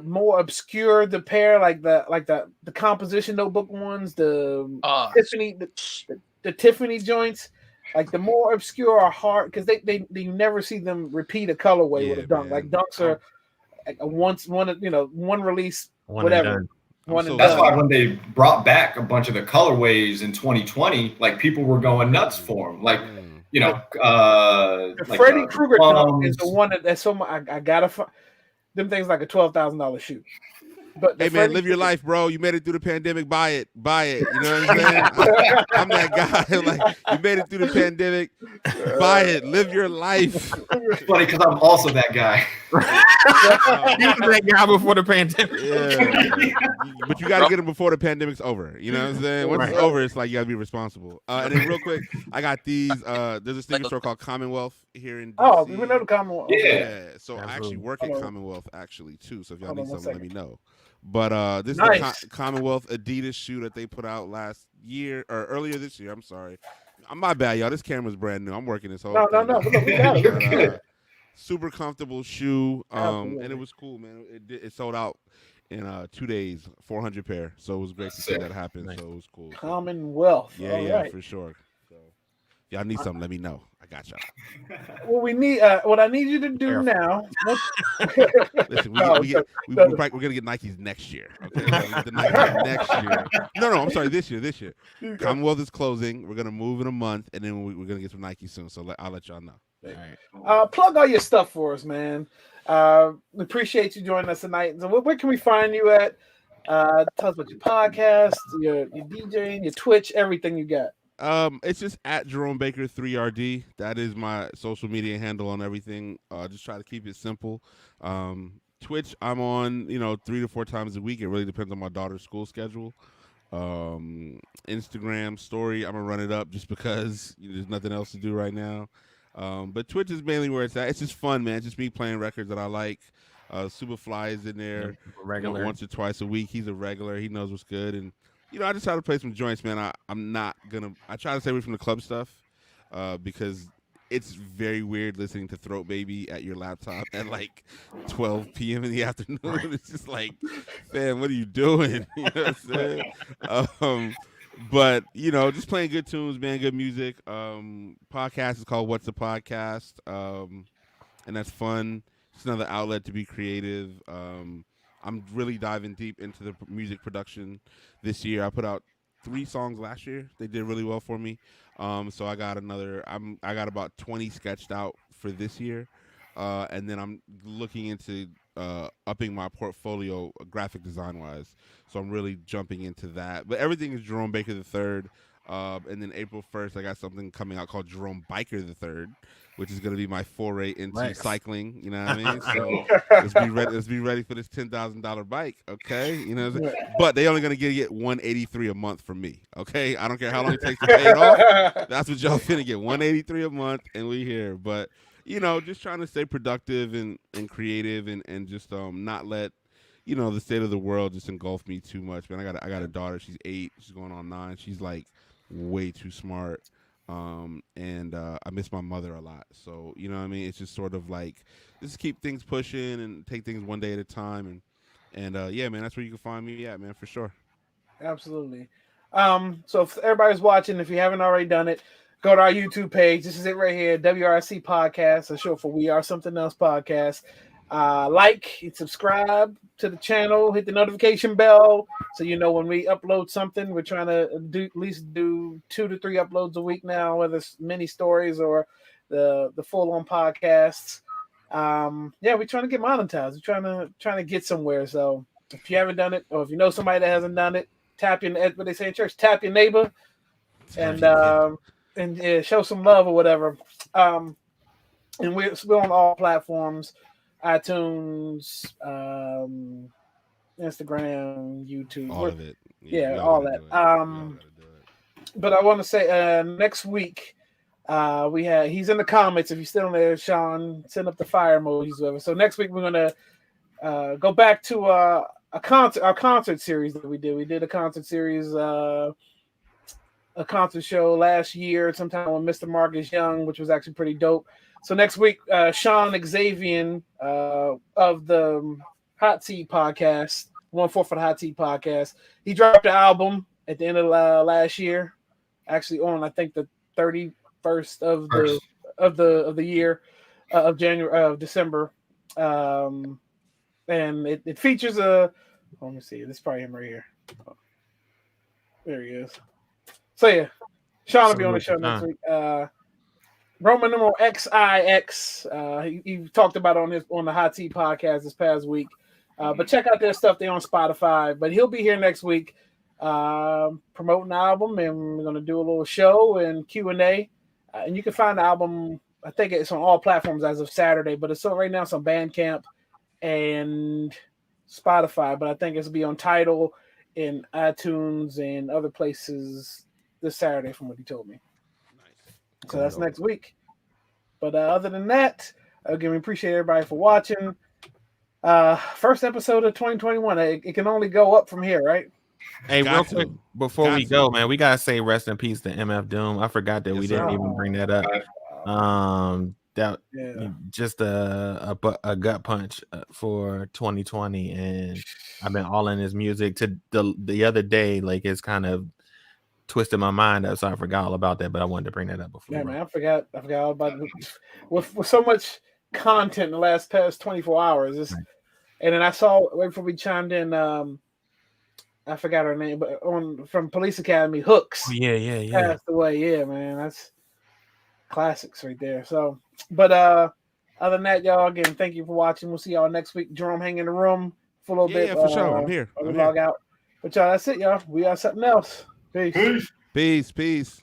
more obscure the pair, like the composition notebook ones, the Tiffany the Tiffany joints, like the more obscure are hard because they you never see them repeat a colorway with a dunk. man. Like dunks are like one release, One and whatever. done. One and that's done. why when they brought back a bunch of the colorways in 2020, like people were going nuts for them. Like The like Freddy Krueger dunk is plums. the one that's so much. I gotta find them things like a $12,000 shoe. But hey man, live your life, bro. You made it through the pandemic. Buy it. You know what I'm saying? I'm that guy. Like you made it through the pandemic. Buy it. Live your life. It's funny because I'm also that guy. You was that guy before the pandemic. Yeah, but you got to get them before the pandemic's over. You know what I'm saying? Once it's over, it's like you got to be responsible. And then real quick, I got these. There's a sneaker store called Commonwealth here in DC. Oh, you know the Commonwealth. Yeah. So I Absolutely. actually work at Hold on. Commonwealth actually too. So if y'all Hold need on one something, let me second. know. But this Nice. is the Commonwealth Adidas shoe that they put out last year or earlier this year. I'm sorry. My bad, y'all. This camera's brand new. I'm working this whole No. thing. Look, we got it. You're But, good. super comfortable shoe. And Absolutely. it was cool, man. It sold out in 2 days, 400 pair. So it was great to see Sick. that happen. Nice. So it was cool. Commonwealth. Yeah, All yeah, right. for sure. So if y'all need something, let me know. I got y'all. Well, we need what I need you to do now. Listen, No, we're gonna get Nikes next year. Okay, we're gonna get the Nikes next year. No, I'm sorry, this year. Commonwealth is closing. We're gonna move in a month, and then we're gonna get some Nikes soon. So I'll let y'all know. All right. Plug all your stuff for us, man. We appreciate you joining us tonight. So where can we find you at? Tell us about your podcast, your DJing, your Twitch, everything you got. It's just at Jerome Baker III RD. That is my social media handle on everything. Just try to keep it simple. Twitch, I'm on 3 to 4 times a week. It really depends on my daughter's school schedule. Instagram story, I'm gonna run it up just because there's nothing else to do right now. But Twitch is mainly where it's at. It's just fun, man. It's just me playing records that I like. Superfly is in there Regular. once or twice a week. He's a regular. He knows what's good. And I just try to play some joints, man. I try to stay away from the club stuff because it's very weird listening to Throat Baby at your laptop at like 12 p.m. in the afternoon. It's just like, man, what are you doing? You know what I'm saying? But just playing good tunes, man, good music. Podcast is called Whats'a Podcast, and that's fun. It's another outlet to be creative. I'm really diving deep into the music production this year. I put out 3 songs last year. They did really well for me. So I got I got about 20 sketched out for this year. And then I'm looking into upping my portfolio graphic design wise. So I'm really jumping into that. But everything is Jerome Baker III. And then April 1st, I got something coming out called Jerome Biker III, which is going to be my foray into cycling. You know what I mean? So let's be ready for this $10,000 bike. Okay. But they only going to get $183 a month from me. Okay. I don't care how long it takes to pay it off. That's what y'all finna get. $183 a month. And we here. But, just trying to stay productive and creative and just not let, the state of the world just engulf me too much. Man, I got a daughter. She's 8. She's going on 9. She's like way too smart. And I miss my mother a lot. So, what I mean? It's just sort of like, just keep things pushing and take things one day at a time. And yeah, man, that's where you can find me at, man, for sure. Absolutely. So if everybody's watching, if you haven't already done it, go to our YouTube page. This is it right here, WRC Podcast, a show for We Are Something Else Podcast. Like and subscribe to the channel, hit the notification bell so you know when we upload something. We're trying to do at least do 2 to 3 uploads a week now, whether it's mini stories or the full on podcasts. Yeah, we're trying to get monetized. We're trying to get somewhere. So if you haven't done it, or if you know somebody that hasn't done it, tap your, what they say in church, tap your neighbor and yeah, show some love or whatever. And we're on all platforms, iTunes, Instagram, YouTube, all of it. Yeah, all that. But I want to say next week he's in the comments. If you're still in there, Sean, send up the fire emojis, whatever. So next week we're gonna go back to our concert series that we did. We did a concert series, a concert show last year, sometime when Mr. Marcus Young, which was actually pretty dope. So next week, Sean Xavier of the Hot Seat Podcast, 1-4 for the Hot Seat Podcast, he dropped an album at the end of last year, actually on I think the 31st of the year of December, and it features let me see, this is probably him right here. Oh, there he is. So yeah, Sean will be on the show next week. Roman numeral XIX. He talked about on the Hot Tea Podcast this past week. But check out their stuff. They're on Spotify. But he'll be here next week promoting the album, and we're gonna do a little show and Q&A. And you can find the album. I think it's on all platforms as of Saturday, but it's right now. It's on Bandcamp and Spotify. But I think it's be on Tidal and iTunes and other places this Saturday, from what he told me. Nice. So that's next week. But other than that, again, we appreciate everybody for watching. First episode of 2021. It can only go up from here, right? Hey, real quick before we go, man, we gotta say rest in peace to MF Doom. I forgot that we didn't even bring that up. Just a gut punch for 2020, and I've been all in his music. To the other day, like it's kind of twisted my mind up, so I forgot all about that. But I wanted to bring that up before. Yeah, man, I forgot all about it. With so much content in the past 24 hours. Right. And then I saw right before we chimed in, I forgot her name, but from Police Academy, Hooks. Oh, yeah. Passed away. Yeah, man, that's classics right there. So, but other than that, y'all, again, thank you for watching. We'll see y'all next week. Jerome, hang in the room for a little bit. Yeah, for sure. I'm here. Log out. But y'all, that's it, y'all. We are something else. Peace. Peace.